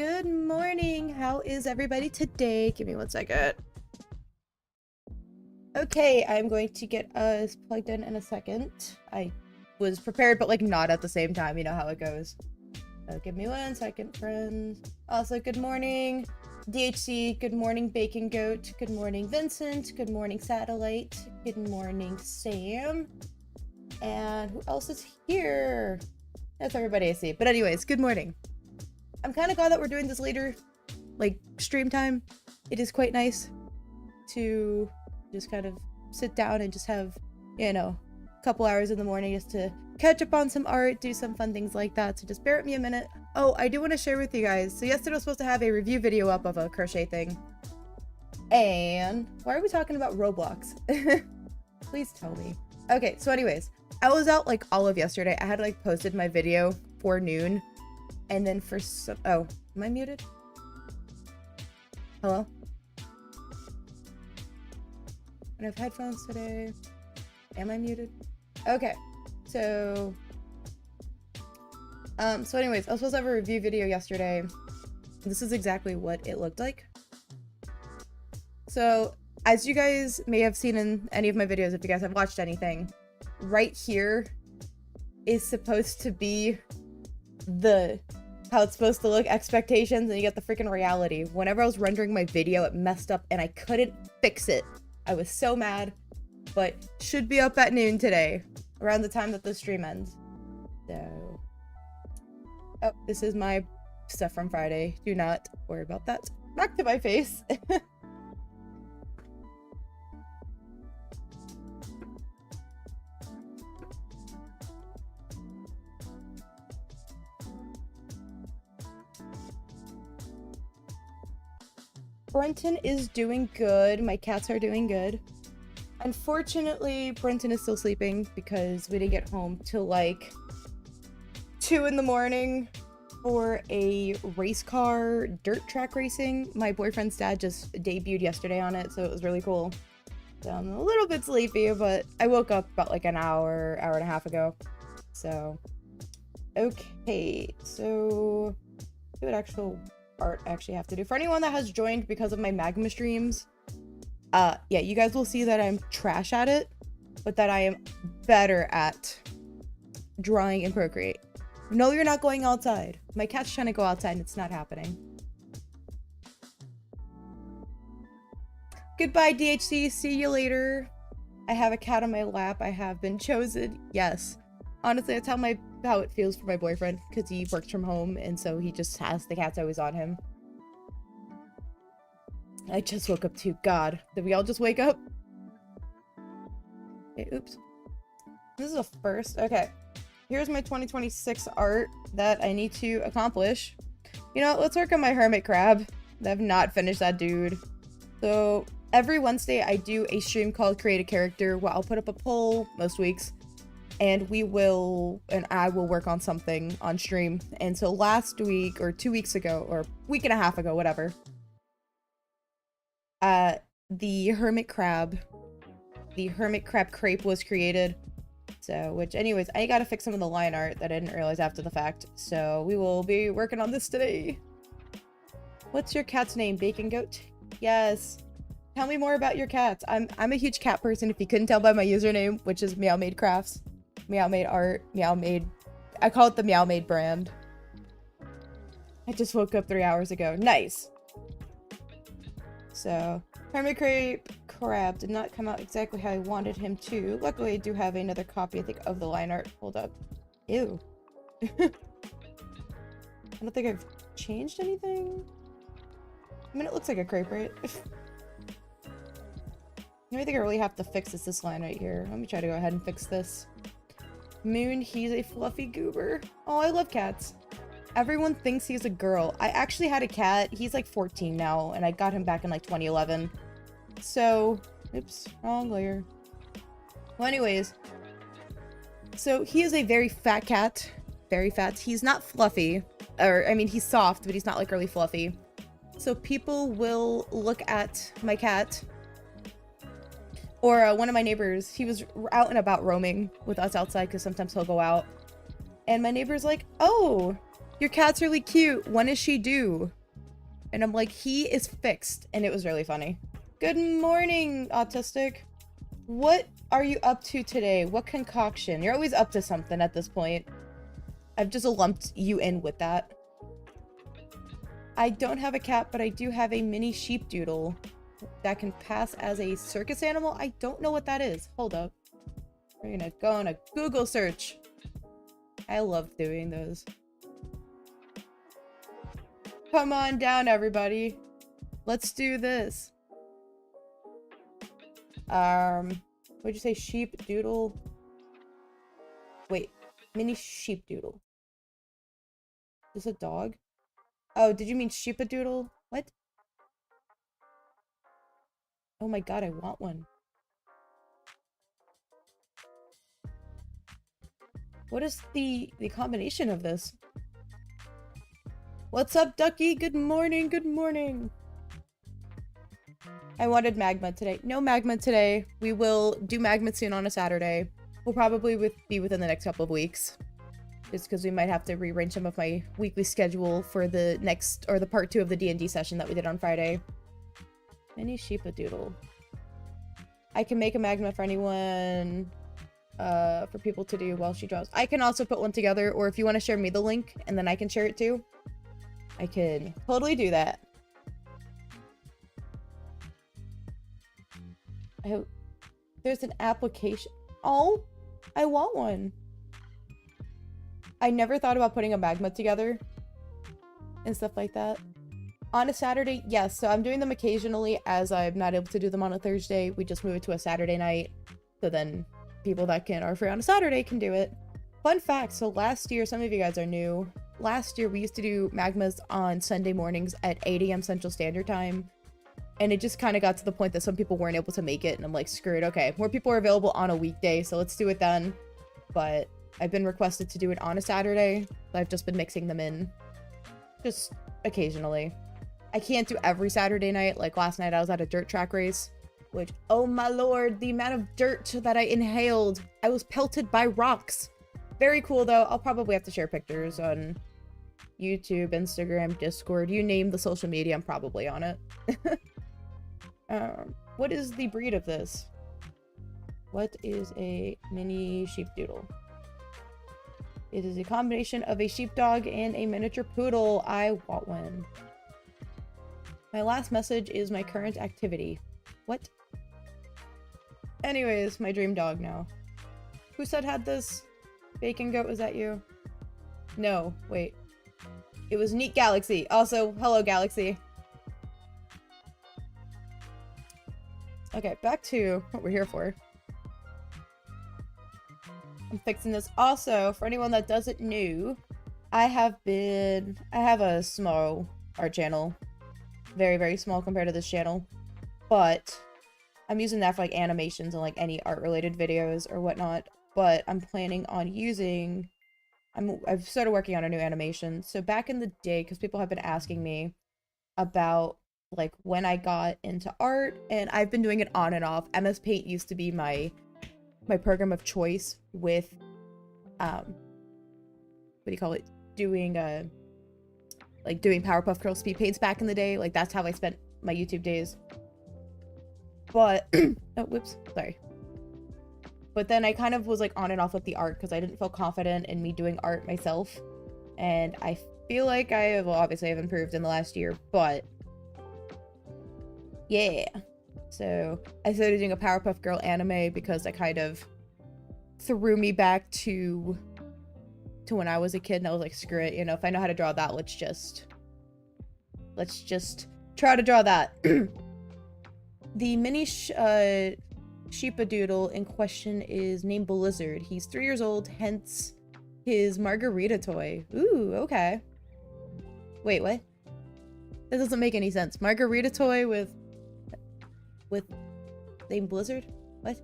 Good morning. How is everybody today? Give me 1 second. Okay, I'm going to get us plugged in a second. I was prepared, but like not at the same time. You know how it goes. So give me 1 second, friends. Also, good morning, DHC. Good morning, Bacon Goat. Good morning, Vincent. Good morning, Satellite. Good morning, Sam. And who else is here? That's everybody I see. But anyways, good morning. I'm kind of glad that we're doing this later, like, stream time. It is quite nice to just kind of sit down and just have, you know, a couple hours in the morning just to catch up on some art, do some fun things like that. So just bear with me a minute. Oh, I do want to share with you guys. So yesterday I was supposed to have a review video up of a crochet thing. And why are we talking about Roblox? Please tell me. Okay, so anyways, I was out like all of yesterday. I had like posted my video for noon. And then for some, oh, am I muted? Hello? I have headphones today. Am I muted? Okay, so anyways, I was supposed to have a review video yesterday. This is exactly what it looked like. So, as you guys may have seen in any of my videos, if you guys have watched anything, right here is supposed to be how it's supposed to look, expectations, and you get the freaking reality. Whenever I was rendering my video, it messed up and I couldn't fix it. I was so mad, but should be up at noon today, around the time that the stream ends. So, oh, this is my stuff from Friday. Do not worry about that. Back to my face. Brenton is doing good. My cats are doing good. Unfortunately, Brenton is still sleeping because we didn't get home till like 2 in the morning for a race car dirt track racing. My boyfriend's dad just debuted yesterday on it, so it was really cool. So I'm a little bit sleepy, but I woke up about like an hour and a half ago. So, okay, so what actual art I actually have to do. For anyone that has joined because of my magma streams, yeah, you guys will see that I'm trash at it, but that I am better at drawing in Procreate. No, you're not going outside. My cat's trying to go outside and it's not happening. Goodbye, DHC. See you later. I have a cat on my lap. I have been chosen. Yes. Honestly, that's how it feels for my boyfriend, because he works from home, and so he just has the cats always on him. I just woke up too. God, did we all just wake up? Okay, oops. This is a first. Okay, here's my 2026 art that I need to accomplish. You know, let's work on my hermit crab. I've not finished that dude. So every Wednesday I do a stream called Create a Character, where I'll put up a poll most weeks. And I will work on something on stream. And so last week, or 2 weeks ago, or week and a half ago, whatever, the hermit crab crepe was created. So, which anyways, I gotta fix some of the line art that I didn't realize after the fact. So we will be working on this today. What's your cat's name? Bacon Goat? Yes. Tell me more about your cats. I'm a huge cat person, if you couldn't tell by my username, which is meowmadecrafts. Meowmade art, meowmade. I call it the meowmade brand. I just woke up 3 hours ago. Nice. So, hermit crab did not come out exactly how I wanted him to. Luckily, I do have another copy, I think, of the line art pulled up. Ew. I don't think I've changed anything. I mean, it looks like a crepe, right? The only thing I really have to fix is this line right here. Let me try to go ahead and fix this. Moon, he's a fluffy goober. Oh, I love cats. Everyone thinks he's a girl. I actually had a cat. He's like 14 now, and I got him back in like 2011. So, oops, wrong layer. Well, anyways. So, he is a very fat cat. Very fat. He's not fluffy. Or, I mean, he's soft, but he's not like really fluffy. So, people will look at my cat. Or one of my neighbors, he was out and about roaming with us outside because sometimes he'll go out. And my neighbor's like, oh, your cat's really cute. When is she due? And I'm like, he is fixed. And it was really funny. Good morning, Autistic. What are you up to today? What concoction? You're always up to something at this point. I've just lumped you in with that. I don't have a cat, but I do have a mini sheep doodle that can pass as a circus animal. I don't know what that is. Hold up. We're gonna go on a Google search. I love doing those. Come on down, everybody. Let's do this. What'd you say? Sheep doodle? Wait, mini sheep doodle. Is this a dog? Oh, did you mean sheepadoodle? What? Oh my god, I want one. What is the combination of this? What's up, Ducky? Good morning, good morning. I wanted magma today. No magma today. We will do magma soon on a Saturday. We'll probably be within the next couple of weeks. Just because we might have to rearrange some of my weekly schedule for the next, or the part 2 of the D&D session that we did on Friday. Mini sheepadoodle. I can make a magma for anyone, for people to do while she draws. I can also put one together, or if you want to share me the link, and then I can share it too. I can totally do that. I hope there's an application. Oh, I want one. I never thought about putting a magma together and stuff like that. On a Saturday, yes. So I'm doing them occasionally as I'm not able to do them on a Thursday. We just move it to a Saturday night. So then people that are free on a Saturday can do it. Fun fact, so last year, some of you guys are new. Last year, we used to do magmas on Sunday mornings at 8 AM Central Standard Time. And it just kind of got to the point that some people weren't able to make it. And I'm like, screw it. Okay, more people are available on a weekday, so let's do it then. But I've been requested to do it on a Saturday. So I've just been mixing them in. Just occasionally. I can't do every Saturday night. Like last night, I was at a dirt track race. Which, oh my lord, the amount of dirt that I inhaled. I was pelted by rocks. Very cool, though. I'll probably have to share pictures on YouTube, Instagram, Discord. You name the social media, I'm probably on it. What is the breed of this? What is a mini sheepdoodle? It is a combination of a sheepdog and a miniature poodle. I want one. My last message is my current activity. What? Anyways, my dream dog now. Who said had this? Bacon Goat, was that you? No, wait. It was Neat Galaxy. Also, hello Galaxy. Okay, back to what we're here for. I'm fixing this. Also, for anyone that doesn't know, I have a small art channel. Very, very small compared to this channel. But I'm using that for like animations and like any art related videos or whatnot. But I'm planning on using, I've started working on a new animation. So back in the day, because people have been asking me about like when I got into art, and I've been doing it on and off. MS Paint used to be my program of choice with what do you call it, doing doing Powerpuff Girls speed paints back in the day. Like that's how I spent my YouTube days. But oh, whoops, sorry. But then I kind of was like on and off with the art because I didn't feel confident in me doing art myself. And I feel like I have, well, obviously I've improved in the last year, but yeah. So I started doing a Powerpuff Girl anime because I kind of threw me back to when I was a kid, and I was like, screw it, you know, if I know how to draw that, let's just try to draw that. The mini sheepadoodle in question is named Blizzard. He's 3 years old, hence his margarita toy. Ooh, okay. Wait, what? That doesn't make any sense. Margarita toy with named Blizzard? What?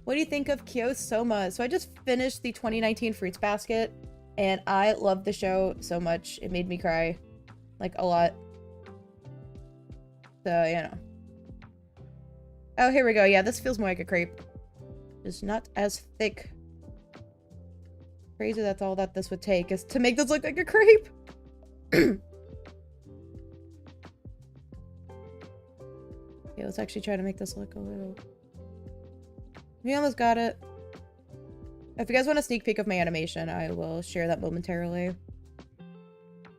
What do you think of Kyo-Soma? So I just finished the 2019 Fruits Basket, and I love the show so much. It made me cry, like, a lot. So, you know. Oh, here we go. Yeah, this feels more like a crepe. It's not as thick. Crazy that's all that this would take is to make this look like a crepe. Okay, let's actually try to make this look a little... We almost got it. If you guys want a sneak peek of my animation, I will share that momentarily.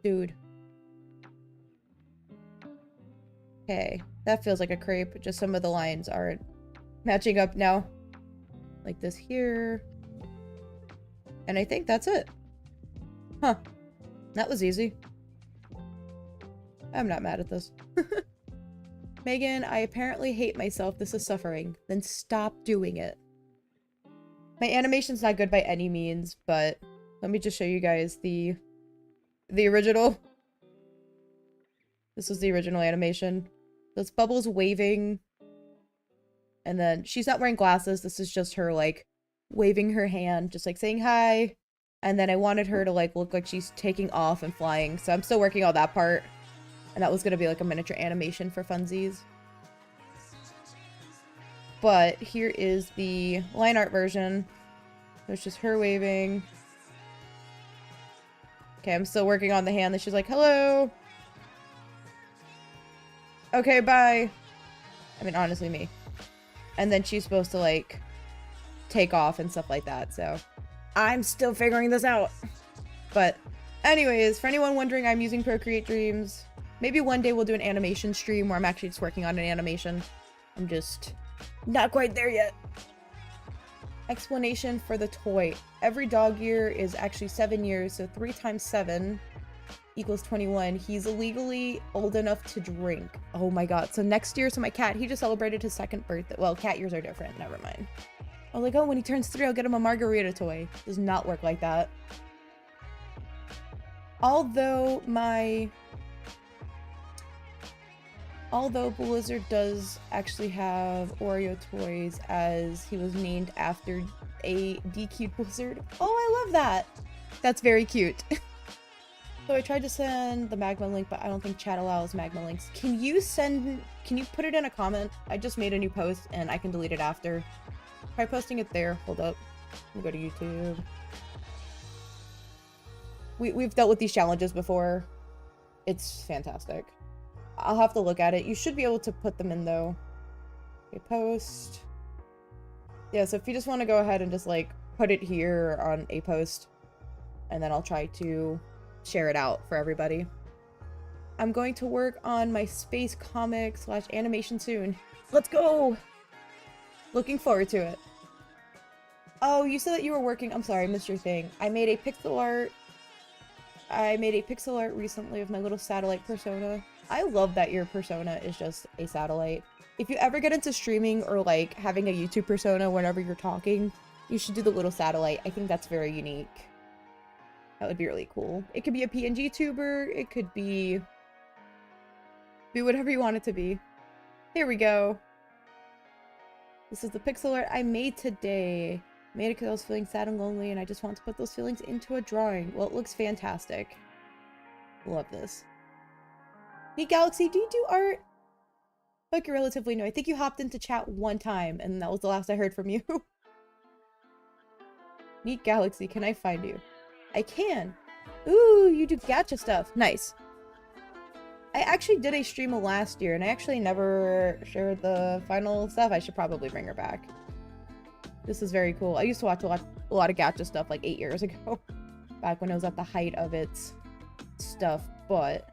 Dude. Okay, that feels like a crepe, just some of the lines aren't matching up now. Like this here. And I think that's it. Huh. That was easy. I'm not mad at this. Megan, I apparently hate myself. This is suffering. Then stop doing it. My animation's not good by any means, but let me just show you guys the original. This was the original animation. This Bubbles waving. And then she's not wearing glasses. This is just her, like, waving her hand, just like saying hi. And then I wanted her to, like, look like she's taking off and flying. So I'm still working on that part. And that was going to be like a miniature animation for funsies. But here is the line art version. It's just her waving. Okay, I'm still working on the hand that she's like, hello. Okay, bye. I mean, honestly, me. And then she's supposed to, like, take off and stuff like that. So I'm still figuring this out. But anyways, for anyone wondering, I'm using Procreate Dreams. Maybe one day we'll do an animation stream where I'm actually just working on an animation. I'm just not quite there yet. Explanation for the toy. Every dog year is actually 7 years, so 3 times 7 equals 21. He's legally old enough to drink. Oh my god. So next year, so my cat, he just celebrated his 2nd birthday. Well, cat years are different. Never mind. I was like, oh, when he turns 3, I'll get him a margarita toy. Does not work like that. Although Blizzard does actually have Oreo toys, as he was named after a DQ'd Blizzard. Oh, I love that! That's very cute. So I tried to send the Magma link, but I don't think chat allows Magma links. Can you put it in a comment? I just made a new post and I can delete it after. Try posting it there. Hold up. Let me go to YouTube. We've dealt with these challenges before. It's fantastic. I'll have to look at it. You should be able to put them in, though. Okay, post. Yeah, so if you just want to go ahead and just, like, put it here on a post, and then I'll try to share it out for everybody. I'm going to work on my space comic / animation soon. Let's go! Looking forward to it. Oh, you said that you were working... I'm sorry, I missed your thing. I made a pixel art recently of my little satellite persona. I love that your persona is just a satellite. If you ever get into streaming or like having a YouTube persona whenever you're talking, you should do the little satellite. I think that's very unique. That would be really cool. It could be a PNG tuber. It could be whatever you want it to be. Here we go. This is the pixel art I made today. I made it because I was feeling sad and lonely and I just want to put those feelings into a drawing. Well, it looks fantastic. Love this. Hey Galaxy, do you do art? Like, you're relatively new. I think you hopped into chat one time and that was the last I heard from you. Neat Galaxy, can I find you? I can. Ooh, you do gacha stuff. Nice. I actually did a stream last year and I actually never shared the final stuff. I should probably bring her back. This is very cool. I used to watch a lot of gacha stuff like 8 years ago. Back when it was at the height of its stuff, but...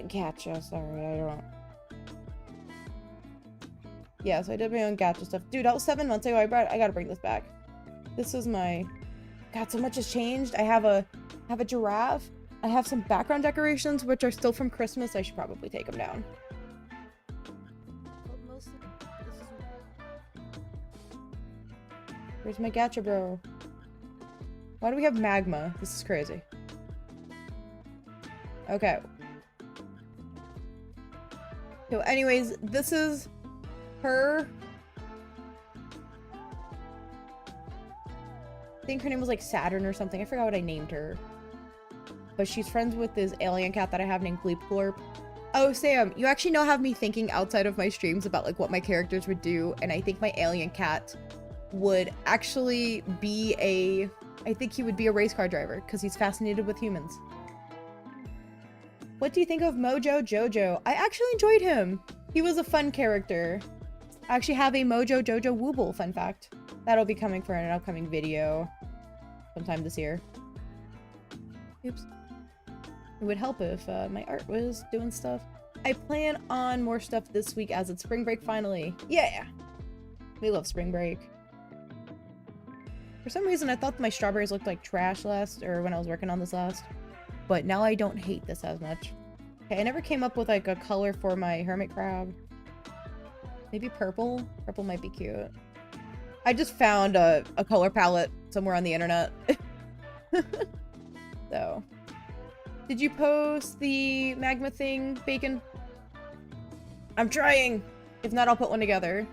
gacha, sorry, I don't... Yeah, so I did my own gacha stuff. Dude, that was 7 months ago. I gotta bring this back. This is my... God, so much has changed. I have a giraffe. I have some background decorations, which are still from Christmas. I should probably take them down. Where's my gacha bro? Why do we have magma? This is crazy. Okay. So anyways, this is her. I think her name was like Saturn or something. I forgot what I named her. But she's friends with this alien cat that I have named Gleep Glorp. Oh, Sam, you actually now have me thinking outside of my streams about like what my characters would do. And I think my alien cat would actually be a... I think he would be a race car driver because he's fascinated with humans. What do you think of Mojo Jojo? I actually enjoyed him. He was a fun character. I actually have a Mojo Jojo Wooble, fun fact. That'll be coming for an upcoming video sometime this year. Oops. It would help if my art was doing stuff. I plan on more stuff this week as it's spring break finally. Yeah! We love spring break. For some reason, I thought my strawberries looked like trash when I was working on this last. But now I don't hate this as much. Okay, I never came up with like a color for my hermit crab. Maybe purple? Purple might be cute. I just found a color palette somewhere on the internet. So. Did you post the magma thing, Bacon? I'm trying! If not, I'll put one together.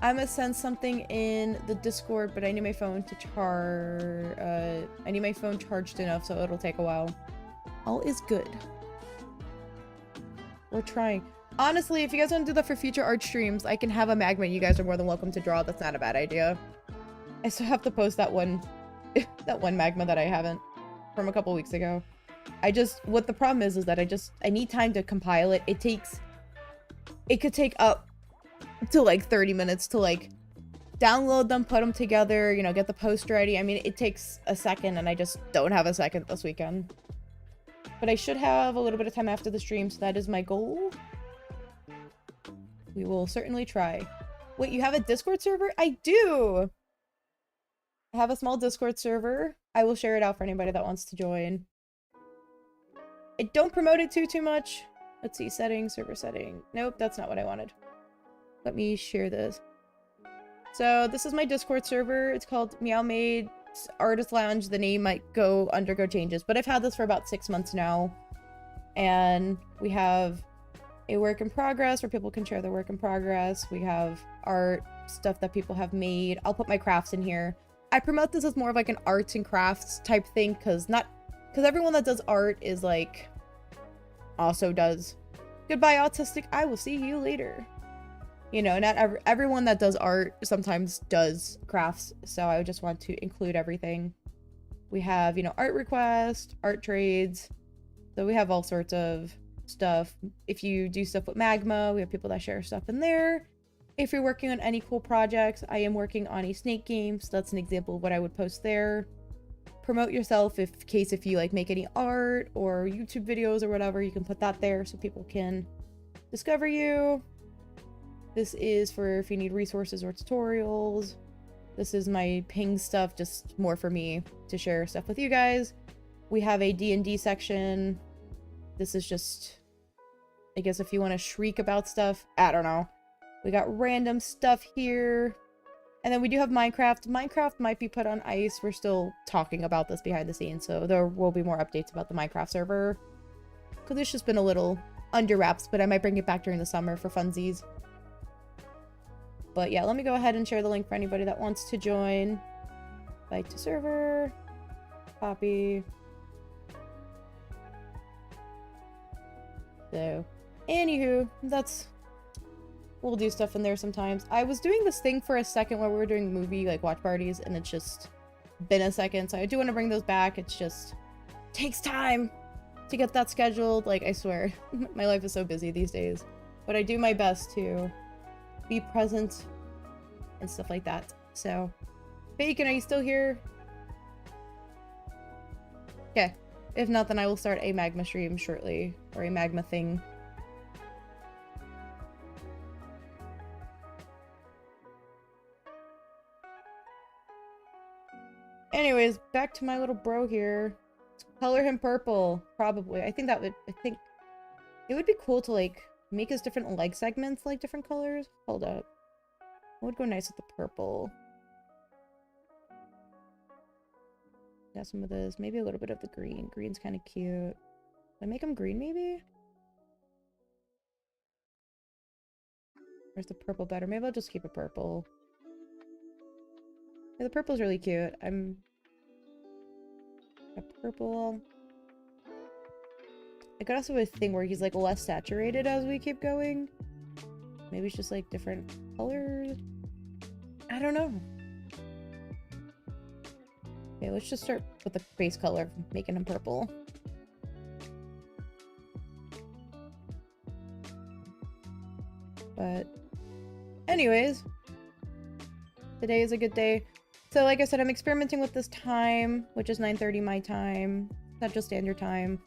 I'm gonna send something in the Discord, but I need my phone to charge. I need my phone charged enough, so it'll take a while. All is good. We're trying. Honestly, if you guys want to do that for future art streams, I can have a magma you guys are more than welcome to draw. That's not a bad idea. I still have to post that one magma that I haven't from a couple weeks ago. What the problem is that I need time to compile it. It could take up to like 30 minutes to like download them, put them together, you know, get the post ready. I mean, it takes a second and I just don't have a second this weekend. But I should have a little bit of time after the stream, so that is my goal. We will certainly try. Wait, you have a Discord server? I do! I have a small Discord server. I will share it out for anybody that wants to join. I don't promote it too much. Let's see, settings, server setting. Nope, that's not what I wanted. Let me share this. So this is my Discord server. It's called Meowmade's Artist Lounge. The name might undergo changes, but I've had this for about 6 months now. And we have a work in progress where people can share their work in progress. We have art, stuff that people have made. I'll put my crafts in here. I promote this as more of like an arts and crafts type thing because everyone that does art is like also does goodbye autistic, I will see you later. You know, not everyone that does art sometimes does crafts, so I just want to include everything. We have, you know, art requests, art trades, so we have all sorts of stuff. If you do stuff with Magma, we have people that share stuff in there. If you're working on any cool projects, I am working on a snake game, so that's an example of what I would post there. Promote yourself if you like make any art or YouTube videos or whatever, you can put that there so people can discover you. This is for if you need resources or tutorials. This is my ping stuff, just more for me to share stuff with you guys. We have a D&D section. This is just, I guess if you want to shriek about stuff, I don't know. We got random stuff here. And then we do have Minecraft. Minecraft might be put on ice. We're still talking about this behind the scenes, so there will be more updates about the Minecraft server. Because it's just been a little under wraps, but I might bring it back during the summer for funsies. But yeah, let me go ahead and share the link for anybody that wants to join. Invite to server. Copy. So, anywho, we'll do stuff in there sometimes. I was doing this thing for a second where we were doing movie, like, watch parties, and it's just been a second, so I do want to bring those back. It's just takes time to get that scheduled. Like, I swear, my life is so busy these days. But I do my best to be present and stuff like that. So, Bacon, are you still here? Okay. If not, then I will start a magma stream shortly, or a magma thing. Anyways, back to my little bro here. Let's color him purple, probably. I think it would be cool to, like, make his different leg segments, like, different colors. Hold up. What would go nice with the purple? Got some of this. Maybe a little bit of the green. Green's kind of cute. Did I make him green, maybe? Where's the purple better? Maybe I'll just keep it purple. Yeah, the purple's really cute. A purple. I could also have a thing where he's like less saturated as we keep going. Maybe it's just like different colors. I don't know. Okay, let's just start with the base color, making him purple. But anyways, today is a good day. So like I said, I'm experimenting with this time, which is 9:30 my time, Central Standard Time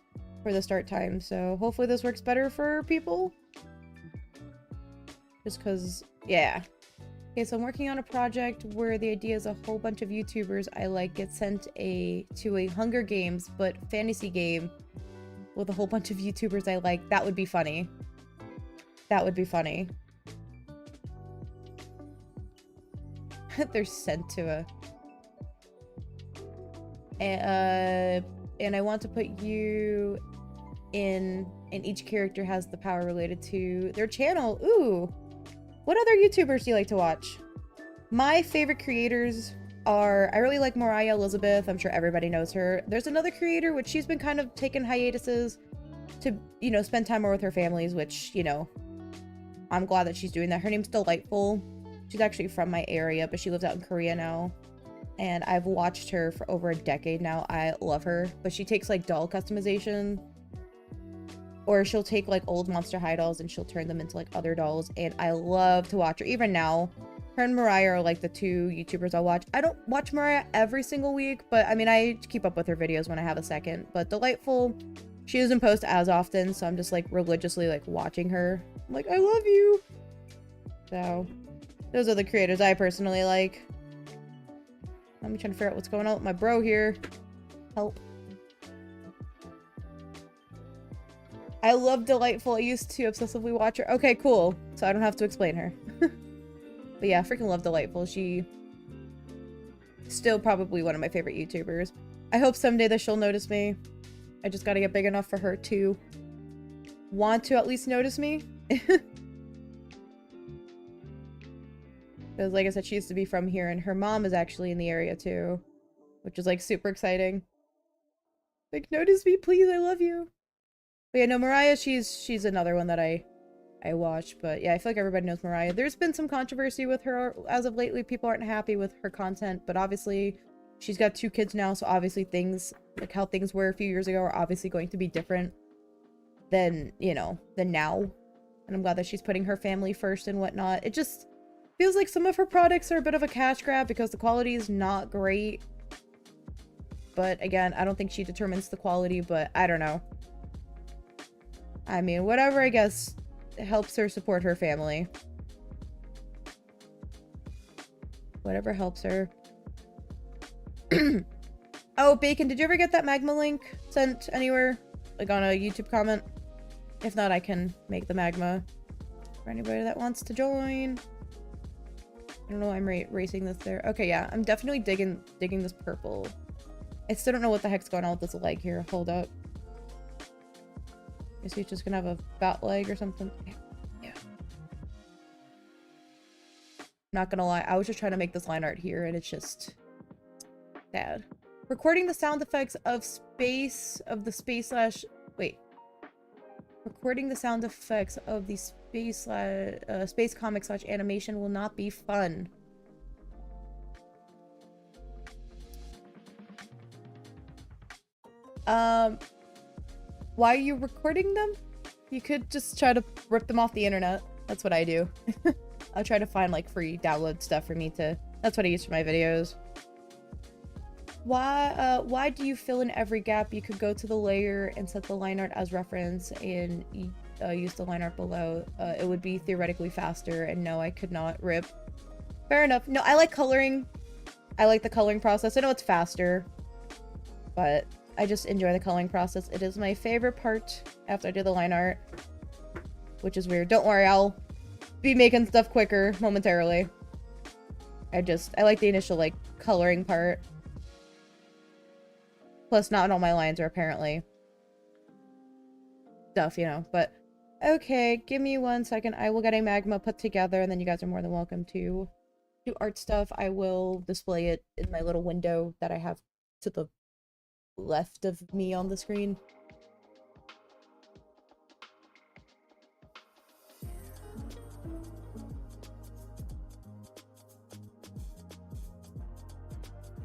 for the start time. So hopefully this works better for people. Just because, yeah. Okay, so I'm working on a project where the idea is a whole bunch of YouTubers I like get sent to a Hunger Games, but fantasy game with a whole bunch of YouTubers I like. That would be funny. That would be funny. They're sent to a... and I want to put you in, and each character has the power related to their channel. Ooh! What other YouTubers do you like to watch? My favorite creators are... I really like Mariah Elizabeth. I'm sure everybody knows her. There's another creator, which she's been kind of taking hiatuses to, you know, spend time more with her families, which, you know, I'm glad that she's doing that. Her name's Delightful. She's actually from my area, but she lives out in Korea now. And I've watched her for over a decade now. I love her. But she takes, like, doll customization. Or she'll take, like, old Monster High dolls and she'll turn them into, like, other dolls. And I love to watch her. Even now, her and Mariah are, like, the two YouTubers I'll watch. I don't watch Mariah every single week, but, I mean, I keep up with her videos when I have a second. But Delightful, she doesn't post as often, so I'm just, like, religiously, like, watching her. I'm like, I love you! So, those are the creators I personally like. I'm trying to figure out what's going on with my bro here. Help. I love Delightful. I used to obsessively watch her. Okay, cool. So I don't have to explain her. But yeah, I freaking love Delightful. She... still probably one of my favorite YouTubers. I hope someday that she'll notice me. I just gotta get big enough for her to want to at least notice me. Because like I said, she used to be from here, and her mom is actually in the area too. Which is like super exciting. Like, notice me, please, I love you. But yeah, no, Mariah, she's another one that I watch. But yeah, I feel like everybody knows Mariah. There's been some controversy with her as of lately. People aren't happy with her content, but obviously she's got 2 kids now, so obviously things, like how things were a few years ago, are obviously going to be different than, you know, than now. And I'm glad that she's putting her family first and whatnot. It just feels like some of her products are a bit of a cash grab because the quality is not great. But again, I don't think she determines the quality, but I don't know. I mean, whatever, I guess, helps her support her family. Whatever helps her. Oh, Bacon, did you ever get that magma link sent anywhere? Like on a YouTube comment? If not, I can make the magma for anybody that wants to join. I don't know why I'm racing this there. Okay, yeah, I'm definitely digging this purple. I still don't know what the heck's going on with this leg here. Hold up. Is he just gonna have a fat leg or something? Yeah. Not gonna lie, I was just trying to make this line art here, and it's just sad. Recording the sound effects of Recording the sound effects of the space comic / animation will not be fun. Why are you recording them? You could just try to rip them off the internet. That's what I do. I'll try to find like free download stuff for me to... That's what I use for my videos. Why do you fill in every gap? You could go to the layer and set the line art as reference and use the line art below. It would be theoretically faster, and no, I could not rip. Fair enough. No, I like coloring. I like the coloring process. I know it's faster, but I just enjoy the coloring process. It is my favorite part after I do the line art, which is weird. Don't worry, I'll be making stuff quicker momentarily. I like the initial, like, coloring part. Plus, not all my lines are apparently stuff, you know, but okay, give me 1 second. I will get a magma put together, and then you guys are more than welcome to do art stuff. I will display it in my little window that I have to the left of me on the screen.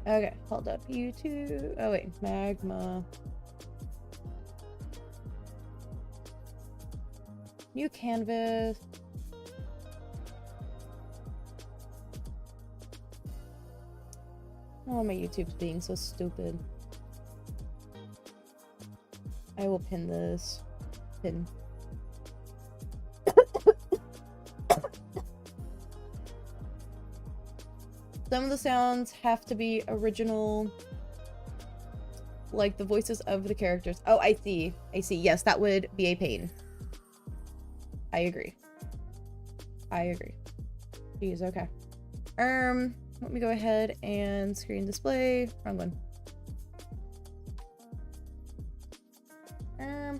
Okay, hold up. YouTube. Oh wait, magma. New canvas. Oh, my YouTube's being so stupid. I will pin this. Pin. Some of the sounds have to be original, like the voices of the characters. Oh, I see. I see. Yes, that would be a pain. I agree. I agree. Jeez, okay. Let me go ahead and screen display. Wrong one.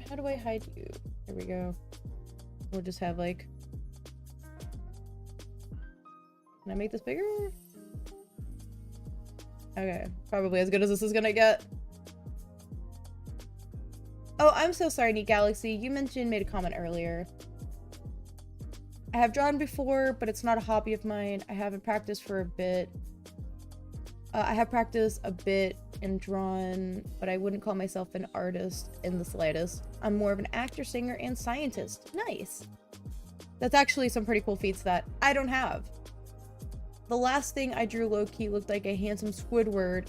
How do I hide you? There we go. We'll just have like... Can I make this bigger? Okay, probably as good as this is gonna get. Oh, I'm so sorry, Neat Galaxy. You made a comment earlier. I have drawn before, but it's not a hobby of mine. I haven't practiced for a bit. I have practiced a bit and drawn, but I wouldn't call myself an artist in the slightest. I'm more of an actor, singer, and scientist. Nice. That's actually some pretty cool feats that I don't have. The last thing I drew low-key looked like a handsome Squidward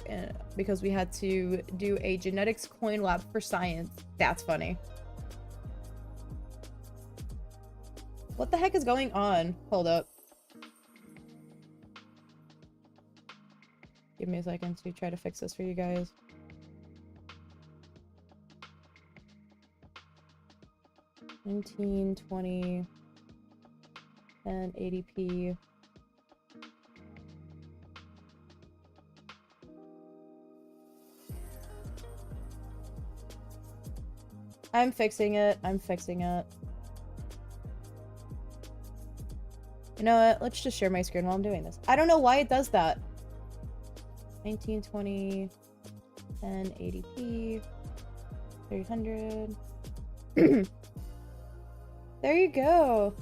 because we had to do a genetics coin lab for science. That's funny. What the heck is going on? Hold up. Give me a second to try to fix this for you guys. $19, $20, and 80p. I'm fixing it. I'm fixing it. You know what? Let's just share my screen while I'm doing this. I don't know why it does that. 1920 and 80p 300. There you go.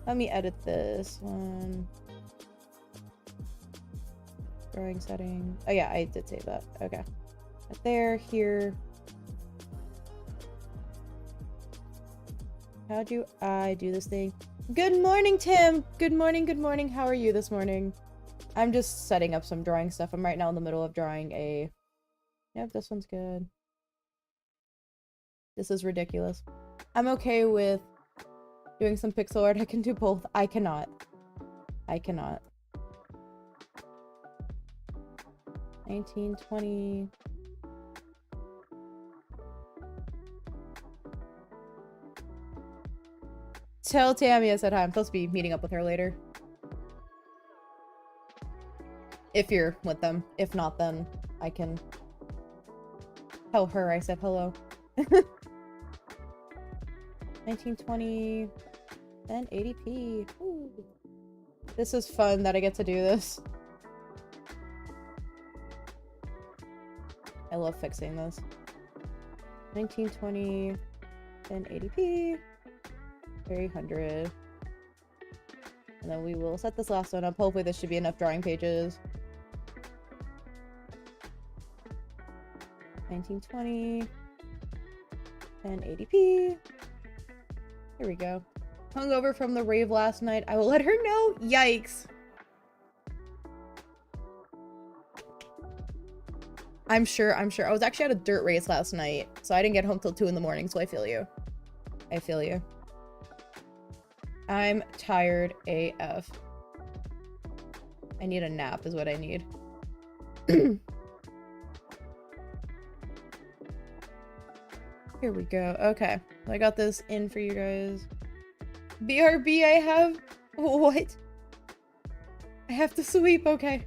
Let me edit this one. Drawing setting. Oh yeah, I did save that. Okay. Right there, here. How do I do this thing? Good morning, Tim. Good morning, good morning. How are you this morning? I'm just setting up some drawing stuff. I'm right now in the middle of drawing a... Yep, this one's good. This is ridiculous. I'm okay with doing some pixel art. I can do both. I cannot. I cannot. 1920. Tell Tammy I said hi. I'm supposed to be meeting up with her later. If you're with them. If not, then I can tell her I said hello. 1920 and 80p. Ooh. This is fun that I get to do this. I love fixing this. 1920 and 80p. 300. And then we will set this last one up. Hopefully this should be enough drawing pages. 1920 and 80p. Here we go. Hungover from the rave last night. I will let her know. Yikes. I'm sure. I was actually at a dirt race last night, so I didn't get home till 2 in the morning, so I feel you. I feel you. I'm tired AF. I need a nap is what I need. Here we go. Okay. I got this in for you guys. BRB, I have... What? I have to sleep. Okay.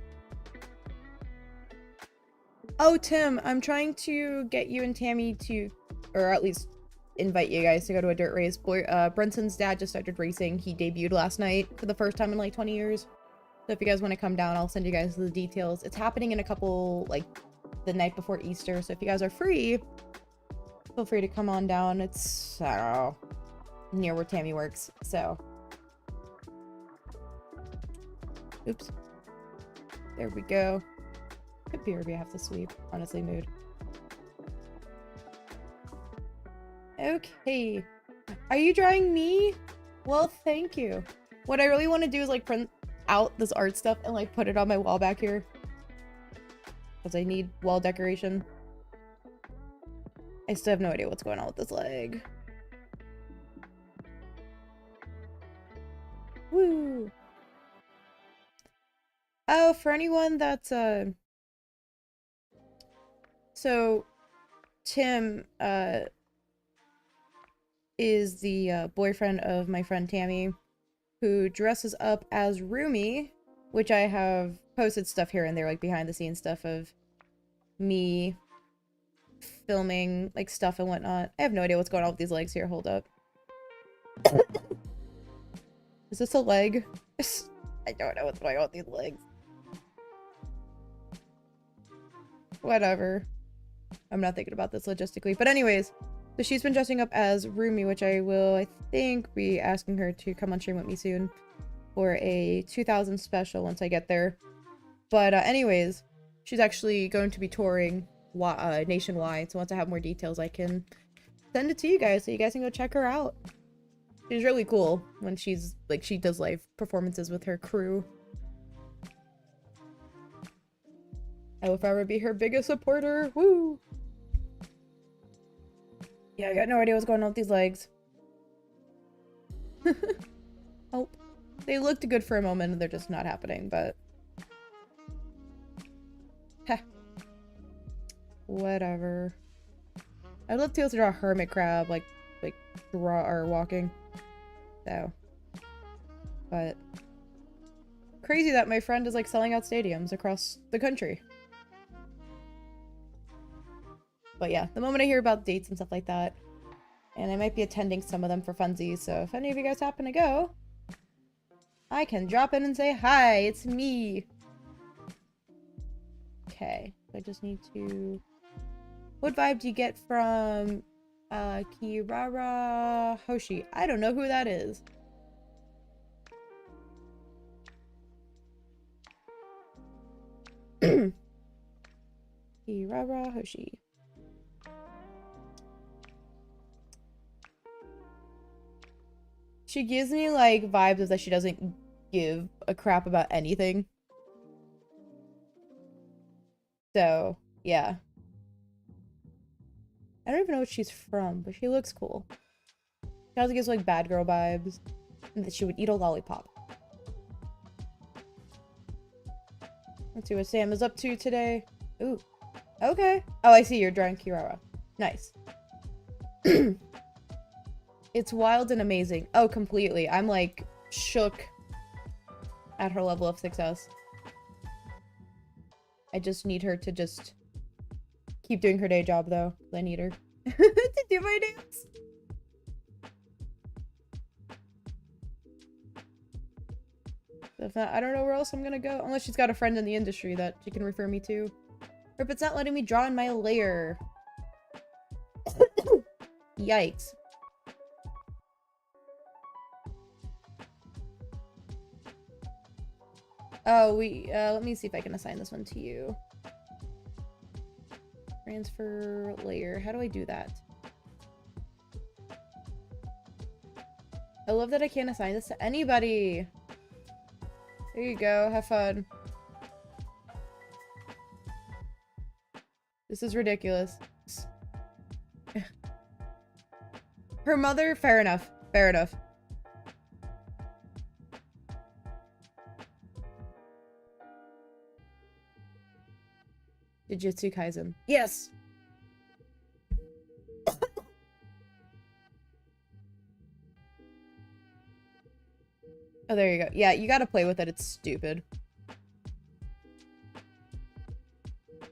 Oh, Tim, I'm trying to get you and Tammy to... Or at least invite you guys to go to a dirt race. Brunson's dad just started racing. He debuted last night for the first time in like 20 years. So if you guys want to come down, I'll send you guys the details. It's happening in a couple, like, the night before Easter. So if you guys are free... Feel free to come on down. It's, I don't know, near where Tammy works, so. Oops. There we go. Could BRB have to sleep. Honestly, mood. Okay. Are you drawing me? Well, thank you. What I really want to do is like print out this art stuff and like put it on my wall back here. Because I need wall decoration. I still have no idea what's going on with this leg. Woo! Oh, for anyone that's, so, Tim, is the, boyfriend of my friend Tammy, who dresses up as Rumi, which I have posted stuff here and there, like, behind-the-scenes stuff of me filming, like, stuff and whatnot. I have no idea what's going on with these legs here. Hold up. Is this a leg? I don't know what's going on with these legs. Whatever. I'm not thinking about this logistically. But anyways, so she's been dressing up as Rumi, which I will, I think, be asking her to come on stream with me soon for a 2000 special once I get there. But anyways, she's actually going to be touring nationwide. So once I have more details, I can send it to you guys so you guys can go check her out. She's really cool when she's, like, she does live performances with her crew. I will forever be her biggest supporter. Woo! Yeah, I got no idea what's going on with these legs. Oh, they looked good for a moment and they're just not happening, but... Heh. Whatever. I'd love to be able to draw a hermit crab, like draw or walking. So. But... Crazy that my friend is, like, selling out stadiums across the country. But yeah, the moment I hear about dates and stuff like that, and I might be attending some of them for funsies, so if any of you guys happen to go, I can drop in and say, hi, it's me. Okay, I just need to... What vibe do you get from Kirara Hoshi? I don't know who that is. Kirara Hoshi. She gives me, like, vibes of that she doesn't give a crap about anything. So, yeah. I don't even know what she's from, but she looks cool. She also gives, like, bad girl vibes. And that she would eat a lollipop. Let's see what Sam is up to today. Ooh. Okay. Oh, I see. You're drawing Kirara. Nice. It's wild and amazing. Oh, completely. I'm, like, shook at her level of success. I just need her to just keep doing her day job, though. I need her to do my dance. So if not, I don't know where else I'm gonna go. Unless she's got a friend in the industry that she can refer me to. Or if it's not letting me draw in my layer. Yikes. Oh, let me see if I can assign this one to you. Transfer layer. How do I do that? I love that I can't assign this to anybody. There you go. Have fun. This is ridiculous. Her mother? Fair enough. Fair enough. Jujutsu Kaisen. Yes! Oh, there you go. Yeah, you gotta play with it. It's stupid.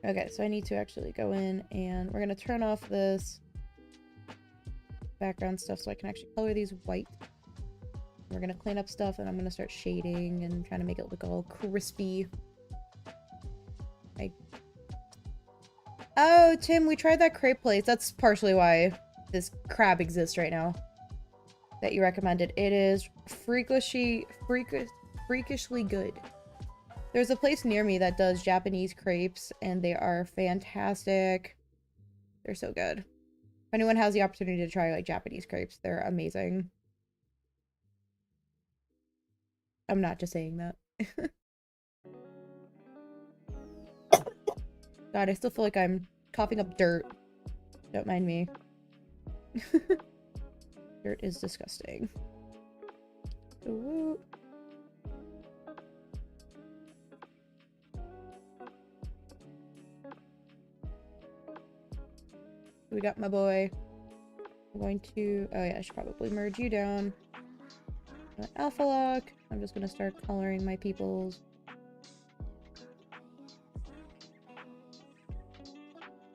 Okay, so I need to actually go in and we're gonna turn off this background stuff so I can actually color these white. We're gonna clean up stuff and I'm gonna start shading and trying to make it look all crispy. Oh, Tim, we tried that crepe place. That's partially why this crab exists right now. That you recommended. It is freakishly good. There's a place near me that does Japanese crepes, and they are fantastic. They're so good. If anyone has the opportunity to try, like, Japanese crepes, they're amazing. I'm not just saying that. God, I still feel like I'm coughing up dirt. Don't mind me. Dirt is disgusting. Ooh. We got my boy. I'm going to... Oh yeah, I should probably merge you down. Alpha lock. I'm just gonna start coloring my peoples.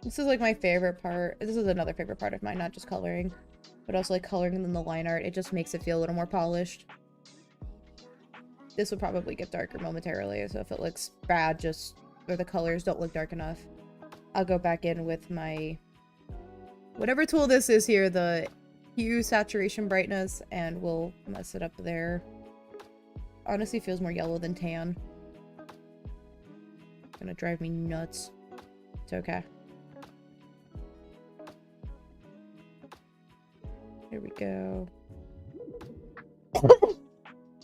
This is like my favorite part. This is another favorite part of mine, not just coloring, but also like coloring in the line art. It just makes it feel a little more polished. This will probably get darker momentarily, so if it looks bad, just, or the colors don't look dark enough, I'll go back in with my, whatever tool this is here, the hue, saturation, brightness, and we'll mess it up there. Honestly feels more yellow than tan. It's gonna drive me nuts. It's okay. Here we go.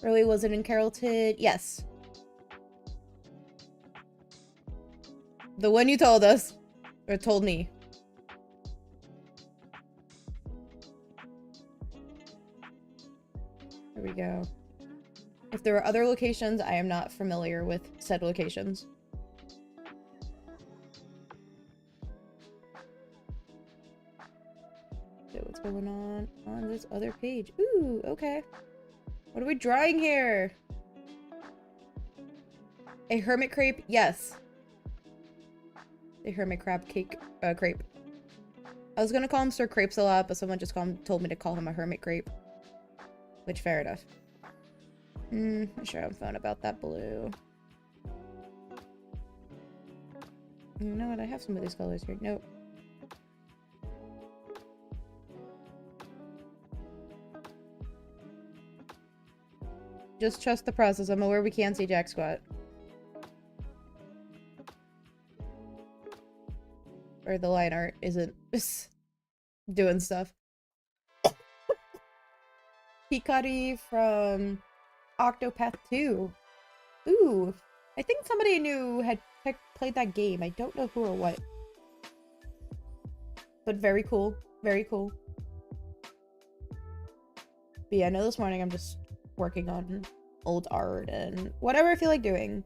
Really, was it in Carrollton? Yes. The one you told us. Or told me. There we go. If there are other locations, I am not familiar with said locations. So what's going on this other page? Ooh, okay. What are we drawing here? A hermit crepe? Yes. A hermit crab cake, crepe. I was gonna call him Sir Crepes a lot, but someone just told me to call him a hermit crepe. Which, fair enough. I'm sure I'm fun about that blue. You know what? I have some of these colors here. Nope. Just trust the process. I'm aware we can't see jack squat. Or the line art isn't doing stuff. Hikari from Octopath 2. Ooh. I think somebody new had played that game. I don't know who or what. But very cool. Very cool. But yeah, no, this morning I'm just working on old art and whatever I feel like doing.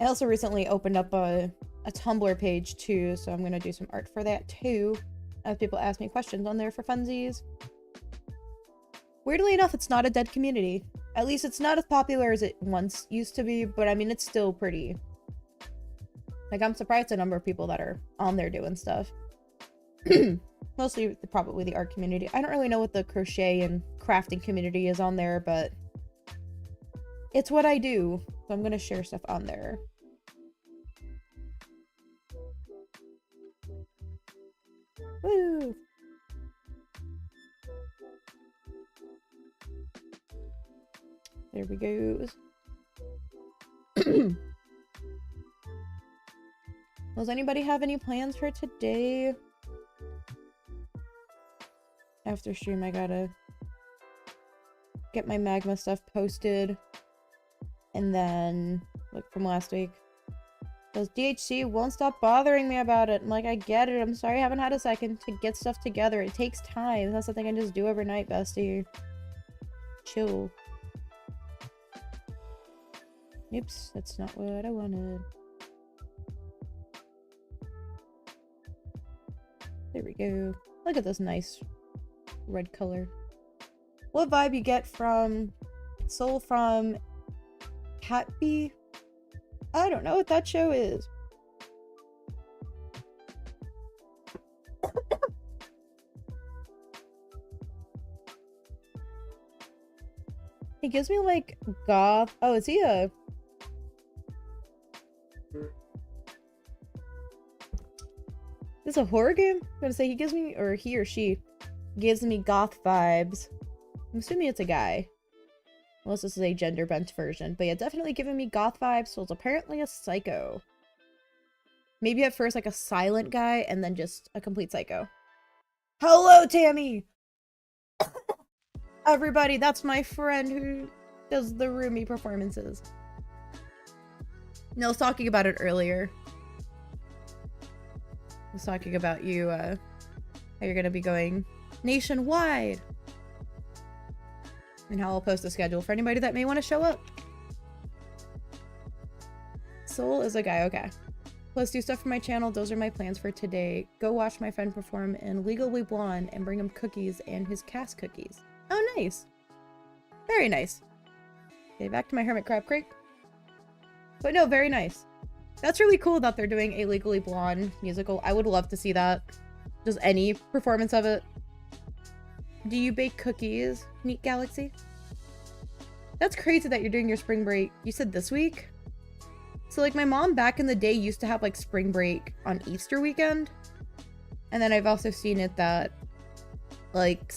I also recently opened up a Tumblr page too, so I'm gonna do some art for that too, as people ask me questions on there for funsies. Weirdly enough, it's not a dead community. At least it's not as popular as it once used to be, but I mean, it's still pretty... Like, I'm surprised the number of people that are on there doing stuff. Mostly, probably the art community. I don't really know what the crochet and crafting community is on there, but... it's what I do, so I'm gonna share stuff on there. Woo! There we go. Does anybody have any plans for today? After stream, I gotta get my magma stuff posted. And then, look from last week. Because DHC won't stop bothering me about it. I'm like, I get it. I'm sorry I haven't had a second to get stuff together. It takes time. It's not something I can just do overnight, bestie. Chill. Oops, that's not what I wanted. There we go. Look at this nice red color. What vibe you get from Soul from Happy? I don't know what that show is. He gives me like goth. Oh, is he a... Is this a horror game? I'm gonna say he gives me, or he or she gives me goth vibes. I'm assuming it's a guy. Unless this is a gender bent version. But yeah, definitely giving me goth vibes, so it's apparently a psycho. Maybe at first like a silent guy and then just a complete psycho. Hello, Tammy! Everybody, that's my friend who does the roomy performances. No, I was talking about it earlier. I was talking about you, how you're gonna be going nationwide. And how I'll post a schedule for anybody that may want to show up. Soul is a guy, okay. Plus do stuff for my channel, those are my plans for today. Go watch my friend perform in Legally Blonde and bring him cookies and his cast cookies. Oh, nice. Very nice. Okay, back to my hermit crab crate. But no, very nice. That's really cool that they're doing a Legally Blonde musical. I would love to see that. Just any performance of it. Do you bake cookies, Neat Galaxy? That's crazy that you're doing your spring break. You said this week? So like my mom back in the day used to have like spring break on Easter weekend. And then I've also seen it that like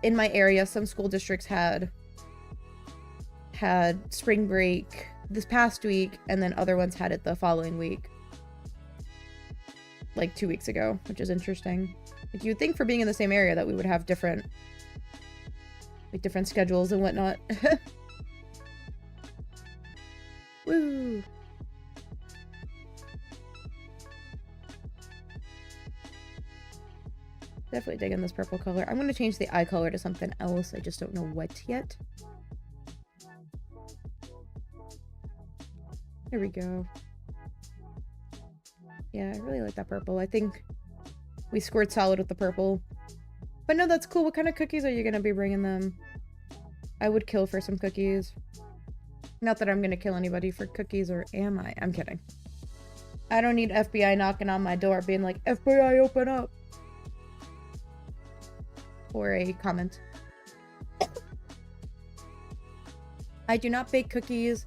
in my area, some school districts had spring break this past week, and then other ones had it the following week. Like 2 weeks ago, which is interesting. Like you would think for being in the same area that we would have different schedules and whatnot. Woo! Definitely digging this purple color. I'm going to change the eye color to something else. I just don't know what yet. There we go. Yeah, I really like that purple. I think we scored solid with the purple. But no, that's cool. What kind of cookies are you going to be bringing them? I would kill for some cookies. Not that I'm going to kill anybody for cookies, or am I? I'm kidding. I don't need FBI knocking on my door being like, FBI, open up. Or a comment. I do not bake cookies,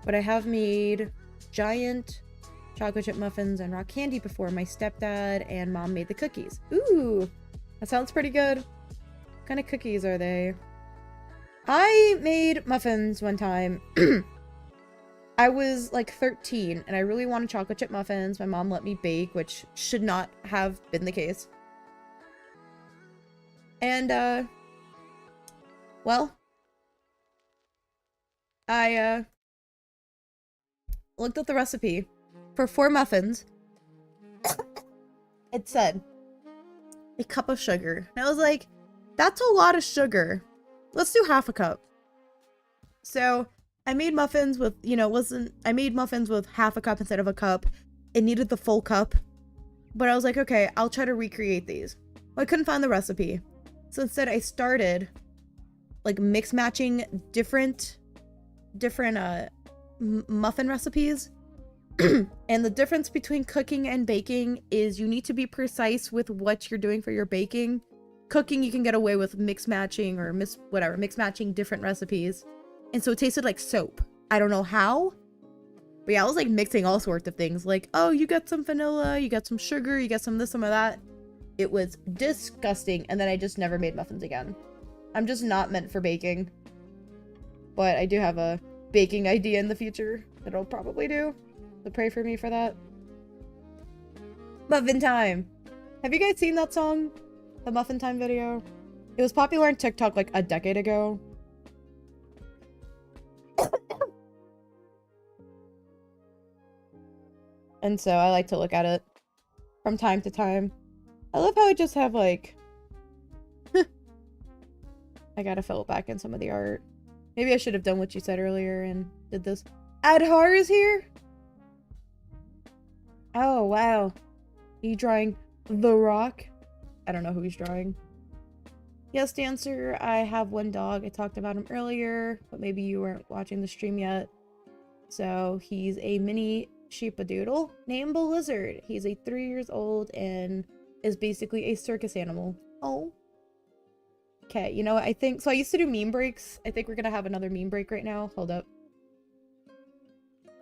but I have made giant chocolate chip muffins and rock candy before. My stepdad and mom made the cookies. Ooh, that sounds pretty good. What kind of cookies are they? I made muffins one time. I was like 13 and I really wanted chocolate chip muffins. My mom let me bake, which should not have been the case. And, well, I, looked at the recipe for 4 muffins. It said a cup of sugar. And I was like, that's a lot of sugar. Let's do half a cup. So I made muffins with, you know, I made muffins with half a cup instead of a cup. It needed the full cup. But I was like, okay, I'll try to recreate these. Well, I couldn't find the recipe. So instead I started like mix matching different muffin recipes. And the difference between cooking and baking is you need to be precise with what you're doing for your baking. Cooking, you can get away with mix matching or mix matching different recipes. And so it tasted like soap. I don't know how. But yeah, I was like mixing all sorts of things. Like, oh, you got some vanilla, you got some sugar, you got some this, some of that. It was disgusting. And then I just never made muffins again. I'm just not meant for baking. But I do have a baking idea in the future that I'll probably do. So pray for me for that. Muffin time. Have you guys seen that song? The Muffin Time video? It was popular on TikTok like a decade ago. And so I like to look at it from time to time. I love how I just have like... I gotta fill it back in some of the art. Maybe I should have done what you said earlier and did this. Adhar is here? Oh, wow. Are you drawing The Rock? I don't know who he's drawing. Yes, Dancer, I have one dog. I talked about him earlier, but maybe you weren't watching the stream yet. So he's a mini sheepadoodle named Blizzard. He's a 3 years old and is basically a circus animal. Oh. Okay, you know what? I think... So I used to do meme breaks. I think we're gonna have another meme break right now. Hold up.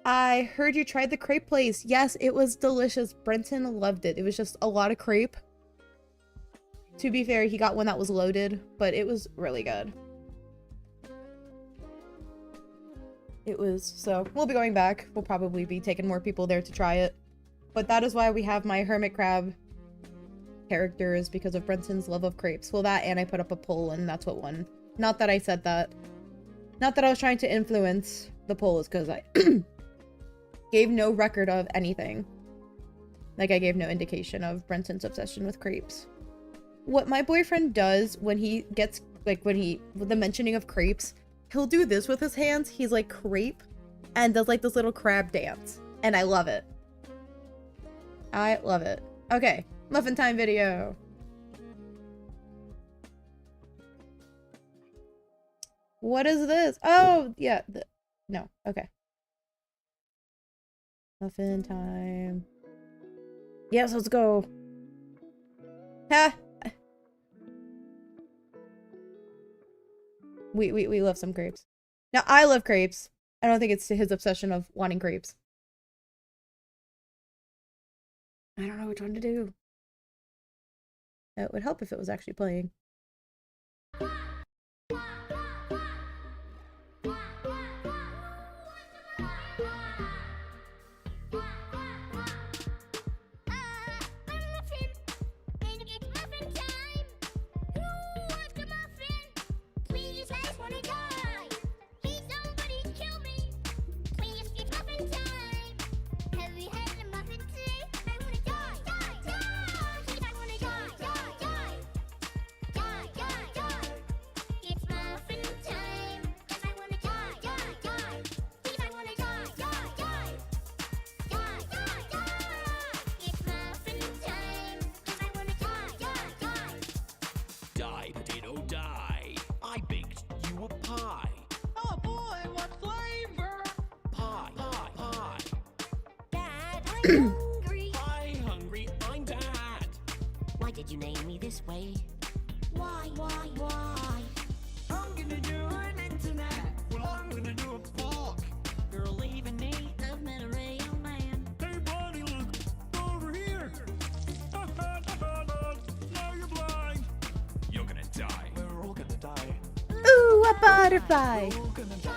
I heard you tried the crepe place. Yes, it was delicious. Brenton loved it. It was just a lot of crepe. To be fair, he got one that was loaded, but it was really good. So we'll be going back. We'll probably be taking more people there to try it. But that is why we have my hermit crab characters, because of Brenton's love of crepes. Well, that, and I put up a poll and that's what won. Not that I said that. Not that I was trying to influence the poll, is because I gave no record of anything. Like, I gave no indication of Brenton's obsession with crepes. What my boyfriend does when he gets, like, with the mentioning of crepes, he'll do this with his hands. He's like crepe and does like this little crab dance. And I love it. I love it. Okay, muffin time video. What is this? Oh, yeah. No, okay. Muffin time. Yes, let's go. Ha! We love some crepes. Now, I love crepes. I don't think it's his obsession of wanting crepes. I don't know which one to do. It would help if it was actually playing. Hungry, I'm Dad. Why did you name me this way? Why? I'm gonna do an internet. Well, I'm gonna do a fork. Girl, leaving me, I've met a real man. Hey, buddy, look over here. Now you're blind. You're gonna die. We're all gonna die. Ooh, a butterfly. We're all gonna die.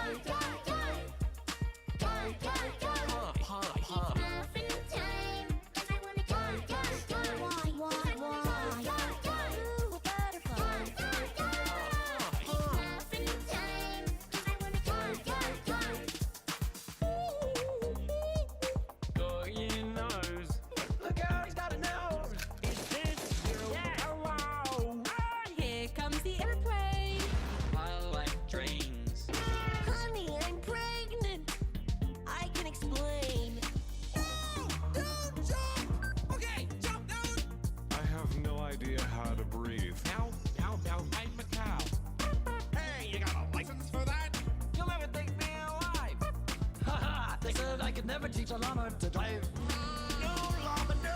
Never teach a llama to drive. No llama, no!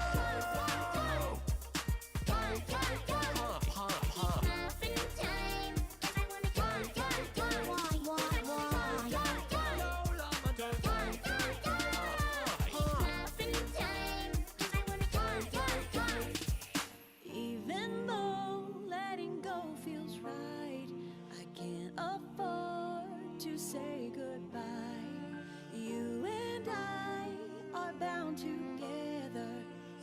Even though letting go feels right, I can't afford to say goodbye. You and I are bound together,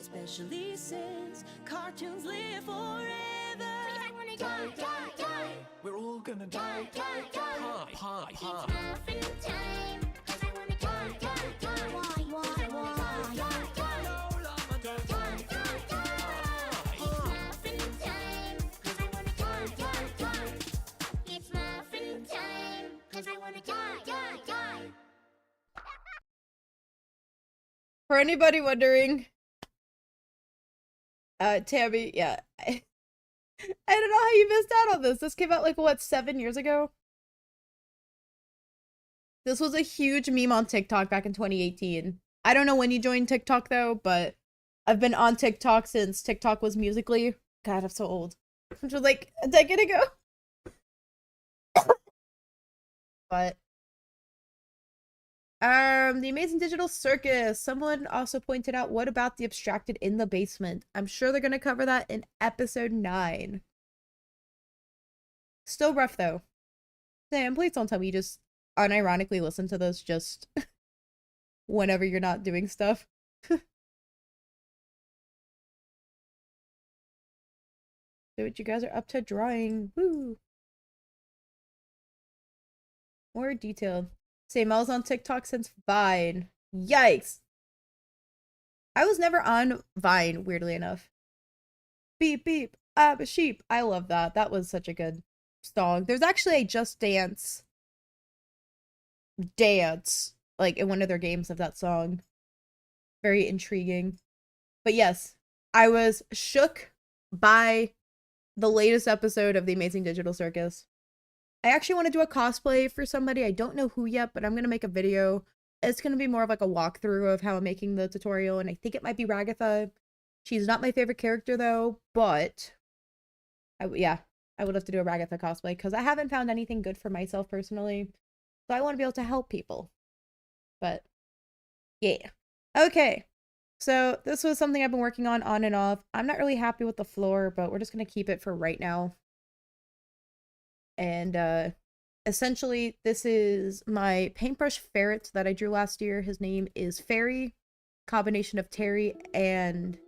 especially since cartoons live forever. I wanna die. We're all gonna die. It's muffin time, 'cause I wanna die. Why? No llama, It's muffin time, 'cause I wanna die. It's muffin time, 'cause I wanna die. For anybody wondering, Tammy, yeah. I don't know how you missed out on this. This came out like, what, 7 years ago? This was a huge meme on TikTok back in 2018. I don't know when you joined TikTok though, but I've been on TikTok since TikTok was Musical.ly. God, I'm so old. Which was like a decade ago. But the Amazing Digital Circus. Someone also pointed out, what about the abstracted in the basement? I'm sure they're gonna cover that in episode 9. Still rough though. Sam, please don't tell me you just unironically listen to this just whenever you're not doing stuff. So what you guys are up to drawing. Woo! More detailed. Say Mel's on TikTok since Vine. Yikes! I was never on Vine, weirdly enough. Beep beep, I'm a sheep. I love that. That was such a good song. There's actually a Just Dance like in one of their games of that song. Very intriguing. But yes, I was shook by the latest episode of The Amazing Digital Circus. I actually want to do a cosplay for somebody. I don't know who yet, but I'm going to make a video. It's going to be more of like a walkthrough of how I'm making the tutorial, and I think it might be Ragatha. She's not my favorite character though, but I would love to do a Ragatha cosplay because I haven't found anything good for myself personally. So I want to be able to help people. But yeah. Okay. So this was something I've been working on and off. I'm not really happy with the floor, but we're just going to keep it for right now. And essentially this is my paintbrush ferret that I drew last year. His name is Fairy, combination of Terry and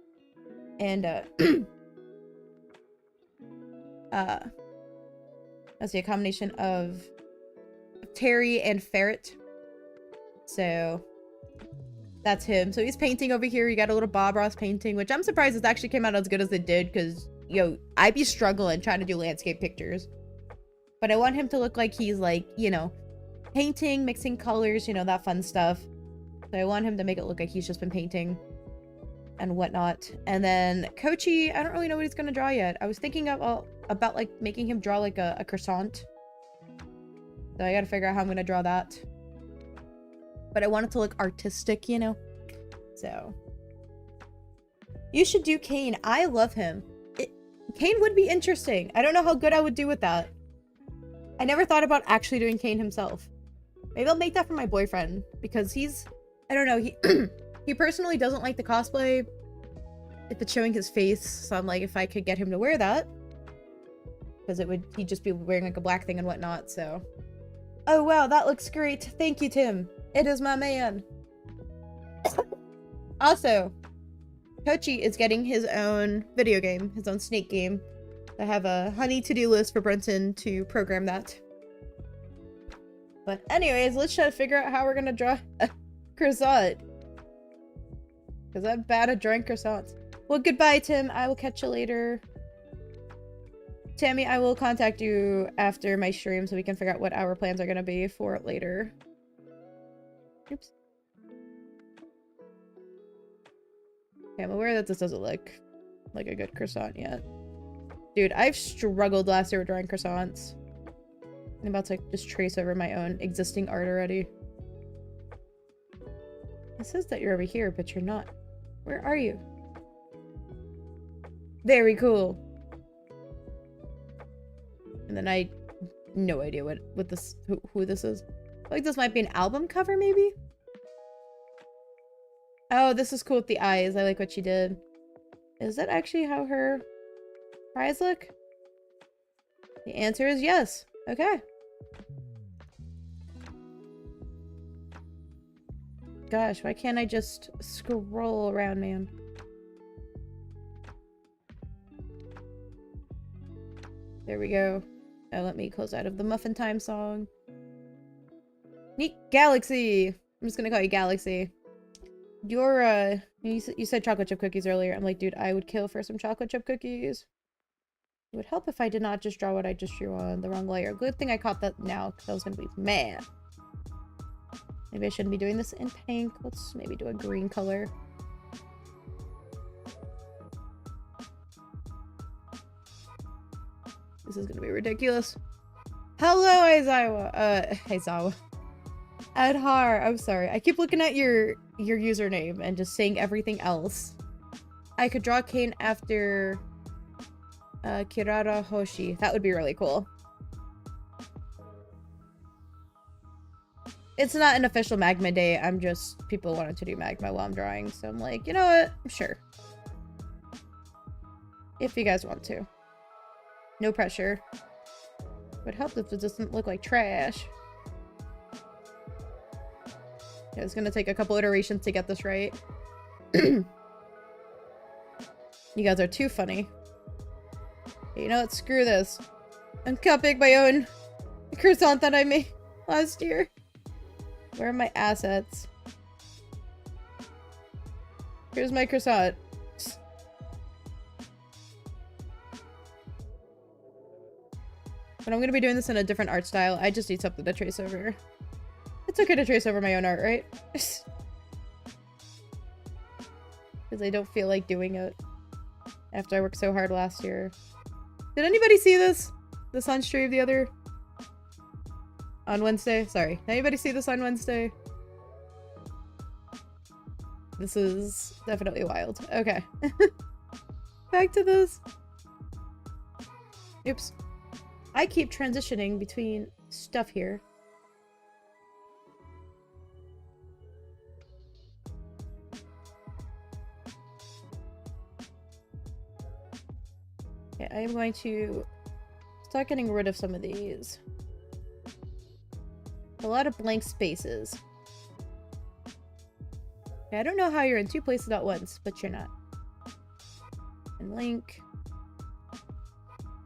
let's see, a combination of Terry and Ferret. So that's him. So he's painting over here. You got a little Bob Ross painting, which I'm surprised it actually came out as good as it did, because I'd be struggling trying to do landscape pictures. But I want him to look like he's like, painting, mixing colors, that fun stuff. So I want him to make it look like he's just been painting and whatnot. And then Kochi, I don't really know what he's gonna draw yet. I was thinking about like making him draw like a croissant. So I gotta figure out how I'm gonna draw that. But I want it to look artistic, So you should do Kane. I love him. Kane would be interesting. I don't know how good I would do with that. I never thought about actually doing Kane himself. Maybe I'll make that for my boyfriend, because I don't know, he personally doesn't like the cosplay if it's showing his face, so I'm like, if I could get him to wear that, because he'd just be wearing like a black thing and whatnot, so. Oh wow, that looks great. Thank you, Tim. It is my man. Also, Kochi is getting his own video game, his own snake game. I have a honey to-do list for Brenton to program that. But anyways, let's try to figure out how we're gonna draw a croissant. Because I'm bad at drawing croissants. Well, goodbye, Tim. I will catch you later. Tammy, I will contact you after my stream so we can figure out what our plans are gonna be for later. Oops. Okay, I'm aware that this doesn't look like a good croissant yet. Dude, I've struggled last year with drawing croissants. I'm about to just trace over my own existing art already. It says that you're over here, but you're not. Where are you? Very cool. And then I no idea what this who this is. I think this might be an album cover, maybe? Oh, this is cool with the eyes. I like what she did. Is that actually how her eyes look? The answer is yes. Okay. Gosh, why can't I just scroll around, man? There we go. Now let me close out of the Muffin Time song. Neat Galaxy! I'm just gonna call you Galaxy. You're, you said chocolate chip cookies earlier. I'm like, dude, I would kill for some chocolate chip cookies. It would help if I did not just draw what I just drew on the wrong layer. Good thing I caught that now, because I was gonna be mad. Maybe I shouldn't be doing this in pink. Let's maybe do a green color. This is gonna be ridiculous. Hello, Aizawa. Adhar, I'm sorry. I keep looking at your username and just saying everything else. I could draw Kane after Kirara Hoshi. That would be really cool. It's not an official Magma day. I'm just, people wanted to do Magma while I'm drawing. So I'm like, you know what? Sure. If you guys want to. No pressure. Would help if it doesn't look like trash. Yeah, it's gonna take a couple iterations to get this right. You guys are too funny. Okay, you know what? Screw this. I'm copying my own croissant that I made last year. Where are my assets? Here's my croissant. But I'm gonna be doing this in a different art style. I just need something to trace over. It's okay to trace over my own art, right? Because I don't feel like doing it after I worked so hard last year. Did anybody see this? The sun stream the other... on Wednesday? Sorry. Did anybody see this on Wednesday? This is definitely wild. Okay. Back to this. Oops. I keep transitioning between stuff here. Okay, I am going to start getting rid of some of these. A lot of blank spaces. Okay, I don't know how you're in two places at once, but you're not. And link.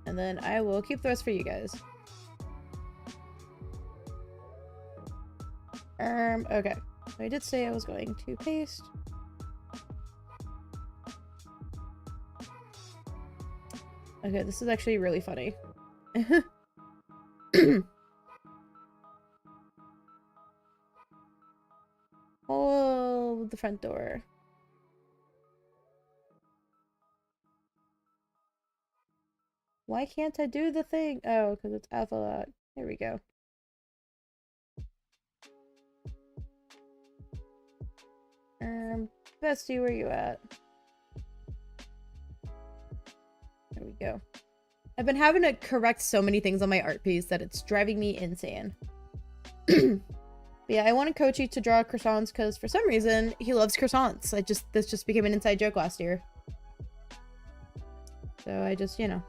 And then I will keep the rest for you guys. Okay. So I did say I was going to paste. Okay, this is actually really funny. Oh, the front door. Why can't I do the thing? Oh, because it's alpha lock. There we go. Bestie, where you at? There we go. I've been having to correct so many things on my art piece that it's driving me insane. But yeah, I wanted Kochi to draw croissants because for some reason he loves croissants. This just became an inside joke last year. So I just, you know,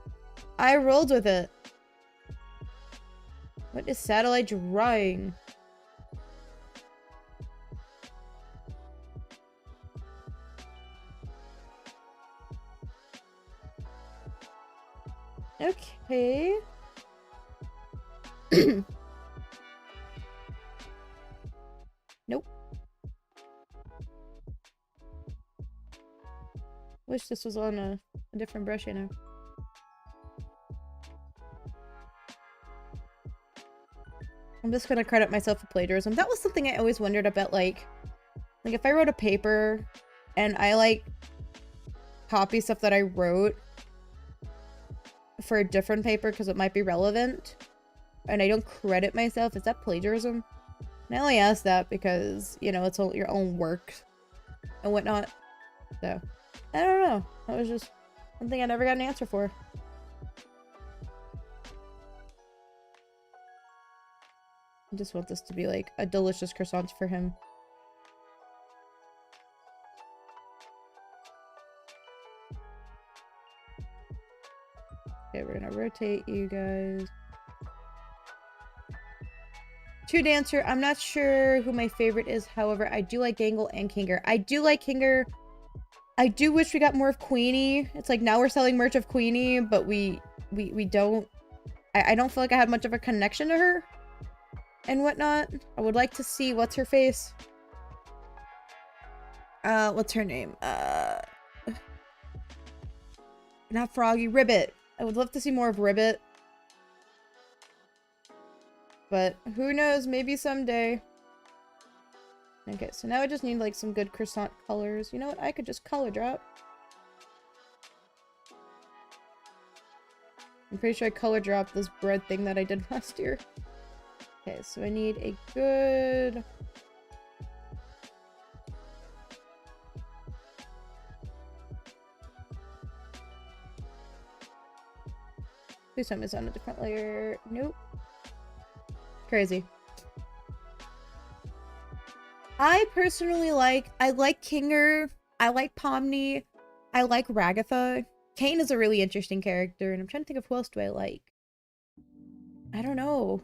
I rolled with it. What is satellite drawing? Okay. Nope. Wish this was on a different brush, you know. I'm just gonna credit myself for plagiarism. That was something I always wondered about, like if I wrote a paper and I like copy stuff that I wrote for a different paper because it might be relevant and I don't credit myself, is that plagiarism? And I only ask that because, you know, it's all your own work and whatnot. So, I don't know. That was just something I never got an answer for. I just want this to be like a delicious croissant for him. Okay, we're gonna rotate you guys. Two Dancer, I'm not sure who my favorite is. However, I do like Gangle and Kinger. I do like Kinger. I do wish we got more of Queenie. It's like now we're selling merch of Queenie, but we don't. I don't feel like I had much of a connection to her and whatnot. I would like to see what's her face. What's her name? Not Froggy, Ribbit. I would love to see more of Ribbit. But who knows, maybe someday. Okay, so now I just need like some good croissant colors. You know what? I could just color drop. I'm pretty sure I color dropped this bread thing that I did last year. Okay, so I need a good... Please tell me it's on a different layer. Nope. Crazy. I personally like Kinger. I like Pomni. I like Ragatha. Kane is a really interesting character, and I'm trying to think of who else do I like. I don't know.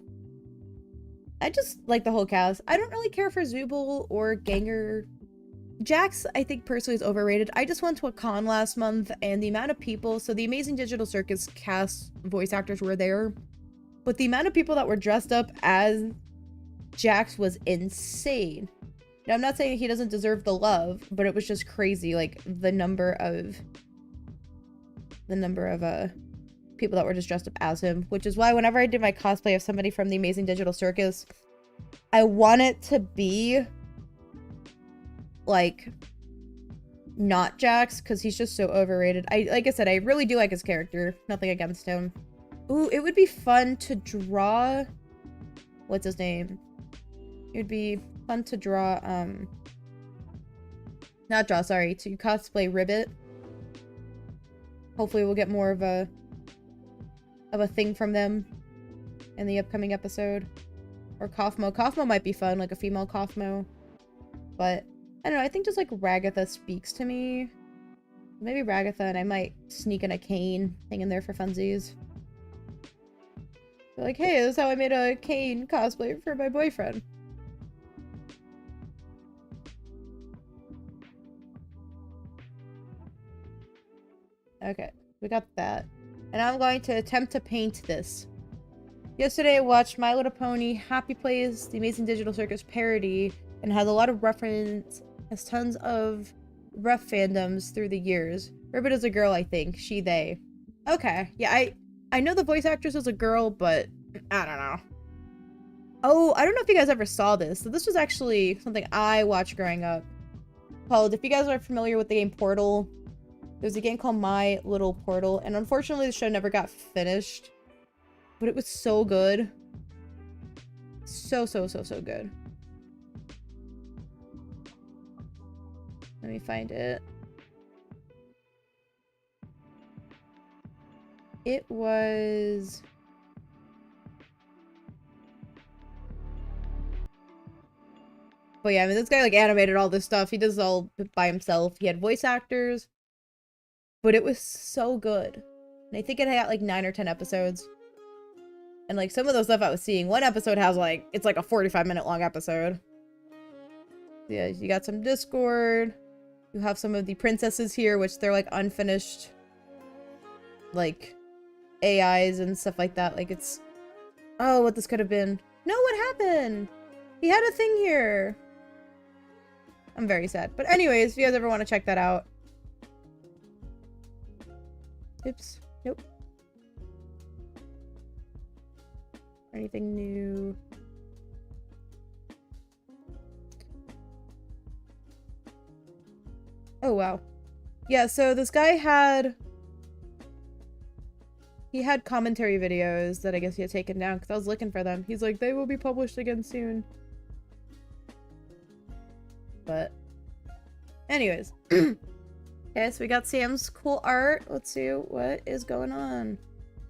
I just like the whole cast. I don't really care for Zooble or Ganger. Jax, I think personally is overrated. I just went to a con last month and the amount of people, so the Amazing Digital Circus cast voice actors were there, but the amount of people that were dressed up as Jax was insane. Now, I'm not saying he doesn't deserve the love, but it was just crazy, like the number of people that were just dressed up as him, which is why whenever I did my cosplay of somebody from the Amazing Digital Circus, I want it to be like not Jax, because he's just so overrated. Like I said, I really do like his character. Nothing against him. Ooh, it would be fun to draw, what's his name? It would be fun to draw, not draw, sorry, to cosplay Ribbit. Hopefully we'll get more of a thing from them in the upcoming episode. Or Kaufmo. Kaufmo might be fun, like a female Kaufmo. But I don't know, I think just like Ragatha speaks to me. Maybe Ragatha, and I might sneak in a Kane thing in there for funsies. Be like, hey, this is how I made a Kane cosplay for my boyfriend. Okay, we got that. And I'm going to attempt to paint this. Yesterday I watched My Little Pony, Happy Plays, The Amazing Digital Circus parody, and has a lot of reference, has tons of ref fandoms through the years. Ribbit is a girl, I think. She, they. Okay, yeah, I know the voice actress is a girl, but I don't know. Oh, I don't know if you guys ever saw this. So this was actually something I watched growing up. Called, if you guys are familiar with the game Portal, there's a game called My Little Portal, and unfortunately the show never got finished. But it was so good. So good. Let me find it. It was... But yeah, I mean, this guy, like, animated all this stuff. He does it all by himself. He had voice actors. But it was so good. And I think it had, like, 9 or 10 episodes. And, like, some of those stuff I was seeing, one episode has, like, it's like a 45-minute long episode. Yeah, you got some Discord. You have some of the princesses here, which they're, like, unfinished, like, AIs and stuff like that. Like, it's... Oh, what this could have been. No, what happened? He had a thing here. I'm very sad. But anyways, if you guys ever want to check that out. Oops. Nope. Anything new? Oh, wow. Yeah, so this guy had... He had commentary videos that I guess he had taken down because I was looking for them. He's like, they will be published again soon. But... Anyways. Okay, so we got Sam's cool art. Let's see what is going on.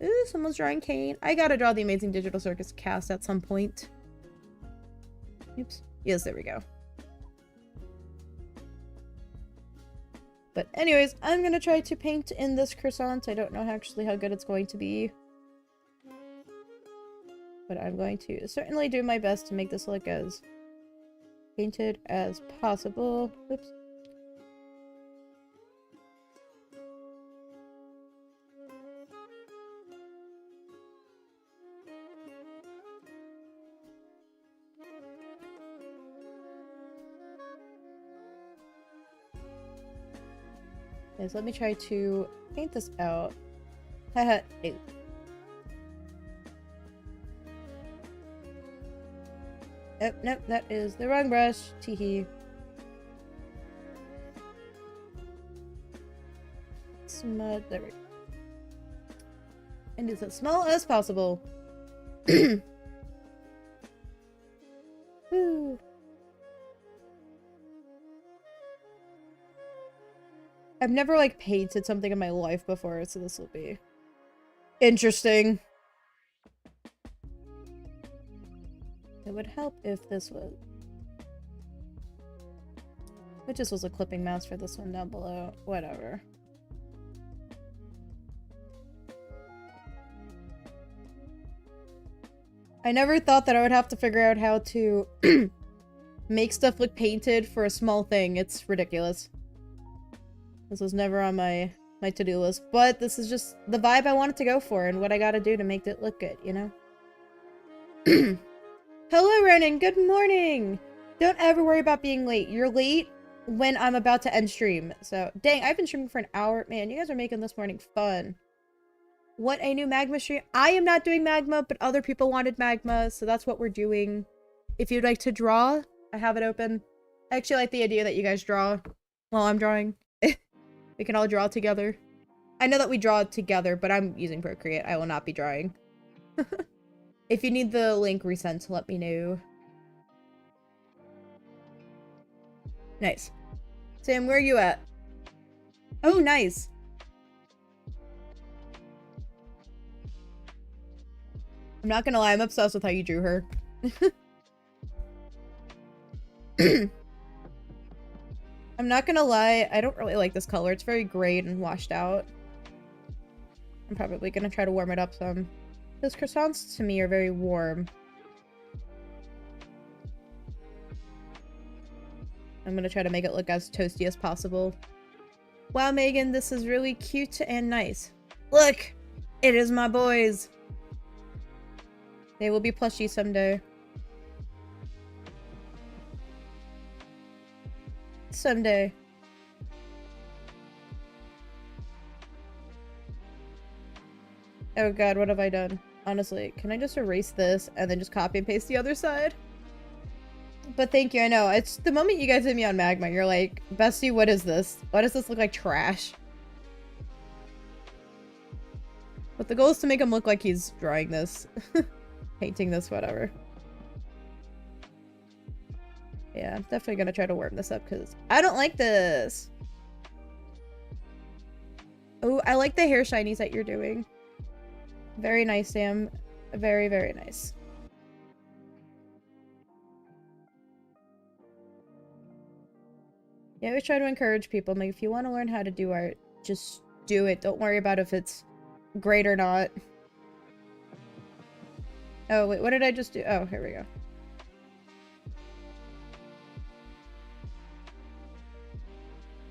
Ooh, someone's drawing Kane. I gotta draw the Amazing Digital Circus cast at some point. Oops. Yes, there we go. But anyways, I'm gonna try to paint in this croissant. I don't know actually how good it's going to be. But I'm going to certainly do my best to make this look as painted as possible. Oops. Okay, so let me try to paint this out. Haha, no. Oh, nope, that is the wrong brush. Teehee. Smudge, there we go. And it's as small as possible. Woo. I've never, like, painted something in my life before, so this will be interesting. It would help if this was... It just was a clipping mouse for this one down below. Whatever. I never thought that I would have to figure out how to make stuff look painted for a small thing. It's ridiculous. This was never on my to-do list, but this is just the vibe I wanted to go for and what I gotta do to make it look good, you know? Hello, Ronan. Good morning. Don't ever worry about being late. You're late when I'm about to end stream. So, dang, I've been streaming for an hour. Man, you guys are making this morning fun. What a new magma stream. I am not doing magma, but other people wanted magma, so that's what we're doing. If you'd like to draw, I have it open. I actually like the idea that you guys draw while I'm drawing. We can all draw together. I know that we draw together, but I'm using Procreate. I will not be drawing. If you need the link resent, let me know. Nice. Sam, where are you at? Oh, nice. I'm not gonna lie, I'm obsessed with how you drew her. I'm not gonna lie, I don't really like this color. It's very grayed and washed out. I'm probably gonna try to warm it up some. Those croissants to me are very warm. I'm gonna try to make it look as toasty as possible. Wow, Megan, this is really cute and nice. Look! It is my boys! They will be plushy someday. Someday. Oh god, what have I done? Honestly, can I just erase this and then just copy and paste the other side? But thank you, I know. It's the moment you guys hit me on Magma, you're like, Bestie, what is this? Why does this look like trash? But the goal is to make him look like he's drawing this. Painting this, whatever. Yeah, I'm definitely gonna try to warm this up because I don't like this. Oh, I like the hair shinies that you're doing. Very nice, Sam. Very, very nice. Yeah, I always try to encourage people. I'm like, if you want to learn how to do art, just do it. Don't worry about if it's great or not. Oh, wait, what did I just do? Oh, here we go.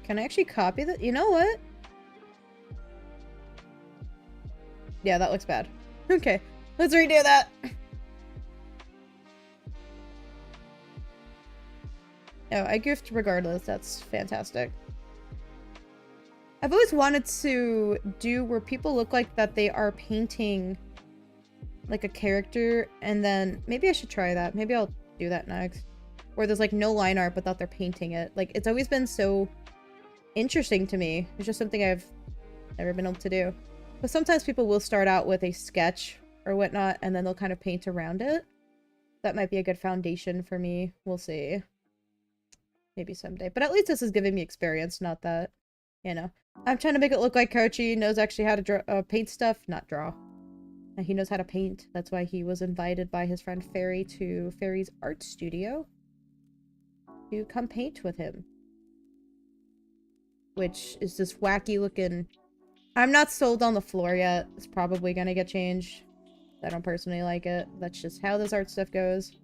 Can I actually copy that? You know what? Yeah, that looks bad. Okay, let's redo that. Oh, I goofed regardless. That's fantastic. I've always wanted to do where people look like that they are painting like a character, and then maybe I should try that. Maybe I'll do that next. Or there's like no line art, but that they're painting it. Like, it's always been so interesting to me. It's just something I've never been able to do. But sometimes people will start out with a sketch or whatnot, and then they'll kind of paint around it. That might be a good foundation for me. We'll see. Maybe someday. But at least this is giving me experience, not that, you know. I'm trying to make it look like Kochi knows actually how to draw, paint stuff, not draw. And he knows how to paint. That's why he was invited by his friend Fairy to Fairy's art studio to come paint with him. Which is this wacky looking... I'm not sold on the floor yet. It's probably gonna get changed. I don't personally like it. That's just how this art stuff goes.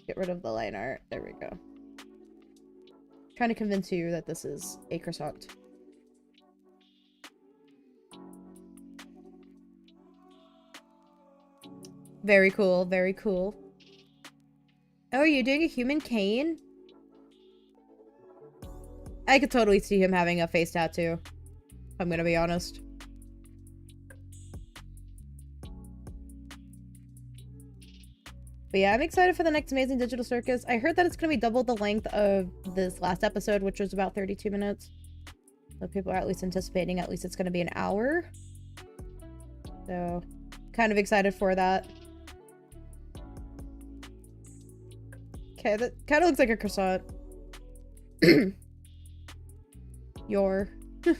Get rid of the line art. There we go. Trying to convince you that this is a croissant. Very cool, very cool. Oh, are you doing a human cane? I could totally see him having a face tattoo. I'm gonna be honest. But yeah, I'm excited for the next Amazing Digital Circus. I heard that it's gonna be double the length of this last episode, which was about 32 minutes. So people are at least anticipating at least it's gonna be an hour. So, kind of excited for that. Okay, that kind of looks like a croissant. Your. Okay,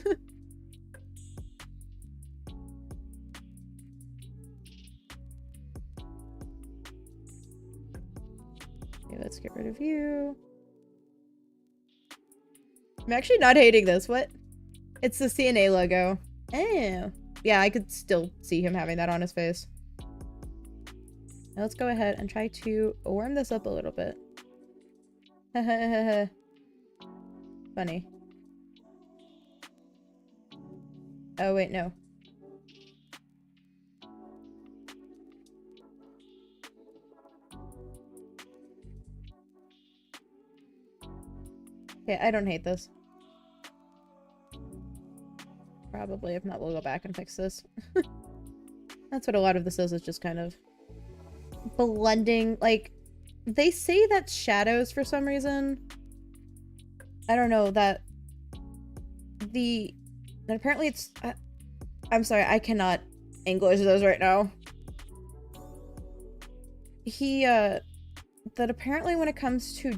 let's get rid of you. I'm actually not hating this. What? It's the CNA logo. Oh. Yeah, I could still see him having that on his face. Now let's go ahead and try to warm this up a little bit. Funny. Oh, wait, no. Okay, I don't hate this. Probably, if not, we'll go back and fix this. That's what a lot of this is just kind of blending. Like, they say that's shadows for some reason. I don't know, that apparently it's... I'm sorry, I cannot English those right now. That apparently when it comes to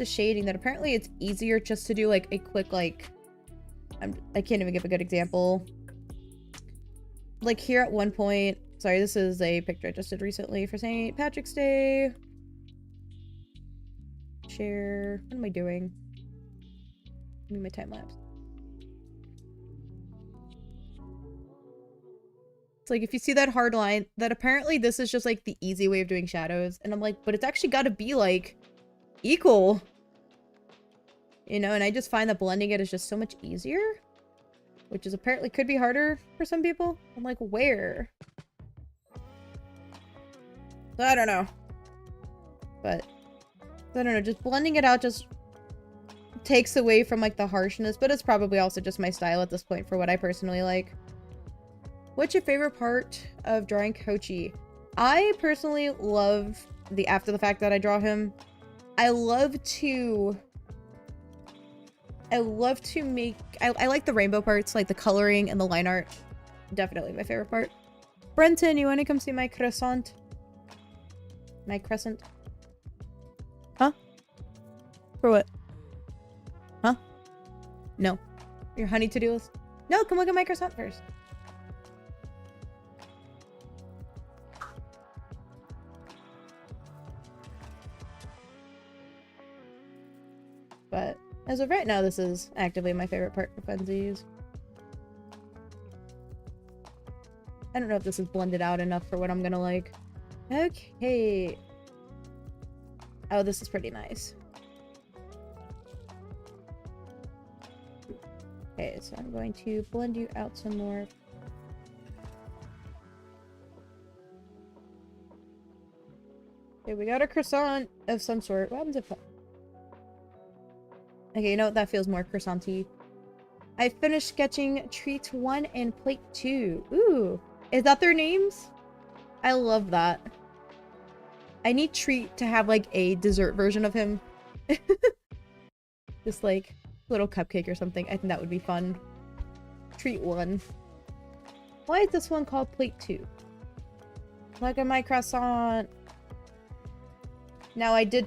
shading, that apparently it's easier just to do, like, a quick, like... I can't even give a good example. Like, here at one point... Sorry, this is a picture I just did recently for St. Patrick's Day. Share... What am I doing? Give me my time-lapse. It's like, if you see that hard line, that apparently this is just, like, the easy way of doing shadows. And I'm like, but it's actually gotta be, like, equal. You know, and I just find that blending it is just so much easier. Which is apparently could be harder for some people. I'm like, where? I don't know. But, I don't know, just blending it out just takes away from, like, the harshness. But it's probably also just my style at this point for what I personally like. What's your favorite part of drawing Kochi? I personally love the after the fact that I draw him. I like the rainbow parts, like the coloring and the line art. Definitely my favorite part. Brenton, you want to come see my croissant? My crescent? Huh? For what? Huh? No. Your honey to-do list? No, come look at my croissant first. But as of right now, this is actively my favorite part for funsies. I don't know if this is blended out enough for what I'm gonna like. Okay. Oh, this is pretty nice. Okay, so I'm going to blend you out some more. Okay, we got a croissant of some sort. What happens if... Okay, you know what? That feels more croissant-y. I finished sketching Treat 1 and Plate 2. Ooh. Is that their names? I love that. I need Treat to have, like, a dessert version of him. Just, like, little cupcake or something. I think that would be fun. Treat 1. Why is this one called Plate 2? Look at my croissant. Now I did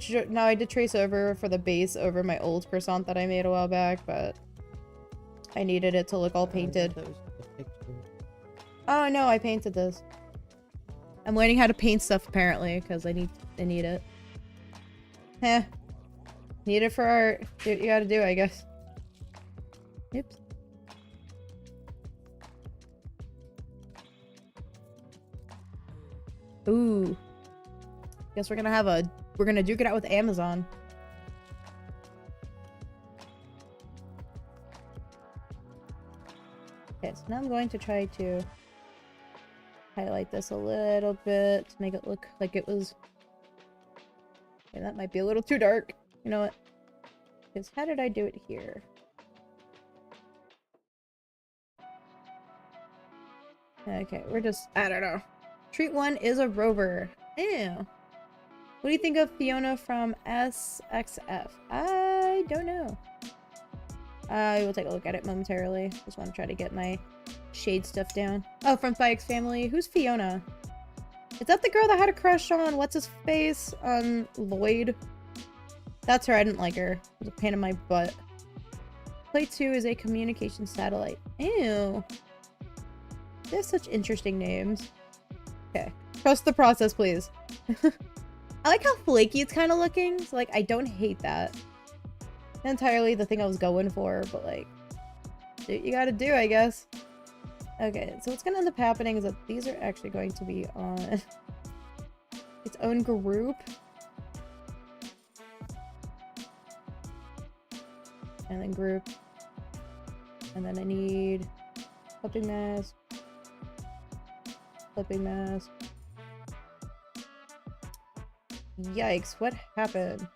trace over for the base over my old croissant that I made a while back, but I needed it to look all painted. Oh no, I painted this. I'm learning how to paint stuff apparently because I need it. Heh. Need it for art. Do what you gotta do, I guess. Oops. Ooh. Guess we're gonna duke it out with Amazon. Okay, so now I'm going to try to highlight this a little bit to make it look like it was... Okay, that might be a little too dark. You know what? Because how did I do it here? Okay, we're just... I don't know. Treat 1 is a rover. Ew. What do you think of Fiona from SXF? I don't know. I will take a look at it momentarily. Just want to try to get my shade stuff down. Oh, from Spy X Family. Who's Fiona? Is that the girl that had a crush on what's-his-face? On Lloyd? That's her. I didn't like her. It was a pain in my butt. Plate 2 is a communication satellite. Ew. They have such interesting names. Okay. Trust the process, please. I like how flaky it's kind of looking. So, like, I don't hate that. Not entirely the thing I was going for, but, like, do what you gotta do, I guess. Okay, so what's gonna end up happening is that these are actually going to be on its own group. And then group. And then I need clipping mask. Clipping mask. Yikes, what happened?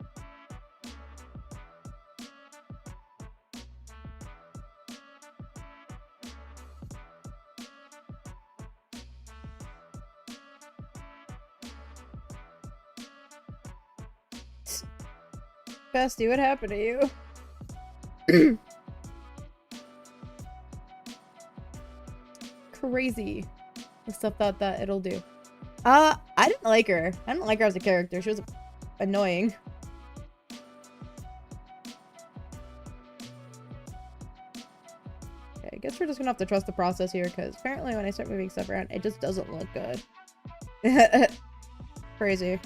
Bestie, what happened to you? Crazy. The stuff that it'll do. I didn't like her. I didn't like her as a character. She was annoying. Okay, I guess we're just gonna have to trust the process here, because apparently when I start moving stuff around, it just doesn't look good. Crazy.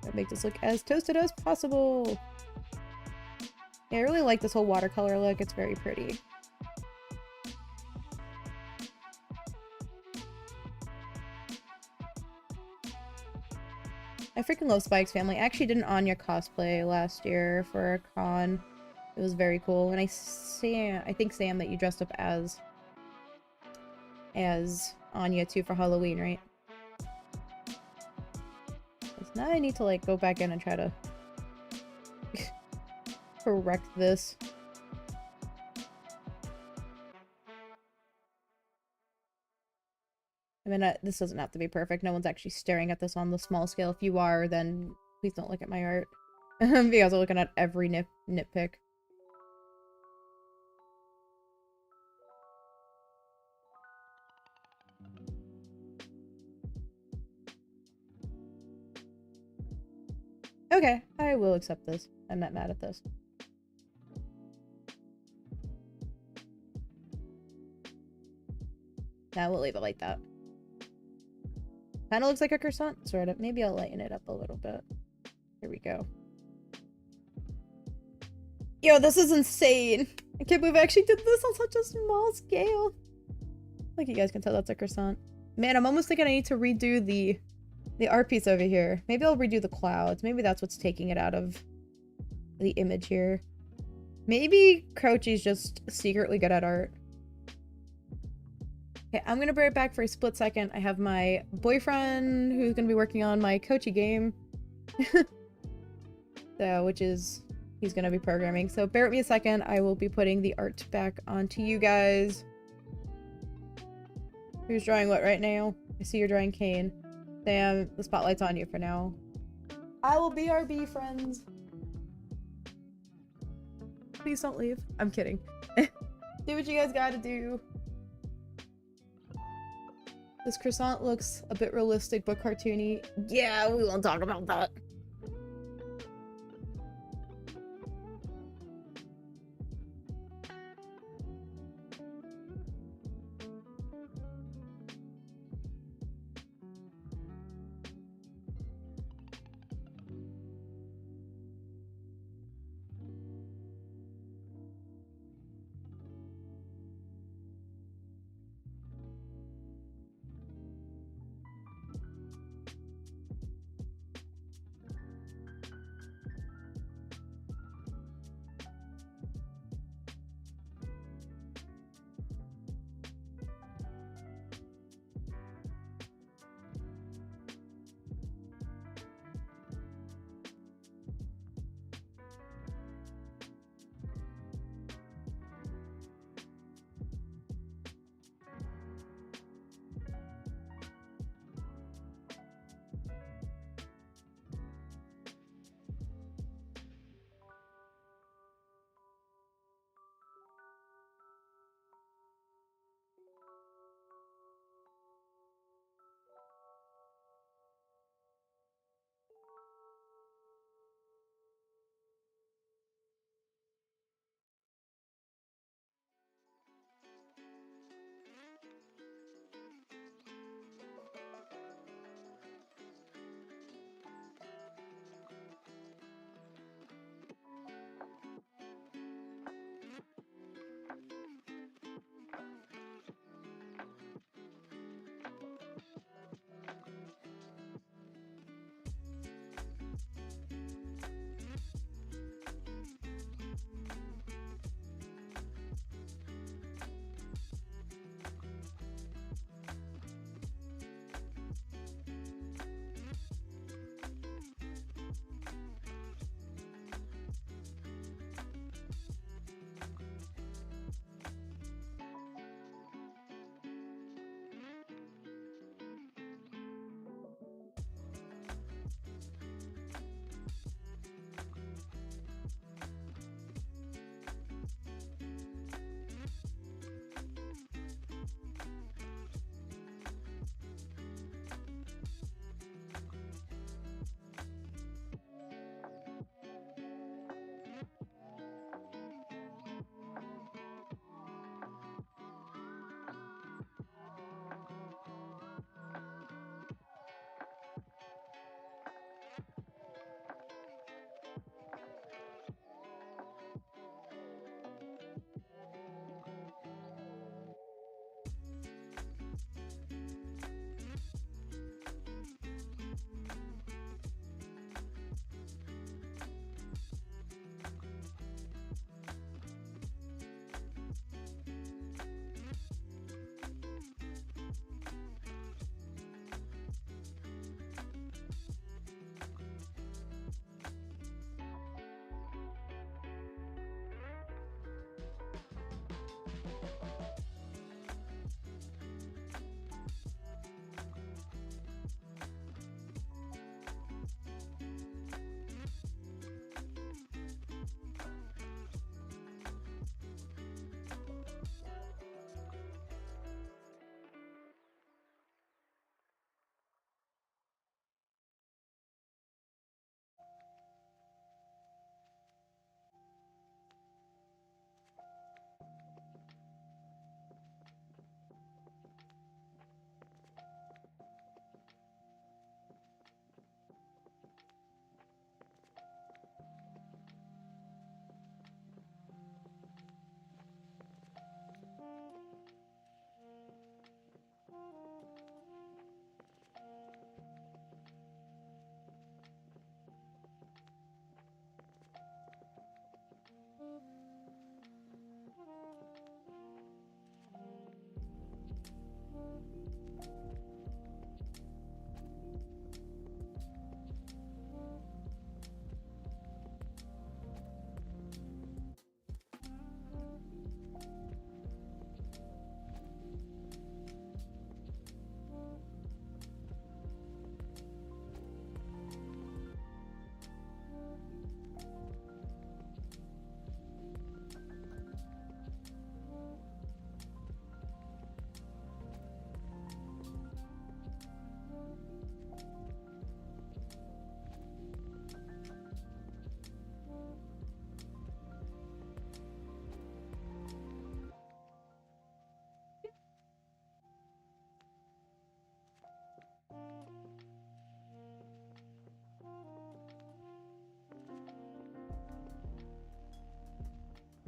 Gotta make this look as toasted as possible. Yeah, I really like this whole watercolor look. It's very pretty. I freaking love Spike's family. I actually did an Anya cosplay last year for a con. It was very cool. And I think Sam that you dressed up as Anya too for Halloween, right? So now I need to like go back in and try to correct this. I mean, this doesn't have to be perfect. No one's actually staring at this on the small scale. If you are, then please don't look at my art. Because I'm looking at every nitpick. Okay, I will accept this. I'm not mad at this. Now we'll leave it like that. Kind of looks like a croissant, sort of. Maybe I'll lighten it up a little bit. Here we go. Yo, this is insane. I can't believe I actually did this on such a small scale. Like you guys can tell, that's a croissant. Man, I'm almost thinking I need to redo the art piece over here. Maybe I'll redo the clouds. Maybe that's what's taking it out of the image here. Maybe Crouchy's just secretly good at art. Okay, I'm gonna be right back for a split second. I have my boyfriend who's gonna be working on my Kochi game. So, which is, he's gonna be programming. So bear with me a second. I will be putting the art back onto you guys. Who's drawing what right now? I see you're drawing Kane. Sam, the spotlight's on you for now. I will BRB, friends. Please don't leave. I'm kidding. Do what you guys gotta do. This croissant looks a bit realistic but cartoony. Yeah, we won't talk about that.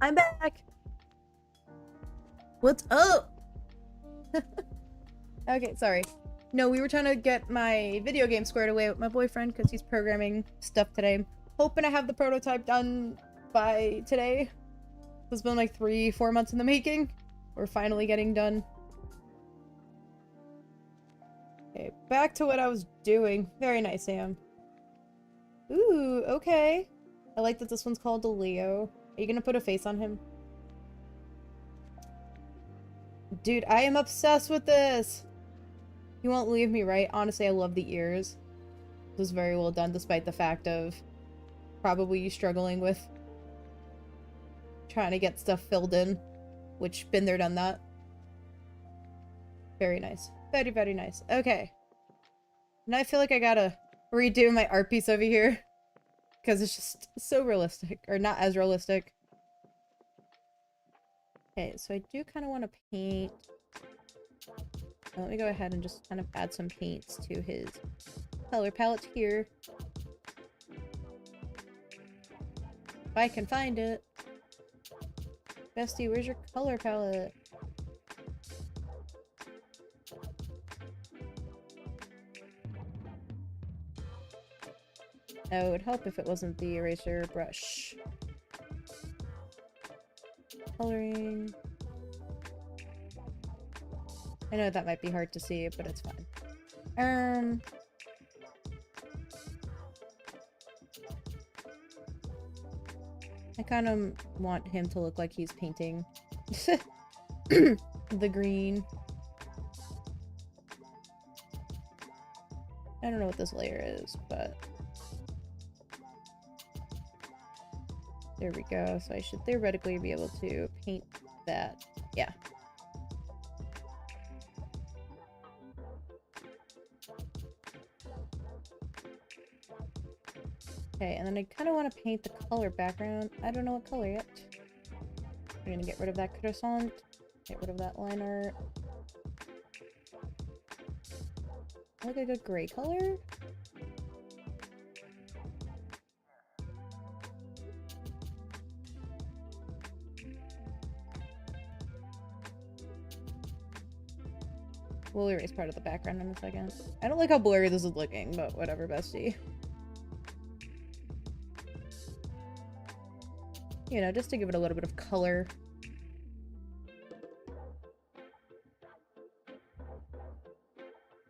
I'm back! What's up? Okay, sorry. No, we were trying to get my video game squared away with my boyfriend because he's programming stuff today. I'm hoping to have the prototype done by today. It's been like 3-4 months in the making. We're finally getting done. Okay, back to what I was doing. Very nice, Sam. Ooh, okay. I like that this one's called a Leo. Are you gonna put a face on him? Dude, I am obsessed with this! You won't leave me, right? Honestly, I love the ears. This was very well done, despite the fact of probably you struggling with trying to get stuff filled in. Which, been there, done that. Very nice. Very, very nice. Okay. Now I feel like I gotta redo my art piece over here. Because it's just so realistic. Or not as realistic. Okay, so I do kind of want to paint. Let me go ahead and just kind of add some paints to his color palette here. If I can find it. Bestie, where's your color palette? Oh, it would help if it wasn't the eraser brush. Coloring. I know that might be hard to see, but it's fine. I kind of want him to look like he's painting the green. I don't know what this layer is, but there we go. So I should theoretically be able to paint that. Yeah. Okay, and then I kind of want to paint the color background. I don't know what color yet. I'm gonna get rid of that croissant. Get rid of that line art. Like a good gray color. We'll erase part of the background in a second. I don't like how blurry this is looking, but whatever, bestie. You know, just to give it a little bit of color.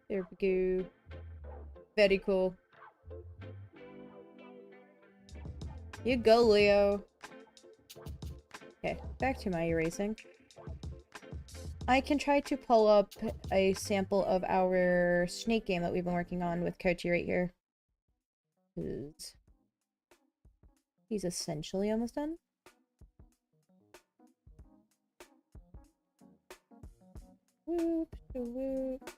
There we go. Very cool. You go, Leo. Okay, back to my erasing. I can try to pull up a sample of our snake game that we've been working on with Kochi right here. He's essentially almost done. Whoop, whoop.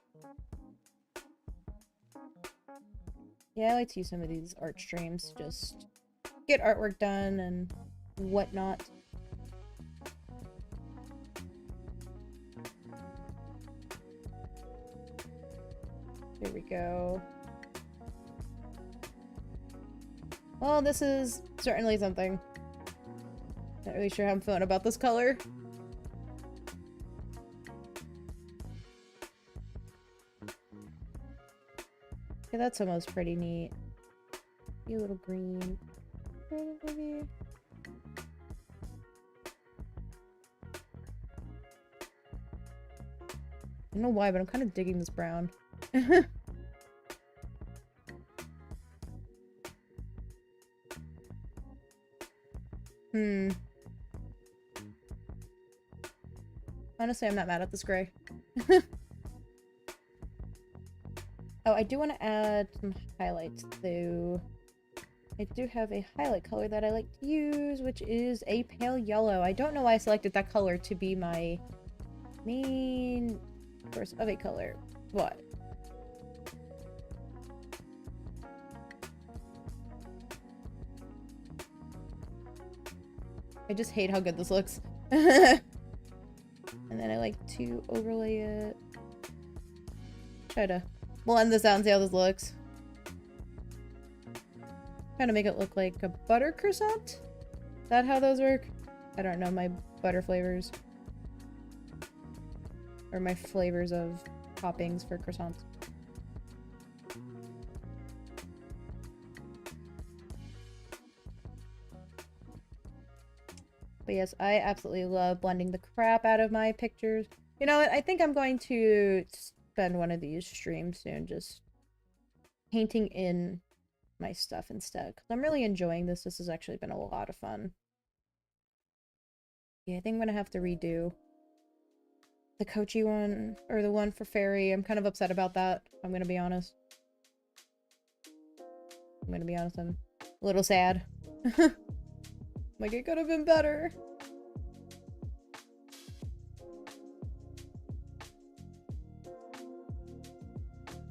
Yeah, I like to use some of these art streams, just get artwork done and whatnot. There we go. Well, this is certainly something. Not really sure how I'm feeling about this color. Okay, that's almost pretty neat. Be a little green. Maybe. I don't know why, but I'm kind of digging this brown. Honestly, I'm not mad at this gray. Oh, I do want to add some highlights, though. I do have a highlight color that I like to use, which is a pale yellow. I don't know why I selected that color to be my main source of a color. What? I just hate how good this looks. And then I like to overlay it. Try to blend this out and see how this looks. Trying to make it look like a butter croissant? Is that how those work? I don't know my butter flavors. Or my flavors of toppings for croissants. But yes, I absolutely love blending the crap out of my pictures. You know what? I think I'm going to spend one of these streams soon just painting in my stuff instead. Because I'm really enjoying this. This has actually been a lot of fun. Yeah, I think I'm going to have to redo the Kochi one, or the one for Fairy. I'm kind of upset about that, I'm going to be honest. I'm a little sad. Like, it could have been better.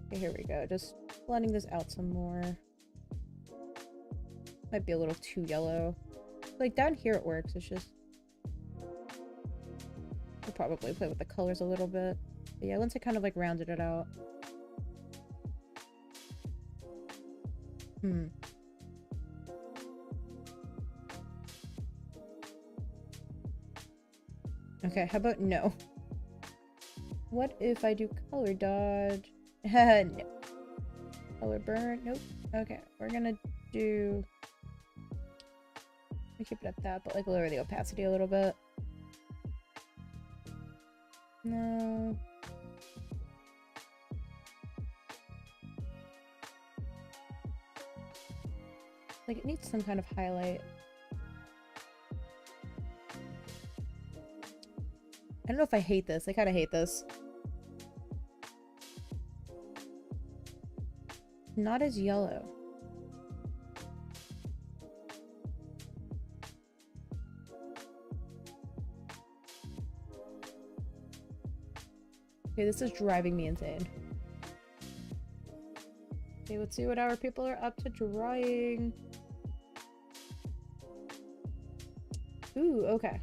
Okay, here we go. Just blending this out some more. Might be a little too yellow. Like, down here it works. It's just... I'll probably play with the colors a little bit. But yeah, once I kind of, like, rounded it out. Okay, how about no? What if I do color dodge? No. Color burn? Nope. Okay, we're gonna do... We keep it at that, but like lower the opacity a little bit. No. Like, it needs some kind of highlight. I don't know if I hate this. I kind of hate this. Not as yellow. Okay, this is driving me insane. Okay, let's see what our people are up to drawing. Ooh, okay.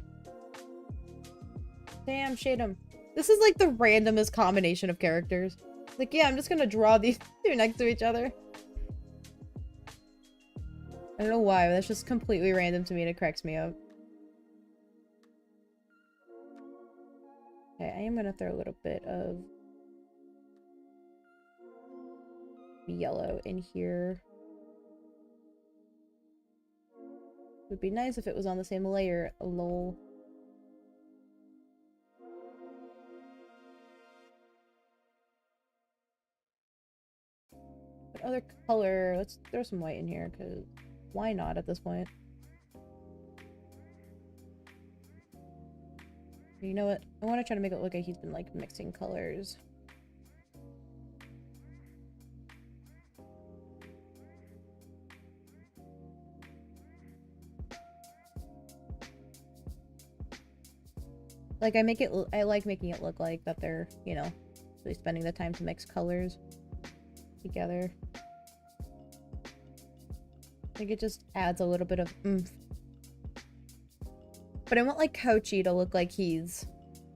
Damn, shade 'em. This is like the randomest combination of characters. Like, yeah, I'm just gonna draw these two next to each other. I don't know why, but that's just completely random to me and it cracks me up. Okay, I am gonna throw a little bit of yellow in here. It would be nice if it was on the same layer, lol. What other color? Let's throw some white in here, because why not at this point? You know what? I want to try to make it look like he's been, like, mixing colors. Like, I like making it look like that they're, you know, really spending the time to mix colors together. Like, it just adds a little bit of oomph. But I want, like, Kochi to look like he's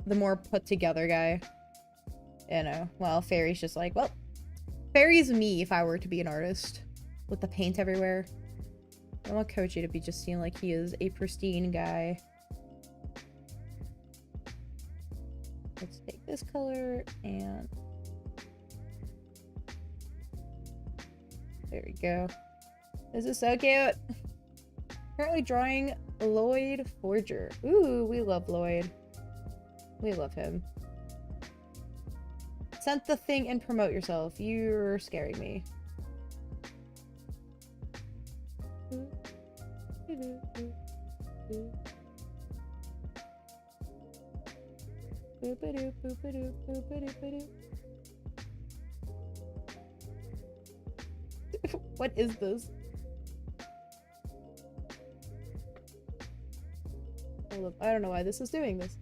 the more put-together guy. You know, while Fairy's just like, well, Fairy's me if I were to be an artist. With the paint everywhere. I want Kochi to be just seen like he is a pristine guy. Let's take this color and... There we go. This is so cute! Currently drawing Lloyd Forger. Ooh, we love Lloyd. We love him. Send the thing and promote yourself. You're scaring me. What is this? I don't know why this is doing this.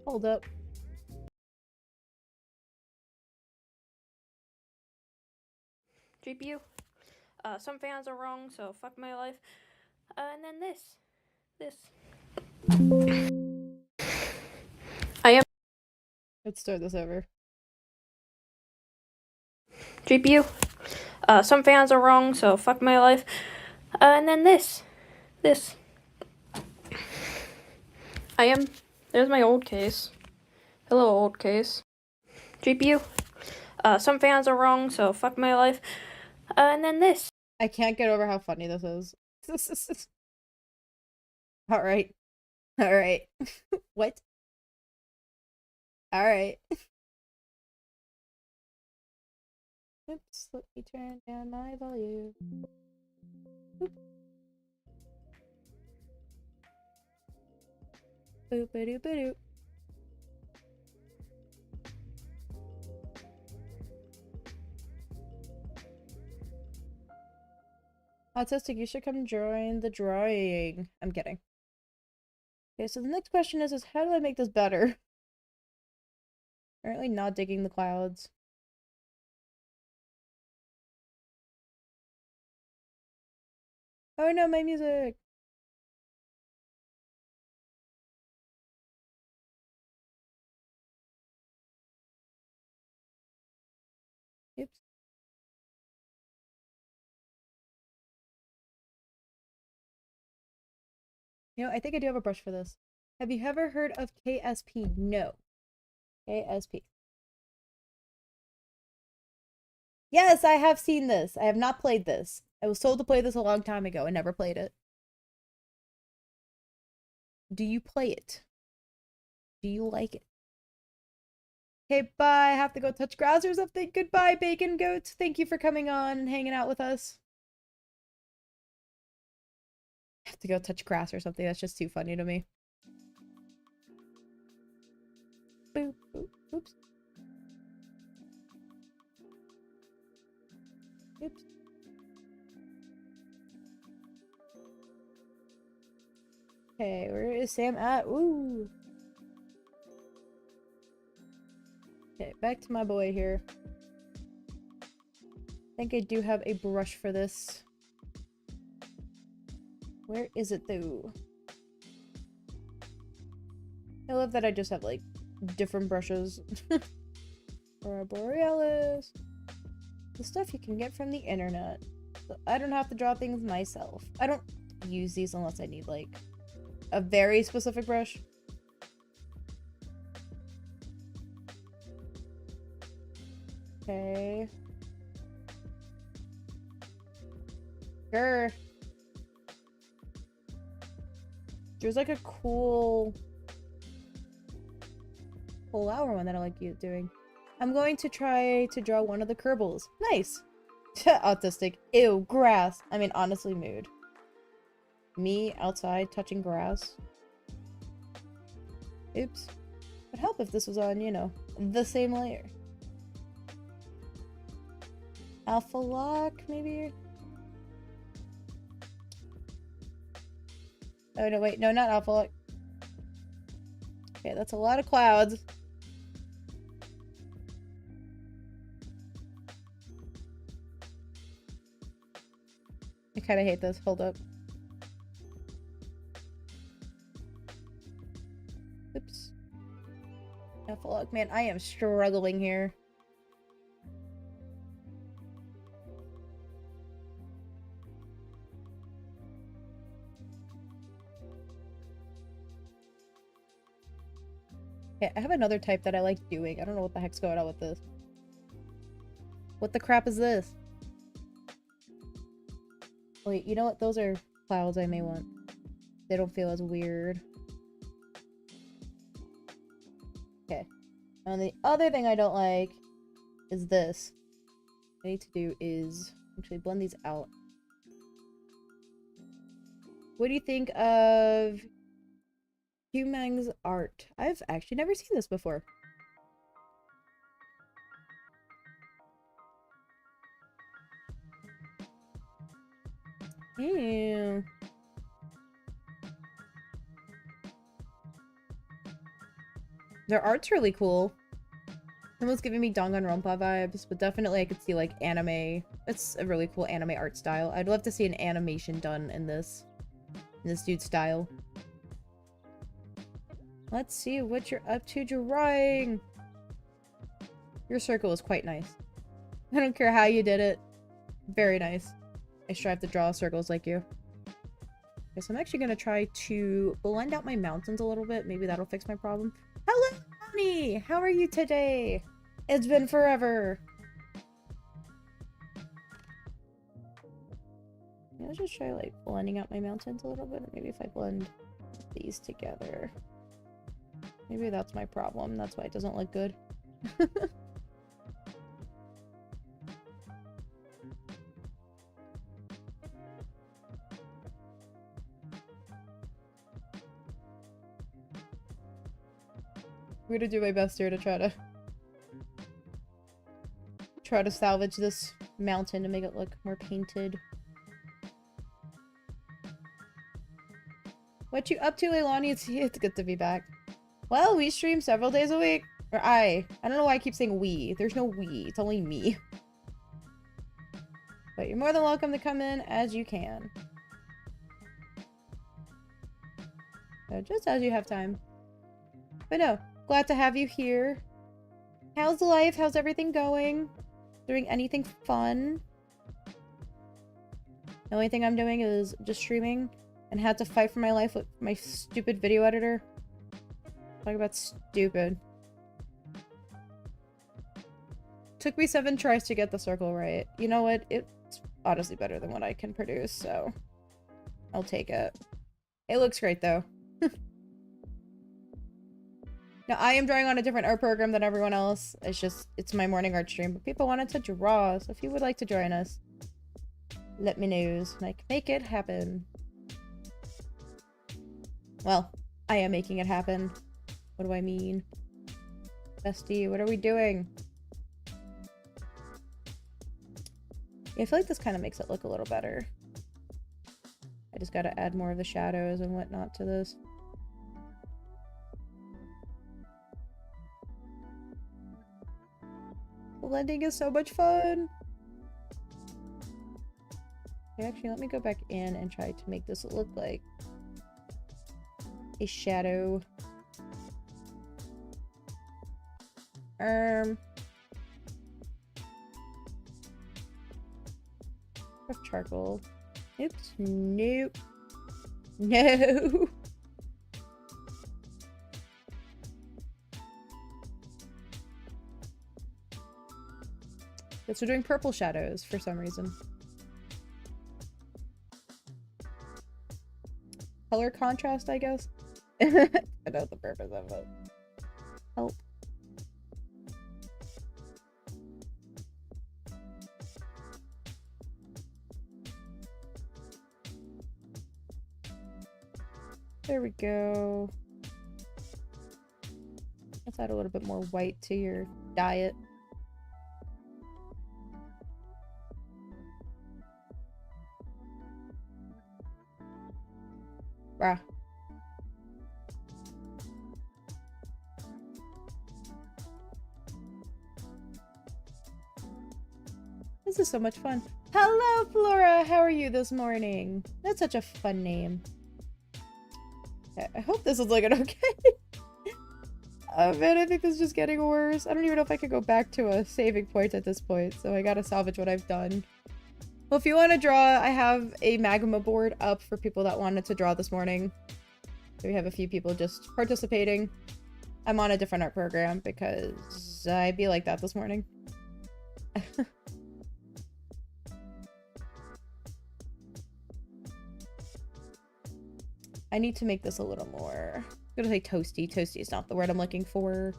Hold up. GPU. Some fans are wrong, so fuck my life. And then this. I am Let's start this over. GPU. Some fans are wrong, so fuck my life. And then this. There's my old case. Hello, old case. GPU. Some fans are wrong, so fuck my life. And then this. I can't get over how funny this is. Alright. Alright. What? Alright. Oops, let me turn down my volume. Boop. Boop-a-doop-a-doop. Autistic, you should come join the drawing. I'm kidding. Okay, so the next question is how do I make this better? Apparently not digging the clouds. Oh no, my music! Oops. You know, I think I do have a brush for this. Have you ever heard of KSP? No. KSP. Yes, I have seen this. I have not played this. I was told to play this a long time ago and never played it. Do you play it? Do you like it? Okay, bye. I have to go touch grass or something. Goodbye, bacon goat. Thank you for coming on and hanging out with us. I have to go touch grass or something. That's just too funny to me. Boop, boop, oops. Oops. Okay, where is Sam at? Ooh. Okay, back to my boy here. I think I do have a brush for this. Where is it though? I love that I just have like different brushes. Aurora Borealis. The stuff you can get from the internet. So I don't have to draw things myself. I don't use these unless I need like a very specific brush. Okay. Sure. There's like a cool flower one that I like you doing. I'm going to try to draw one of the Kerbals. Nice. Autistic. Ew, grass. I mean, honestly, mood. Me outside touching grass. Oops. Would help if this was on, you know, the same layer. Alpha lock, maybe? Oh, no, wait. No, not alpha lock. Okay, that's a lot of clouds. I kind of hate this. Hold up. Oops. Alpha lock. Man, I am struggling here. Okay, I have another type that I like doing. I don't know what the heck's going on with this. What the crap is this? Wait, you know what? Those are clouds I may want. They don't feel as weird. Okay. And the other thing I don't like is this. What I need to do is actually blend these out. What do you think of Humang's art? I've actually never seen this before. Ew. Their art's really cool. Someone's giving me Danganronpa vibes, but definitely I could see like anime. It's a really cool anime art style. I'd love to see an animation done in this dude's style. Let's see what you're up to drawing. Your circle is quite nice. I don't care how you did it. Very nice. I strive to draw circles like you. Okay, so I'm actually gonna try to blend out my mountains a little bit. Maybe that'll fix my problem. Hello, Bonnie! How are you today? It's been forever. Yeah, let's just try like blending out my mountains a little bit. Maybe if I blend these together. Maybe that's my problem. That's why it doesn't look good. I'm gonna do my best here to try to salvage this mountain to make it look more painted. What you up to, Leilani? It's good to be back. Well, we stream several days a week. Or I don't know why I keep saying we. There's no we. It's only me. But you're more than welcome to come in as you can. So just as you have time. But no, glad to have you here. How's life? How's everything going? Doing anything fun? The only thing I'm doing is just streaming and had to fight for my life with my stupid video editor. Talk about stupid. Took me 7 tries to get the circle right. You know what? It's honestly better than what I can produce, so I'll take it. It looks great though. Now, I am drawing on a different art program than everyone else. It's my morning art stream, but people wanted to draw, so if you would like to join us, let me know, and I can make it happen. Well, I am making it happen. What do I mean? Bestie, what are we doing? Yeah, I feel like this kind of makes it look a little better. I just gotta add more of the shadows and whatnot to this. Blending is so much fun! Okay, actually, let me go back in and try to make this look like a shadow. Of charcoal. Oops. Nope. No. Guess we're doing purple shadows for some reason. Color contrast, I guess. I know the purpose of it. Help. There we go. Let's add a little bit more white to your diet. Bruh. This is so much fun. Hello, Flora! How are you this morning? That's such a fun name. I hope this is looking okay. Oh man, I think this is just getting worse. I don't even know if I could go back to a saving point at this point, so I gotta salvage what I've done. Well, if you want to draw, I have a magma board up for people that wanted to draw this morning. So we have a few people just participating. I'm on a different art program because I be like that this morning. I need to make this a little more... I'm gonna say toasty. Toasty is not the word I'm looking for.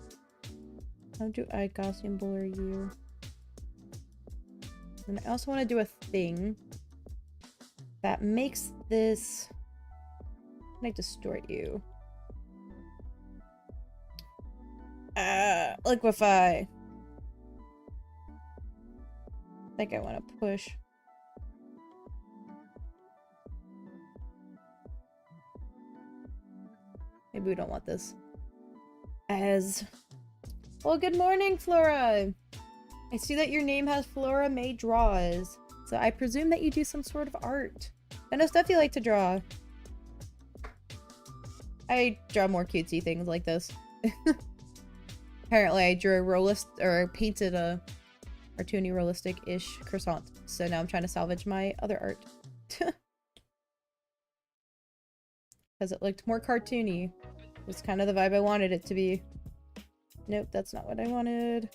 How do I Gaussian blur you? And I also want to do a thing that makes this... How can I distort you? Liquefy. I think I want to push. Maybe we don't want this. As... Well, good morning, Flora! I see that your name has Flora May Draws, so I presume that you do some sort of art. I know stuff you like to draw. I draw more cutesy things like this. Apparently I drew a painted a cartoony realistic-ish croissant. So now I'm trying to salvage my other art. Because it looked more cartoony. It was kind of the vibe I wanted it to be. Nope, that's not what I wanted.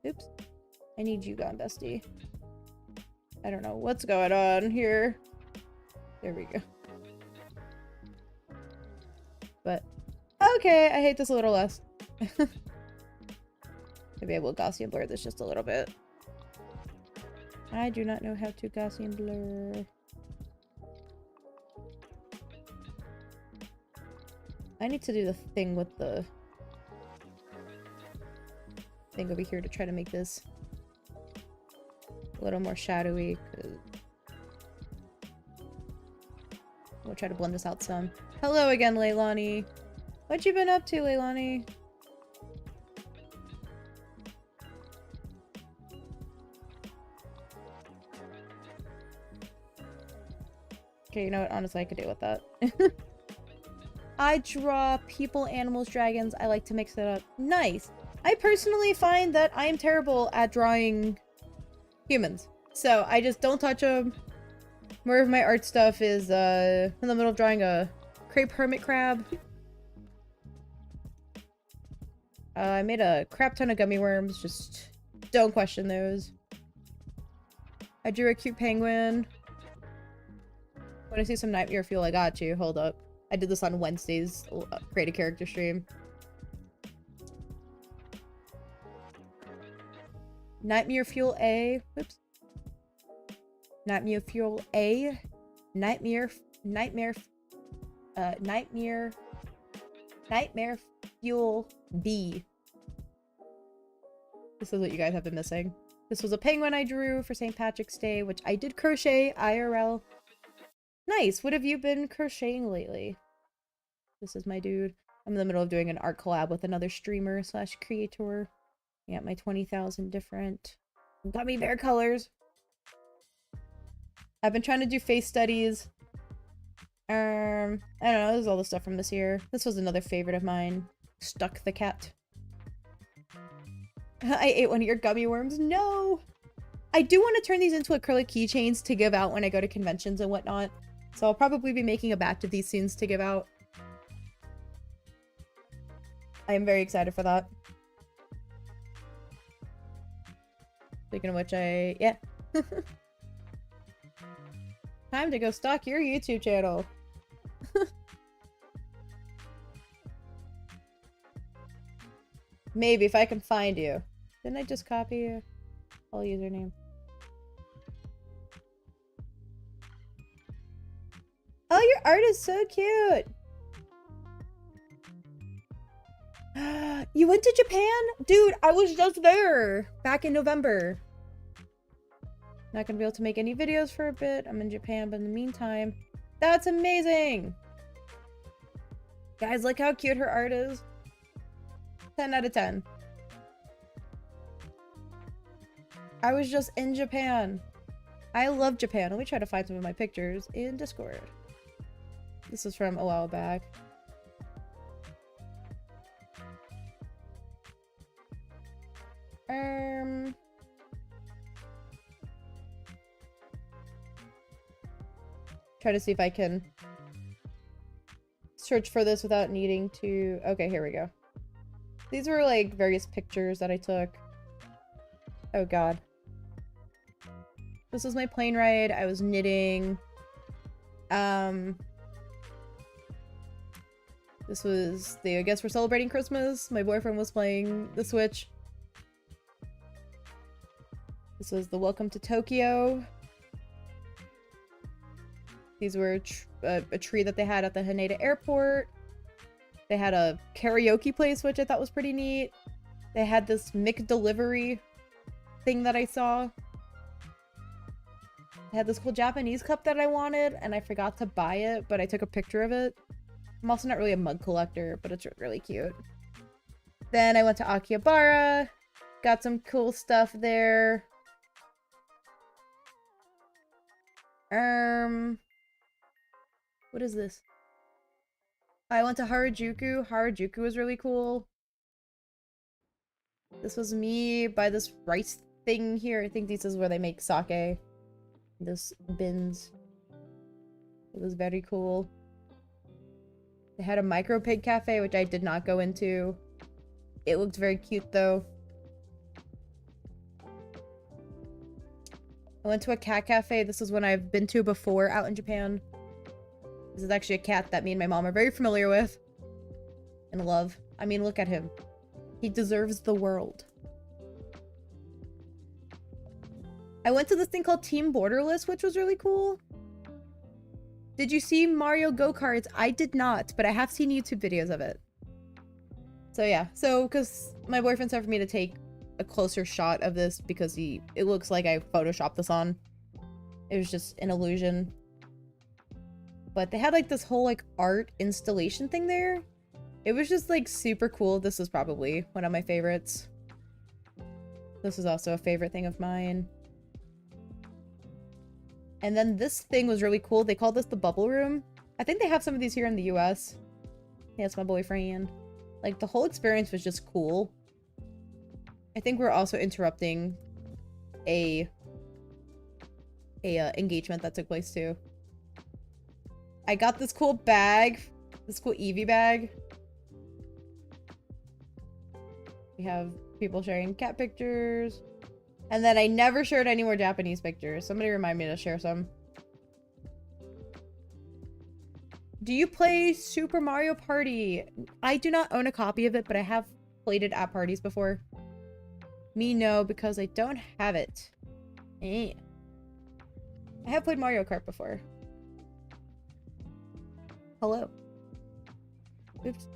Oops. I need you gone, bestie. I don't know what's going on here. There we go. But, okay, I hate this a little less. Maybe I will Gaussian blur this just a little bit. I do not know how to Gaussian blur. I need to do the thing with the thing over here to try to make this a little more shadowy. We'll try to blend this out some. Hello again, Leilani. What you been up to, Leilani? Okay, you know what? Honestly, I could deal with that. I draw people, animals, dragons. I like to mix it up. Nice. I personally find that I am terrible at drawing humans. So I just don't touch them. More of my art stuff is in the middle of drawing a crepe hermit crab. I made a crap ton of gummy worms. Just don't question those. I drew a cute penguin. When I see some nightmare fuel, I got you. Hold up. I did this on Wednesday's create a character stream. Nightmare fuel A. Whoops. Nightmare fuel A. Nightmare fuel B. This is what you guys have been missing. This was a penguin I drew for St. Patrick's Day, which I did crochet IRL. Nice. What have you been crocheting lately? This is my dude. I'm in the middle of doing an art collab with another streamer slash creator. I got my 20,000 different gummy bear colors. I've been trying to do face studies. I don't know. This is all the stuff from this year. This was another favorite of mine. Stuck the cat. I ate one of your gummy worms. No! I do want to turn these into acrylic keychains to give out when I go to conventions and whatnot. So I'll probably be making a batch of these soon to give out. I am very excited for that. Speaking of which, yeah. Time to go stalk your YouTube channel. Maybe if I can find you. Didn't I just copy your whole username? Oh, your art is so cute! You went to Japan? Dude, I was just there back in November. Not gonna be able to make any videos for a bit. I'm in Japan, but in the meantime, that's amazing! Guys, look how cute her art is. 10 out of 10. I was just in Japan. I love Japan. Let me try to find some of my pictures in Discord. This is from a while back. Try to see if I can search for this without needing to... Okay, here we go. These were like various pictures that I took. Oh god. This was my plane ride. I was knitting. This was I guess we're celebrating Christmas. My boyfriend was playing the Switch. This was the Welcome to Tokyo. These were a tree that they had at the Haneda airport. They had a karaoke place, which I thought was pretty neat. They had this McDelivery thing that I saw. They had this cool Japanese cup that I wanted, and I forgot to buy it, but I took a picture of it. I'm also not really a mug collector, but it's really cute. Then I went to Akihabara. Got some cool stuff there. What is this? I went to Harajuku. Harajuku was really cool. This was me by this rice thing here. I think this is where they make sake. This bins. It was very cool. They had a micro pig cafe, which I did not go into. It looked very cute though. I went to a cat cafe. This is one I've been to before out in Japan. This is actually a cat that me and my mom are very familiar with. And love. I mean, look at him. He deserves the world. I went to this thing called Team Borderless, which was really cool. Did you see Mario Go-Karts? I did not, but I have seen YouTube videos of it. So yeah, because my boyfriend said for me to take a closer shot of this because it looks like I photoshopped this on. It was just an illusion. But they had like this whole like art installation thing there. It was just like super cool. This was probably one of my favorites. This is also a favorite thing of mine. And then this thing was really cool. They called this the Bubble Room. I think they have some of these here in the US. Yeah, it's my boyfriend. Like, the whole experience was just cool. I think we're also interrupting a engagement that took place too. I got this cool bag. This cool Eevee bag. We have people sharing cat pictures. And then I never shared any more Japanese pictures. Somebody remind me to share some. Do you play Super Mario Party? I do not own a copy of it, but I have played it at parties before. Me, no, because I don't have it. I have played Mario Kart before. Hello. Oops.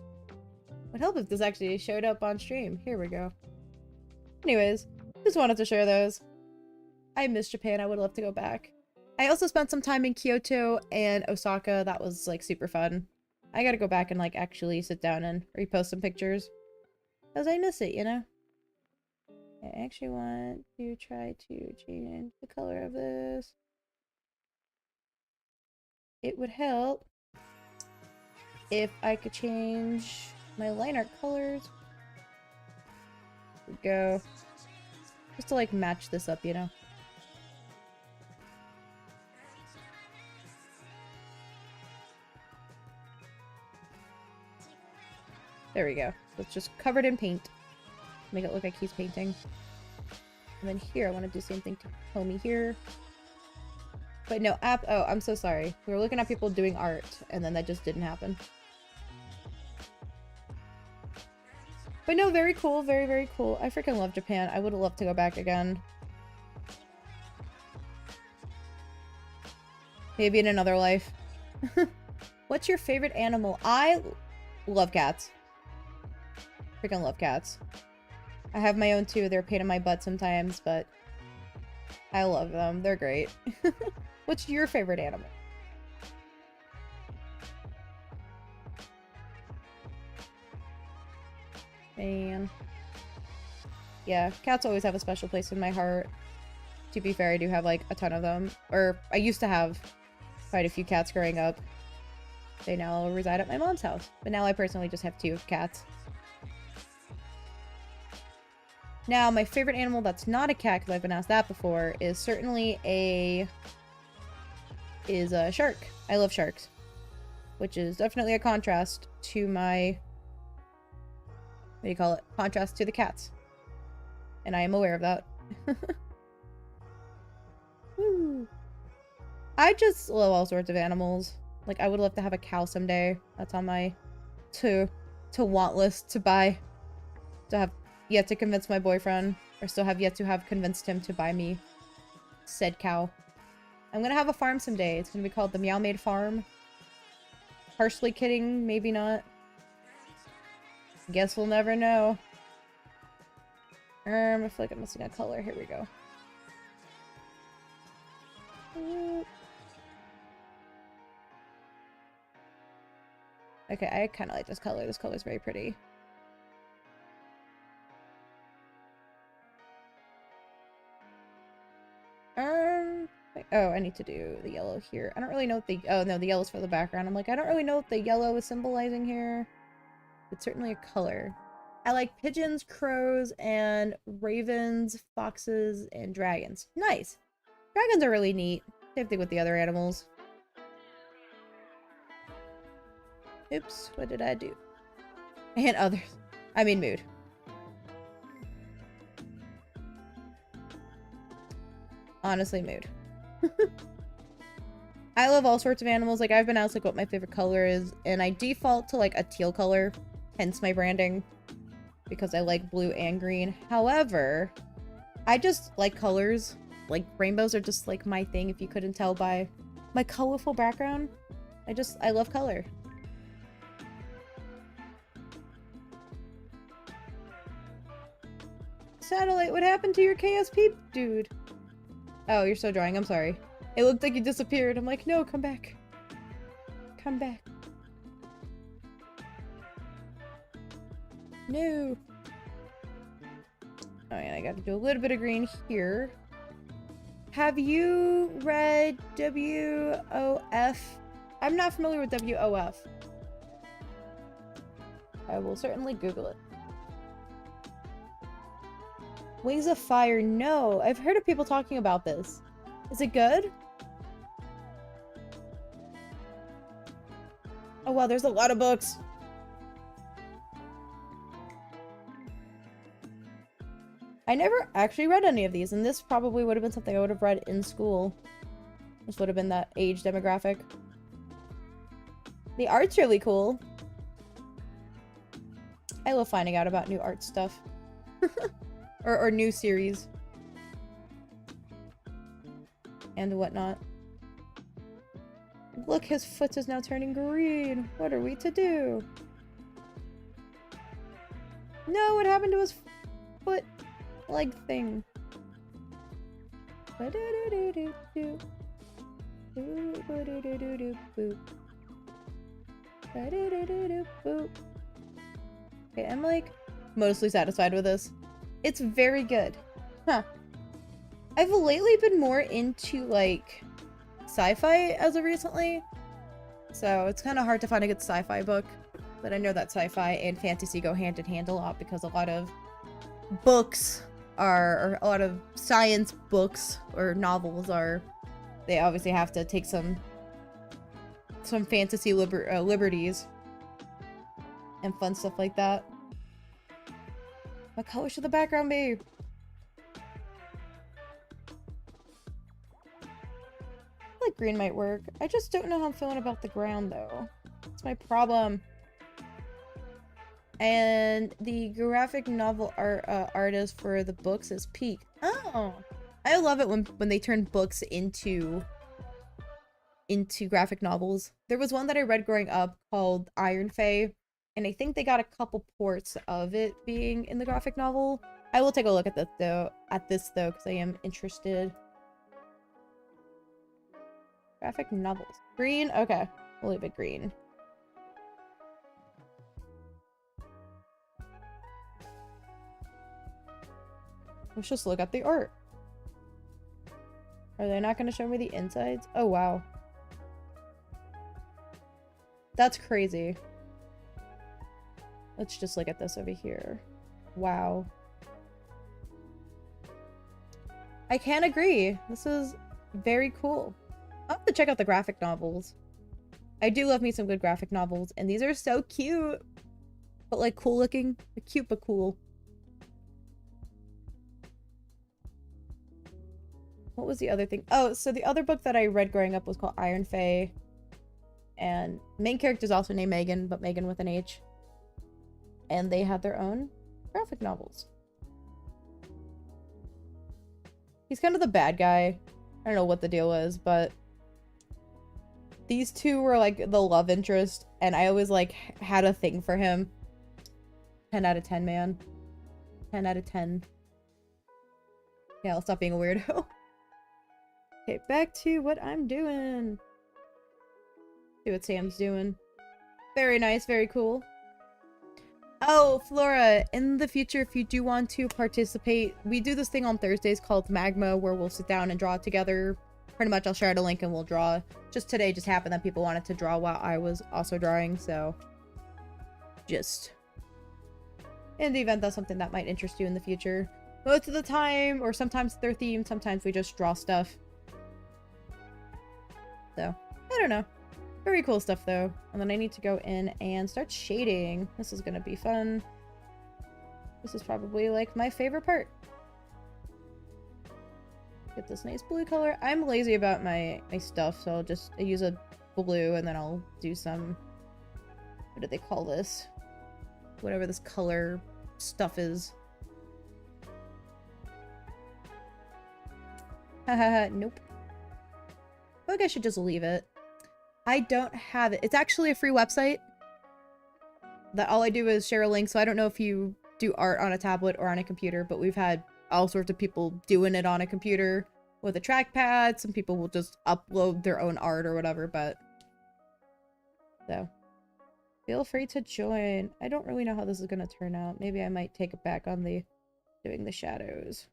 Would help if this actually showed up on stream. Here we go. Anyways. Just wanted to share those. I miss Japan. I would love to go back. I also spent some time in Kyoto and Osaka. That was like super fun. I gotta go back and like actually sit down and repost some pictures. Because I miss it, you know? I actually want to try to change the color of this. It would help if I could change my line art colors. There we go. Just to like match this up, you know? There we go. So it's just covered in paint. Make it look like he's painting. And then here, I want to do the same thing to Homie here. But no, oh, I'm so sorry. We were looking at people doing art, and then that just didn't happen. But no, very cool. Very, very cool. I freaking love Japan. I would love to go back again. Maybe in another life. What's your favorite animal? I love cats. Freaking love cats. I have my own too. They're a pain in my butt sometimes, but I love them. They're great. What's your favorite animal? Man. Yeah, cats always have a special place in my heart. To be fair, I do have like a ton of them. Or I used to have quite a few cats growing up. They now reside at my mom's house. But now I personally just have 2 cats. Now, my favorite animal that's not a cat, because I've been asked that before, is certainly a shark. I love sharks. Which is definitely a contrast to my... what do you call it? Contrast to the cats. And I am aware of that. Woo. I just love all sorts of animals. Like, I would love to have a cow someday. That's on my to-want list to buy. To have yet to convince my boyfriend, or still have yet to have convinced him to buy me said cow. I'm gonna have a farm someday. It's gonna be called the Meow Farm. Partially kidding, maybe not. Guess we'll never know. I feel like I'm missing a color. Here we go. Okay, I kind of like this color. This color is very pretty. Wait. Oh, I need to do the yellow here. I don't really know what the... Oh, no, the yellow's for the background. I'm like, I don't really know what the yellow is symbolizing here. It's certainly a color. I like pigeons, crows, and ravens, foxes, and dragons. Nice. Dragons are really neat. Same thing with the other animals. Oops, what did I do? And others. I mean mood. Honestly, mood. I love all sorts of animals. Like, I've been asked like what my favorite color is, and I default to like a teal color, hence my branding, because I like blue and green. However, I just like colors. Like, rainbows are just like my thing, if you couldn't tell by my colorful background. I love color. Satellite, what happened to your KSP, dude? Oh, you're still drawing. I'm sorry. It looked like you disappeared. I'm like, no, come back. Come back. No. Oh, yeah, I gotta do a little bit of green here. Have you read WOF? I'm not familiar with WOF. I will certainly Google it. Wings of Fire, no. I've heard of people talking about this. Is it good? Oh wow, there's a lot of books. I never actually read any of these, and this probably would have been something I would have read in school. This would have been that age demographic. The art's really cool. I love finding out about new art stuff. or new series. And whatnot. Look, his foot is now turning green. What are we to do? No, what happened to his foot leg thing? Okay, I'm like mostly satisfied with this. It's very good. Huh. I've lately been more into like sci-fi as of recently. So it's kind of hard to find a good sci-fi book. But I know that sci-fi and fantasy go hand in hand a lot because a lot of books are, or a lot of science books or novels are, they obviously have to take some fantasy liberties and fun stuff like that. What color should the background be? I like green might work. I just don't know how I'm feeling about the ground though. That's my problem. And the graphic novel artist for the books is Peak. Oh, I love it when they turn books into graphic novels. There was one that I read growing up called Iron Fae, and I think they got a couple ports of it being in the graphic novel. I will take a look at this though, because I am interested. Graphic novels. Green? Okay. We'll leave it green. Let's just look at the art. Are they not going to show me the insides? Oh, wow. That's crazy. Let's just look at this over here. Wow. I can't agree. This is very cool. I'll have to check out the graphic novels. I do love me some good graphic novels, and these are so cute. But like cool looking. Cute but cool. What was the other thing? Oh, so the other book that I read growing up was called Iron Fae. And main character is also named Megan, but Megan with an H. And they had their own graphic novels. He's kind of the bad guy. I don't know what the deal was, but these two were like the love interest, and I always like had a thing for him. 10 out of 10, man. 10 out of 10. Yeah, I'll stop being a weirdo. Okay, back to what I'm doing. See what Sam's doing. Very nice, very cool. Oh, Flora, in the future, if you do want to participate, we do this thing on Thursdays called Magma, where we'll sit down and draw together pretty much I'll share the link and we'll draw. Just today just happened that people wanted to draw while I was also drawing, so just in the event that's something that might interest you in the future. Most of the time, or sometimes they're themed, sometimes we just draw stuff. So, I don't know. Very cool stuff though. And then I need to go in and start shading. This is gonna be fun. This is probably like my favorite part. Get this nice blue color. I'm lazy about my stuff, so I use a blue and then I'll do some, what do they call this? Whatever this color stuff is. Haha, nope. I feel like I should just leave it. I don't have it. It's actually a free website that all I do is share a link, so I don't know if you do art on a tablet or on a computer, but we've had all sorts of people doing it on a computer with a trackpad. Some people will just upload their own art or whatever, but so feel free to join. I don't really know how this is going to turn out. Maybe I might take it back on the doing the shadows.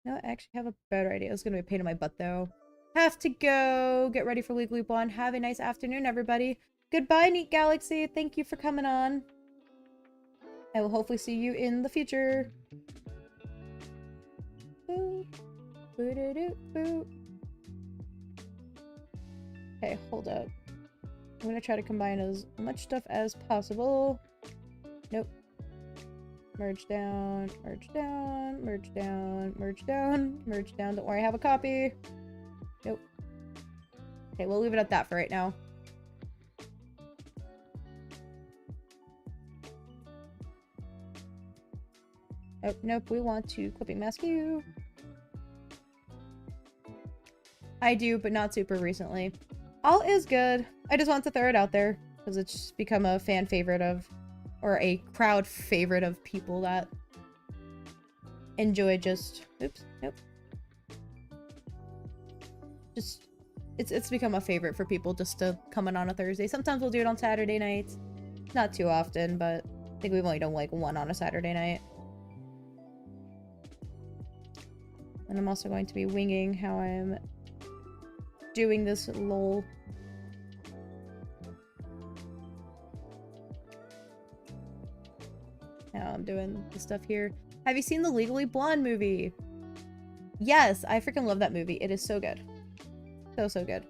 No, I actually have a better idea. It's going to be a pain in my butt though. Have to go. Get ready for Legally Blonde. Have a nice afternoon, everybody. Goodbye, Neat Galaxy. Thank you for coming on. I will hopefully see you in the future. Boo. Boo-doo-doo-boo. Okay, hold up. I'm gonna try to combine as much stuff as possible. Nope. Merge down, merge down, merge down, merge down, merge down. Don't worry, I have a copy. Nope. Okay, we'll leave it at that for right now. Oh, nope, we want to clipping mask you. I do, but not super recently. All is good. I just want to throw it out there because it's just become a fan favorite of, or a crowd favorite of people that enjoy just, oops, nope. Just, it's become a favorite for people just to come in on a Thursday. Sometimes we'll do it on Saturday nights. Not too often, but I think we've only done like one on a Saturday night. And I'm also going to be winging how I'm doing this lol. Now I'm doing the stuff here. Have you seen the Legally Blonde movie? Yes, I freaking love that movie. It is so good. So good.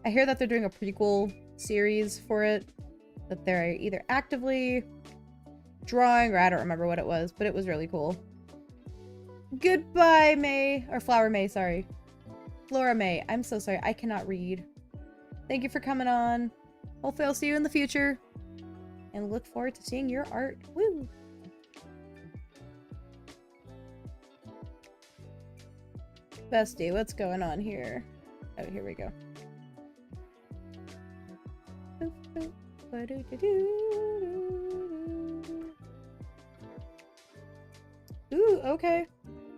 I hear that they're doing a prequel series for it. That they're either actively drawing or I don't remember what it was, but it was really cool. Goodbye, May. Or Flower May, sorry. Flora May. I'm so sorry. I cannot read. Thank you for coming on. Hopefully I'll see you in the future. And look forward to seeing your art. Woo! Bestie, what's going on here? Oh, here we go. Ooh, okay.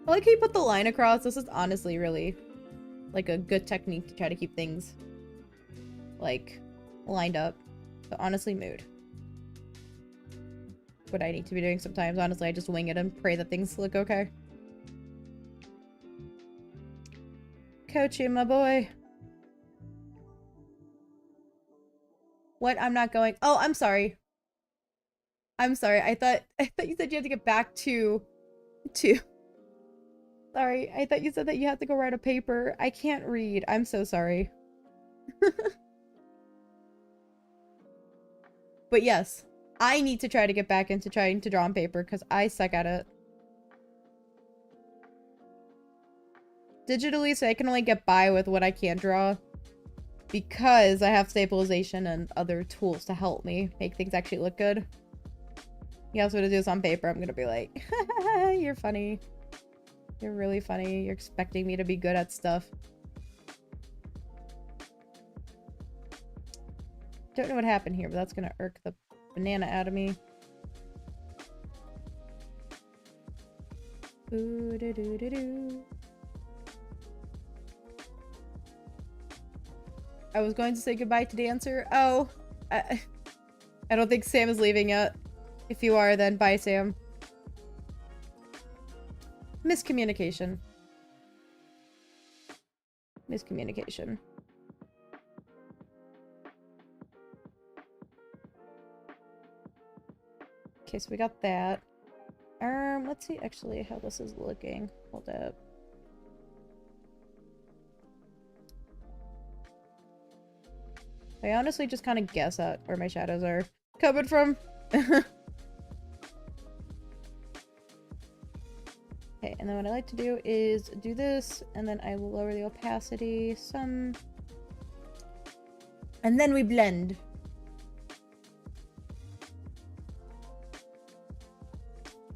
I like how you put the line across. This is honestly really like a good technique to try to keep things like lined up. So honestly, mood. What I need to be doing sometimes. Honestly, I just wing it and pray that things look okay. Coachy, my boy. What? I'm not going. Oh, I'm sorry. I'm sorry. I thought you said you had to get back to. Sorry. I thought you said that you had to go write a paper. I can't read. I'm so sorry. But yes, I need to try to get back into trying to draw on paper because I suck at it. Digitally, so I can only get by with what I can draw because I have stabilization and other tools to help me make things actually look good. You ask me to do this on paper, I'm gonna be like, you're funny. You're really funny. You're expecting me to be good at stuff. Don't know what happened here, but that's gonna irk the banana out of me. Ooh, doo doo doo doo. I was going to say goodbye to Dancer. Oh, I don't think Sam is leaving yet. If you are, then bye, Sam. Miscommunication. is communication. Okay, so we got that. Let's see actually how this is looking. Hold up. I honestly just kind of guess at where my shadows are coming from. Okay, and then what I like to do is do this, and then I will lower the opacity some. And then we blend.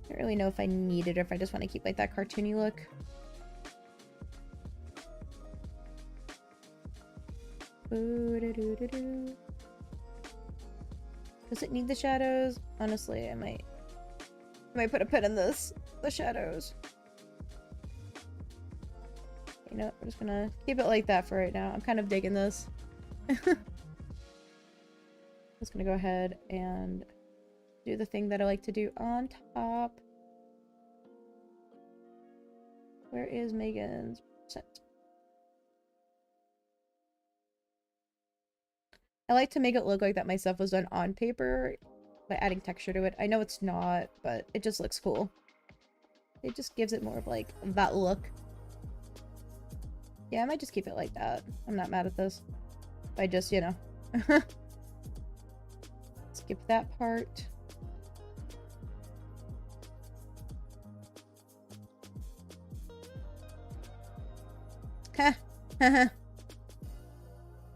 I don't really know if I need it or if I just want to keep like that cartoony look. Does it need the shadows? Honestly, I might put a pin in this. The shadows. You know, we're just gonna keep it like that for right now. I'm kind of digging this. Just gonna go ahead and do the thing that I like to do on top. Where is Megan's percent? I like to make it look like that my stuff was done on paper by adding texture to it. I know it's not, but it just looks cool. It just gives it more of like that look. Yeah, I might just keep it like that. I'm not mad at this. I just, you know. Skip that part. Heh.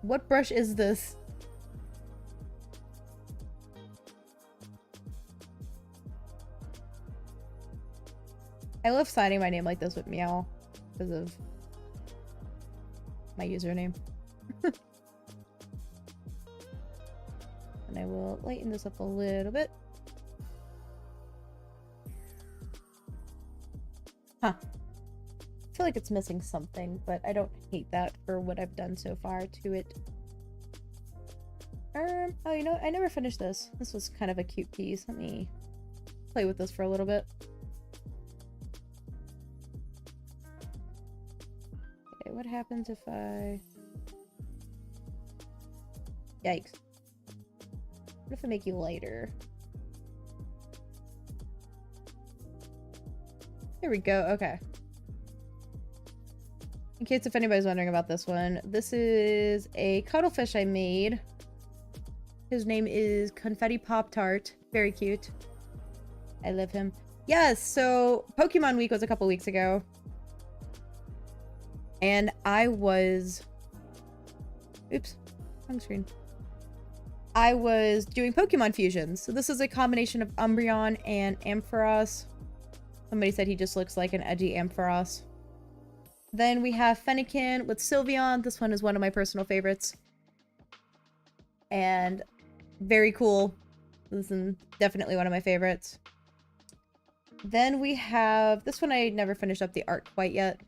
What brush is this? I love signing my name like this with meow because of my username. And I will lighten this up a little bit. Huh. I feel like it's missing something, but I don't hate that for what I've done so far to it. Oh, you know, I never finished this. This was kind of a cute piece. Let me play with this for a little bit. Okay, what happens if I... Yikes. What if I make you lighter? There we go, okay. In case if anybody's wondering about this one, this is a cuttlefish I made. His name is Confetti Pop-Tart. Very cute. I love him. Yes, so Pokemon Week was a couple weeks ago. And I was... Oops, wrong screen. I was doing Pokemon fusions. So this is a combination of Umbreon and Ampharos. Somebody said he just looks like an edgy Ampharos. Then we have Fennekin with Sylveon. This one is one of my personal favorites. And very cool. This is definitely one of my favorites. Then we have... This one I never finished up the art quite yet.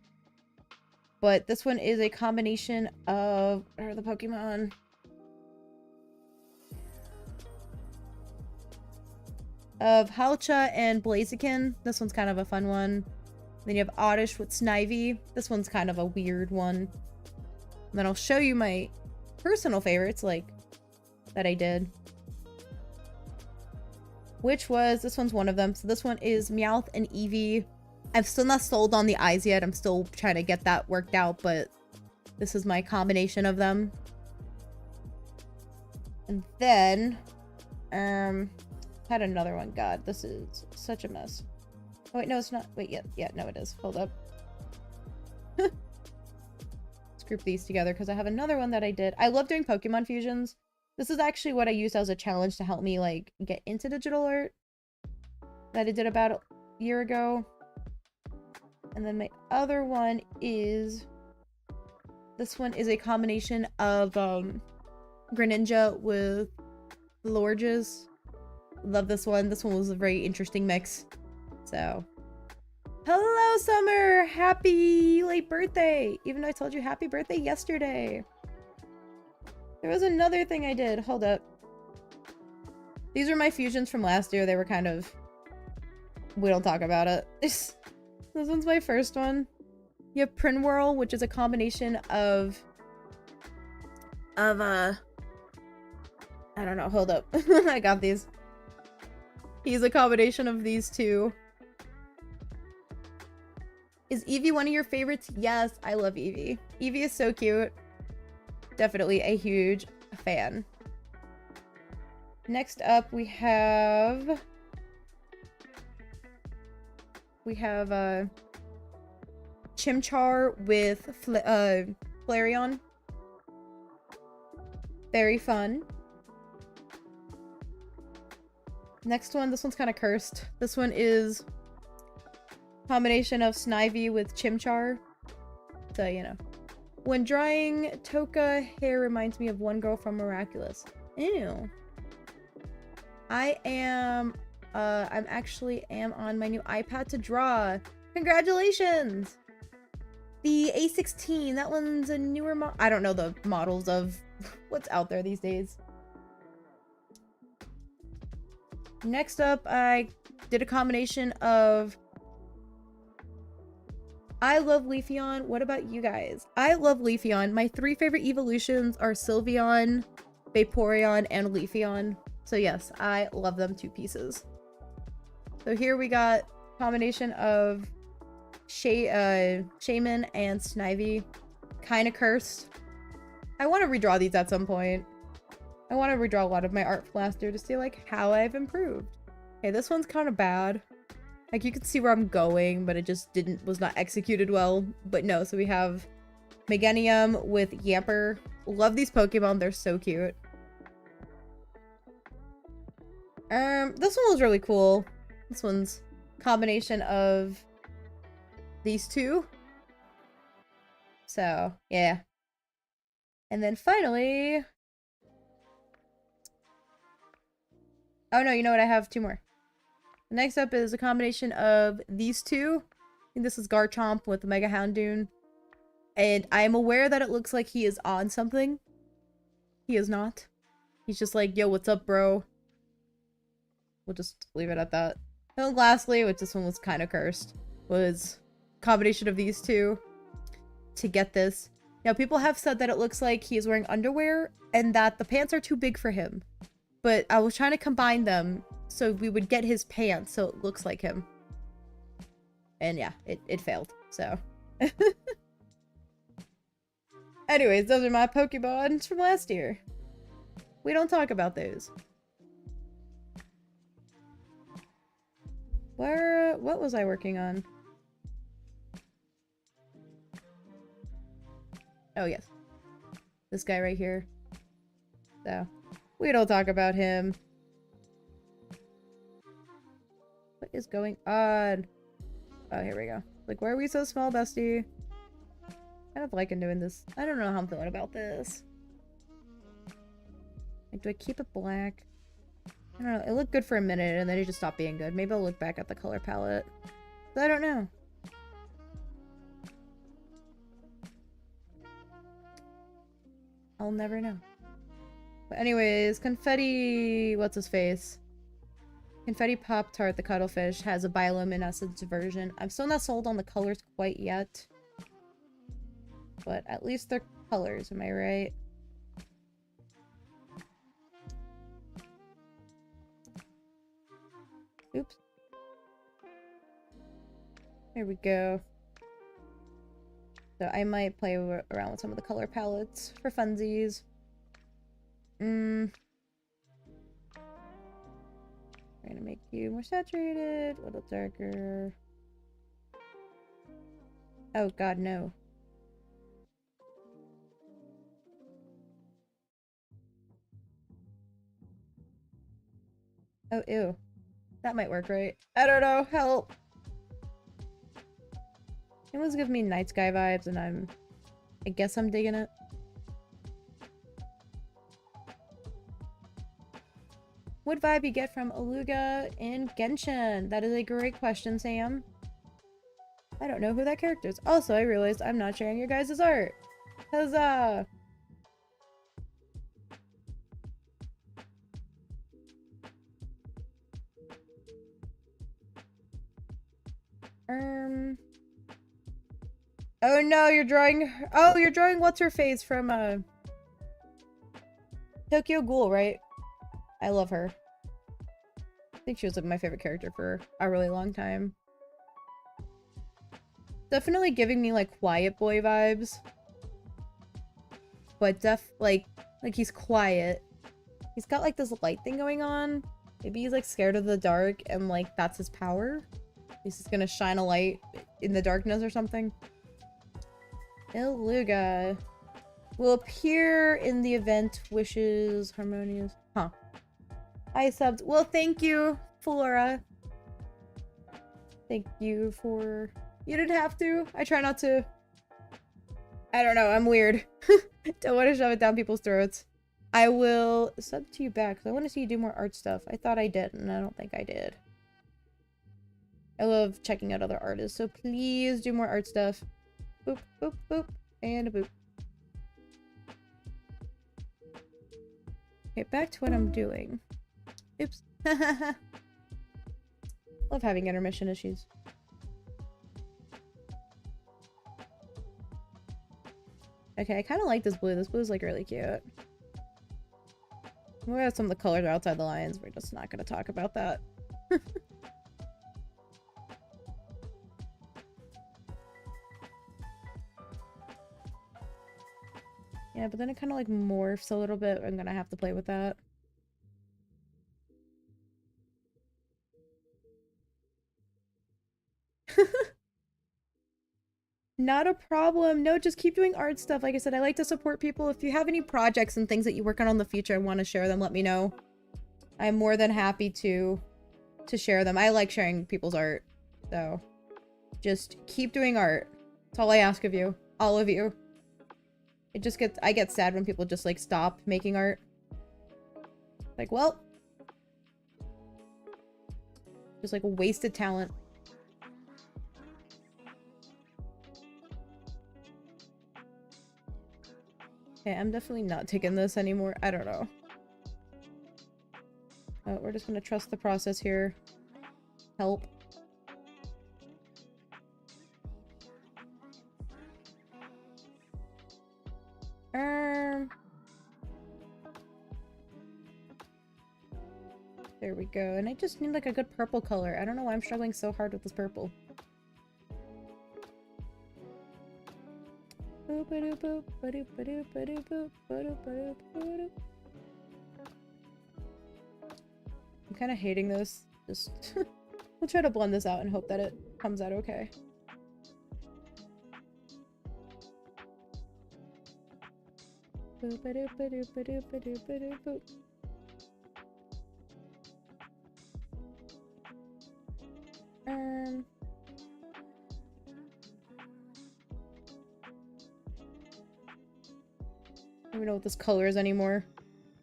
But this one is a combination of... Where are the Pokemon? Of Halcha and Blaziken. This one's kind of a fun one. Then you have Oddish with Snivy. This one's kind of a weird one. And then I'll show you my personal favorites, like, that I did. Which was, this one's one of them. So this one is Meowth and Eevee. I'm still not sold on the eyes yet. I'm still trying to get that worked out, but this is my combination of them. And then, had another one. God, this is such a mess. Oh, wait, no, it's not. Wait, yeah, no, it is. Hold up. Let's group these together because I have another one that I did. I love doing Pokemon fusions. This is actually what I used as a challenge to help me, like, get into digital art that I did about a year ago. And then my other one is... This one is a combination of Greninja with Lorges. Love this one. This one was a very interesting mix. So, hello, Summer! Happy late birthday! Even though I told you happy birthday yesterday. There was another thing I did. Hold up. These were my fusions from last year. They were kind of... We don't talk about it. This one's my first one. You have Prinwhirl, which is a combination of I don't know, hold up. I got these. He's a combination of these two. Is Eevee one of your favorites? Yes, I love Eevee. Eevee is so cute. Definitely a huge fan. Next up, we have Chimchar with Flareon. Very fun. Next one, this one's kind of cursed. This one is combination of Snivy with Chimchar. So, you know. When drying Toka, hair reminds me of one girl from Miraculous. Ew. I'm actually on my new iPad to draw. Congratulations! The A16, that one's a newer I don't know the models of what's out there these days. Next up, I did a combination of I love Leafeon. What about you guys? I love Leafeon. My 3 favorite evolutions are Sylveon, Vaporeon, and Leafeon. So yes, I love them 2 pieces. So here we got combination of Shaman and Snivy. Kinda cursed. I want to redraw these at some point. I want to redraw a lot of my art from last year to see like how I've improved. Okay, this one's kind of bad. Like you can see where I'm going, but it just was not executed well. But no, so we have Meganium with Yamper. Love these Pokemon, they're so cute. This one was really cool. This one's combination of these 2. So, yeah. And then finally... Oh no, you know what? I have 2 more. Next up is a combination of these 2. I think this is Garchomp with Mega Houndoom. And I am aware that it looks like he is on something. He is not. He's just like, yo, what's up, bro? We'll just leave it at that. And lastly, which this one was kind of cursed, was a combination of these 2 to get this. Now, people have said that it looks like he is wearing underwear and that the pants are too big for him. But I was trying to combine them so we would get his pants so it looks like him. And yeah, it failed, so. Anyways, those are my Pokemons from last year. We don't talk about those. What was I working on? Oh, yes. This guy right here. So, we don't talk about him. What is going on? Oh, here we go. Like, why are we so small, bestie? Kind of liking doing this. I don't know how I'm feeling about this. Like, do I keep it black? I don't know. It looked good for a minute, and then it just stopped being good. Maybe I'll look back at the color palette. But I don't know. I'll never know. But anyways, Confetti... What's his face? Confetti Pop-Tart, the Cuttlefish, has a bioluminescence version. I'm still not sold on the colors quite yet. But at least they're colors, am I right? Oops. There we go. So I might play around with some of the color palettes for funsies. I'm gonna make you more saturated, a little darker. Oh god, no. Oh, ew. That might work, right? I don't know. Help! It was giving me night sky vibes, and I guess I'm digging it. What vibe you get from Aluga in Genshin? That is a great question, Sam. I don't know who that character is. Also, I realized I'm not sharing your guys' art. Huzzah! Oh no, you're drawing... Oh, you're drawing what's-her-face from, Tokyo Ghoul, right? I love her. I think she was like my favorite character for a really long time. Definitely giving me like Quiet Boy vibes. But like he's quiet. He's got like this light thing going on. Maybe he's like scared of the dark and like that's his power. He's just gonna shine a light in the darkness or something. Iluga will appear in the event wishes harmonious. Huh. I subbed. Well, thank you, Flora. Thank you for... You didn't have to. I try not to. I don't know. I'm weird. Don't want to shove it down people's throats. I will sub to you back because I want to see you do more art stuff. I thought I did, and I don't think I did. I love checking out other artists, so please do more art stuff. Boop, boop, boop, and a boop. Okay, back to what I'm doing. Oops. Love having intermission issues. Okay, I kind of like this blue. This blue is like really cute. We have some of the colors are outside the lines. We're just not going to talk about that. Yeah, but then it kind of like morphs a little bit. I'm going to have to play with that. Not a problem. No, just keep doing art stuff. Like I said, I like to support people. If you have any projects and things that you work on in the future and want to share them, let me know. I'm more than happy to share them. I like sharing people's art. So just keep doing art. That's all I ask of you. All of you. It just gets... I get sad when people just like stop making art. Like, well. Just like wasted talent. Okay, I'm definitely not taking this anymore. I don't know. We're just gonna trust the process here. Help. There we go. And I just need like a good purple color. I don't know why I'm struggling so hard with this purple. I'm kind of hating this. Just we'll try to blend this out and hope that it comes out okay. I don't even know what this color is anymore.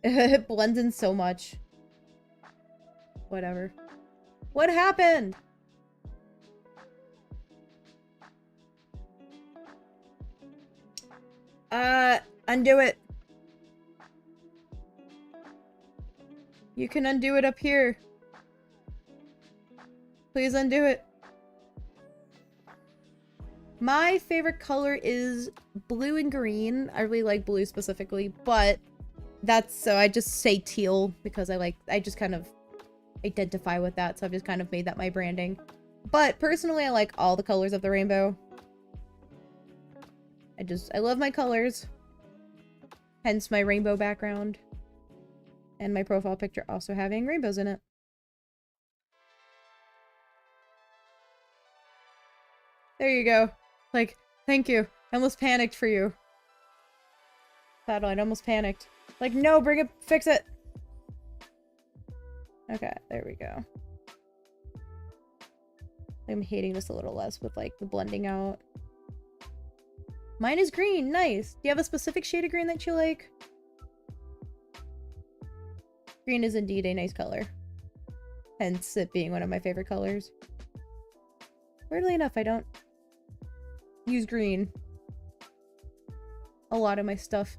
It blends in so much. Whatever. What happened? Undo it. You can undo it up here. Please undo it. My favorite color is blue and green. I really like blue specifically, but that's so I just say teal because I just kind of identify with that, so I've just kind of made that my branding. But personally, I like all the colors of the rainbow. I love my colors. Hence my rainbow background. And my profile picture also having rainbows in it. There you go. Like, thank you. I almost panicked for you. Satellite almost panicked. Like, no, bring it, fix it. Okay, there we go. I'm hating this a little less with like the blending out. Mine is green, nice. Do you have a specific shade of green that you like? Green is indeed a nice color. Hence it being one of my favorite colors. Weirdly enough, I don't use green a lot of my stuff.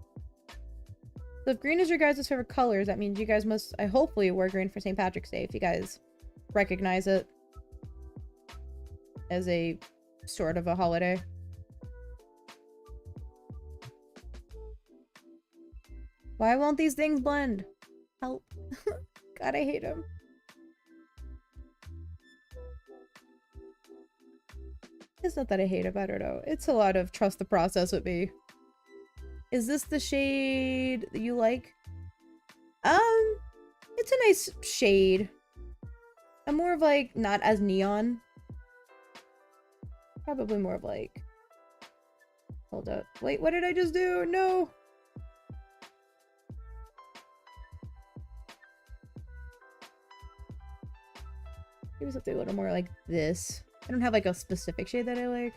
So if green is your guys' favorite colors, that means you guys must, I hopefully wear green for St. Patrick's Day if you guys recognize it as a sort of a holiday. Why won't these things blend? Help. God, I hate them. It's not that I hate it, I don't know. It's a lot of trust the process with me. Is this the shade that you like? It's a nice shade. I'm more of like, not as neon. Probably more of like... Hold up. Wait, what did I just do? No! Maybe something a little more like this. I don't have like a specific shade that I like.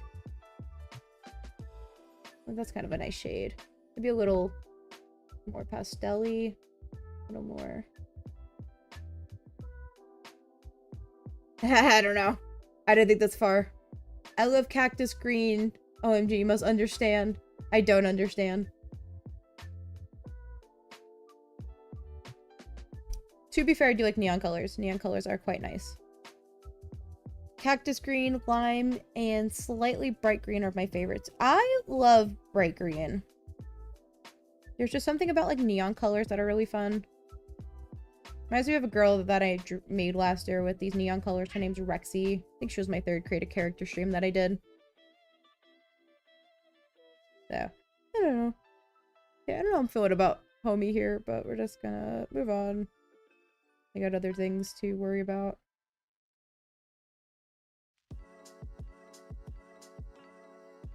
Well, that's kind of a nice shade. Maybe a little more pastel-y. A little more... I don't know. I don't think that's far. I love cactus green. OMG, you must understand. I don't understand. To be fair, I do like neon colors. Neon colors are quite nice. Cactus green, lime, and slightly bright green are my favorites. I love bright green. There's just something about like neon colors that are really fun. Reminds me of a girl that I made last year with these neon colors. Her name's Rexy. I think she was my third create a character stream that I did. So, I don't know. Yeah, I don't know how I'm feeling about homie here, but we're just gonna move on. I got other things to worry about.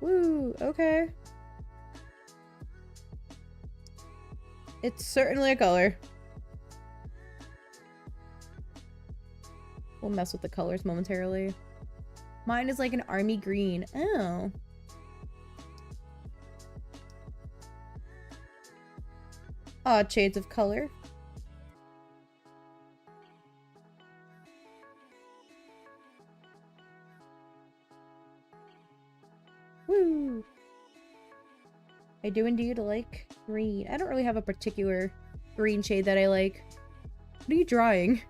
Woo, okay. It's certainly a color. We'll mess with the colors momentarily. Mine is like an army green. Oh. Odd shades of color. Woo! I do indeed like green. I don't really have a particular green shade that I like. What are you drawing?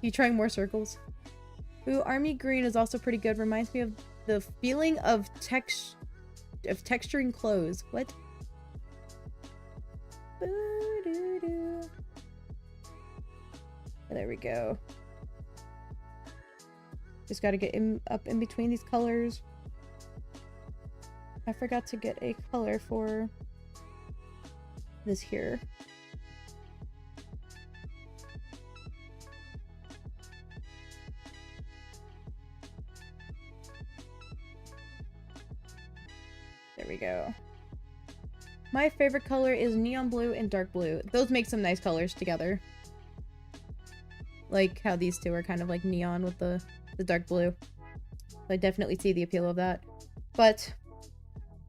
You trying more circles? Ooh, army green is also pretty good. Reminds me of the feeling of texturing clothes. What? There we go. Just gotta get up in between these colors. I forgot to get a color for this here. There we go. My favorite color is neon blue and dark blue. Those make some nice colors together. Like how these two are kind of like neon with the dark blue. So I definitely see the appeal of that. But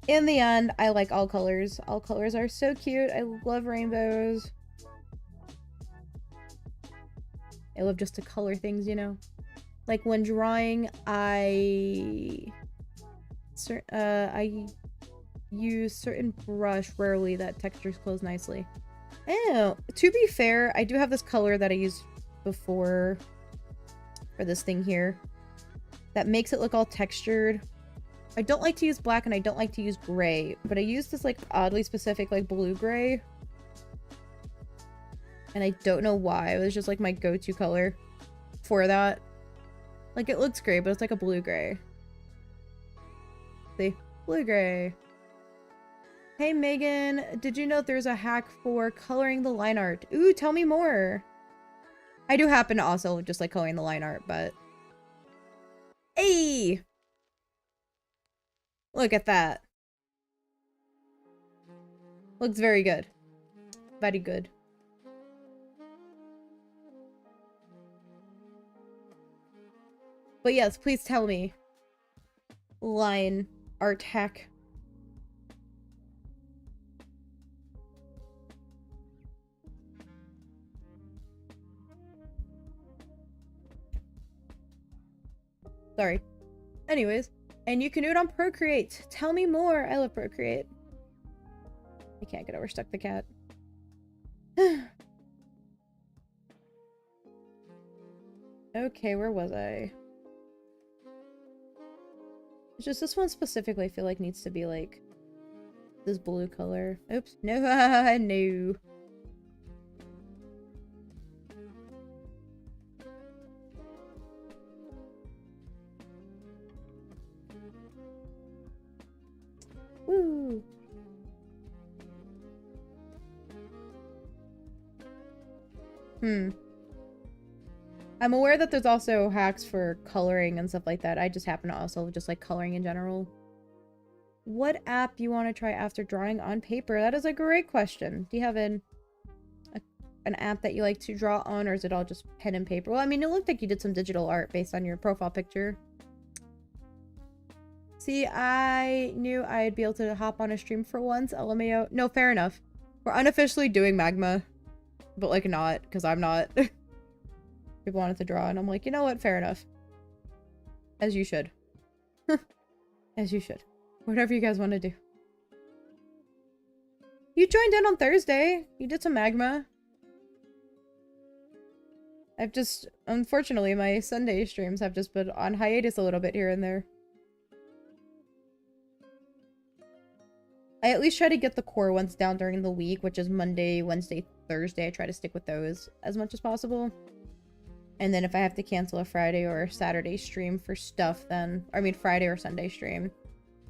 in the end, I like all colors. All colors are so cute. I love rainbows. I love just to color things, you know? Like when drawing, I use certain brush rarely that textures clothes nicely. Oh, to be fair, I do have this color that I used before for this thing here that makes it look all textured. I don't like to use black and I don't like to use gray, but I use this like oddly specific like blue gray. And I don't know why. It was just like my go-to color for that. Like it looks great, but it's like a blue gray. See? Blue gray. Hey Megan, did you know there's a hack for coloring the line art? Ooh, tell me more. I do happen to also just like coloring the line art, but... Hey! Look at that. Looks very good. Very good. But yes, please tell me. Line art hack. Sorry. Anyways, and you can do it on Procreate. Tell me more. I love Procreate. I can't get overstuck the cat. Okay, where was I? It's just this one specifically I feel like needs to be like this blue color. Oops. No, no. Woo. I'm aware that there's also hacks for coloring and stuff like that. I just happen to also just like coloring in general. What app you want to try after drawing on paper? That is a great question. Do you have an app that you like to draw on, or is it all just pen and paper? Well, I mean, it looked like you did some digital art based on your profile picture. See, I knew I'd be able to hop on a stream for once. LMAO. No, fair enough. We're unofficially doing Magma, but like not, because I'm not. People wanted to draw, and I'm like, you know what? Fair enough. As you should. As you should. Whatever you guys want to do. You joined in on Thursday. You did some Magma. I've just... Unfortunately, my Sunday streams have just been on hiatus a little bit here and there. I at least try to get the core ones down during the week, which is Monday, Wednesday, Thursday. I try to stick with those as much as possible. And then if I have to cancel a Friday or Saturday stream for stuff, then... I mean, Friday or Sunday stream.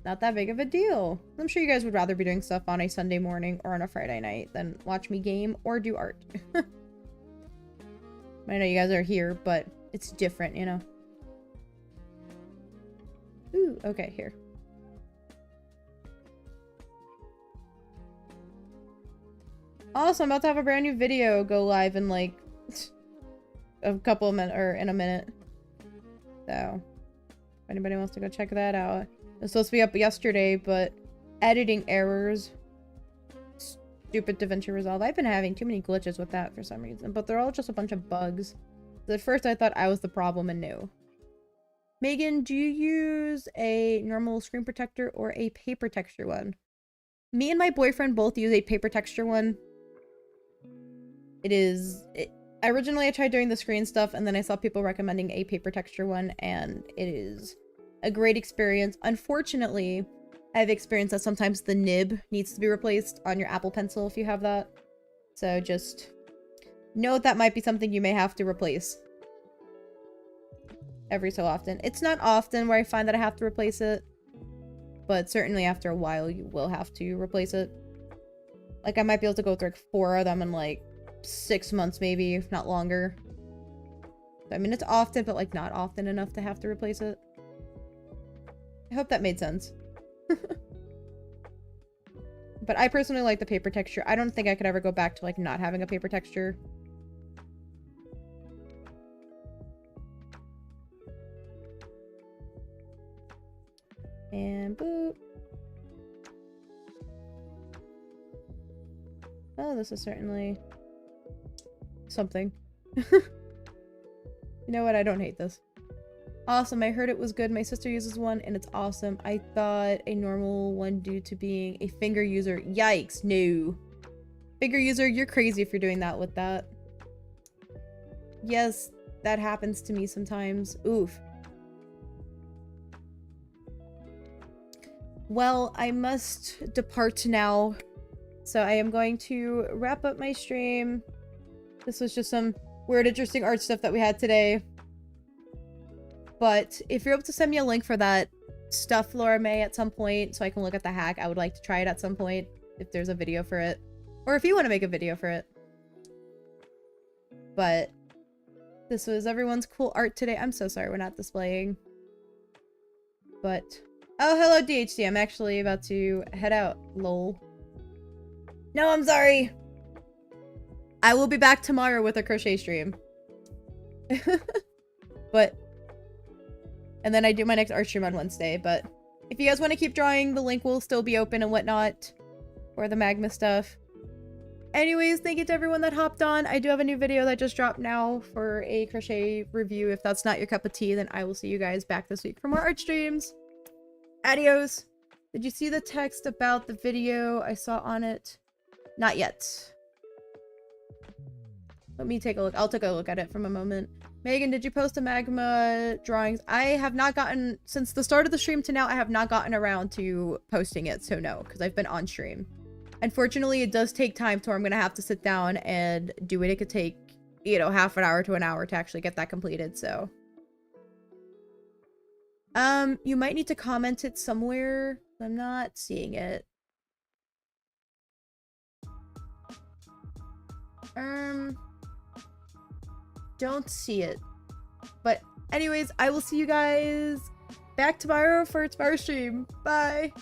Not that big of a deal. I'm sure you guys would rather be doing stuff on a Sunday morning or on a Friday night than watch me game or do art. I know you guys are here, but it's different, you know? Ooh, okay, here. Also, I'm about to have a brand new video go live in like a couple of minutes, or in a minute. So, if anybody wants to go check that out. It was supposed to be up yesterday, but editing errors. Stupid DaVinci Resolve. I've been having too many glitches with that for some reason, but they're all just a bunch of bugs. So at first I thought I was the problem and no. Megan, do you use a normal screen protector or a paper texture one? Me and my boyfriend both use a paper texture one. Originally I tried doing the screen stuff, and then I saw people recommending a paper texture one, and it is a great experience. Unfortunately, I've experienced that sometimes the nib needs to be replaced on your Apple Pencil if you have that. So just note that might be something you may have to replace every so often. It's not often where I find that I have to replace it, but certainly after a while you will have to replace it. Like, I might be able to go through like 4 of them in like 6 months maybe, if not longer. I mean, it's often, but like not often enough to have to replace it. I hope that made sense. But I personally like the paper texture. I don't think I could ever go back to like not having a paper texture. And boop. Oh, this is certainly something. You know what? I don't hate this. Awesome. I heard it was good. My sister uses one and it's awesome. I thought a normal one due to being a finger user. Yikes. No. Finger user, you're crazy if you're doing that with that. Yes, that happens to me sometimes. Oof. Well, I must depart now. So I am going to wrap up my stream. This was just some weird, interesting art stuff that we had today. But if you're able to send me a link for that stuff, Laura May, at some point, so I can look at the hack, I would like to try it at some point, if there's a video for it. Or if you want to make a video for it. But this was everyone's cool art today. I'm so sorry we're not displaying. But... oh, hello, DHC. I'm actually about to head out. Lol. No, I'm sorry. I will be back tomorrow with a crochet stream. But... and then I do my next art stream on Wednesday, but if you guys want to keep drawing, the link will still be open and whatnot for the Magma stuff. Anyways, thank you to everyone that hopped on. I do have a new video that just dropped now for a crochet review. If that's not your cup of tea, then I will see you guys back this week for more art streams. Adios. Did you see the text about the video I saw on it? Not yet. Let me take a look. I'll take a look at it from a moment. Megan, did you post the magma drawings? I have not gotten, since the start of the stream to now, I have not gotten around to posting it, so no, because I've been on stream. Unfortunately, it does take time, so I'm going to have to sit down and do it. It could take, you know, half an hour to an hour to actually get that completed, so. You might need to comment it somewhere. I'm not seeing it. Don't see it. But anyways, I will see you guys back tomorrow for tomorrow's stream. Bye!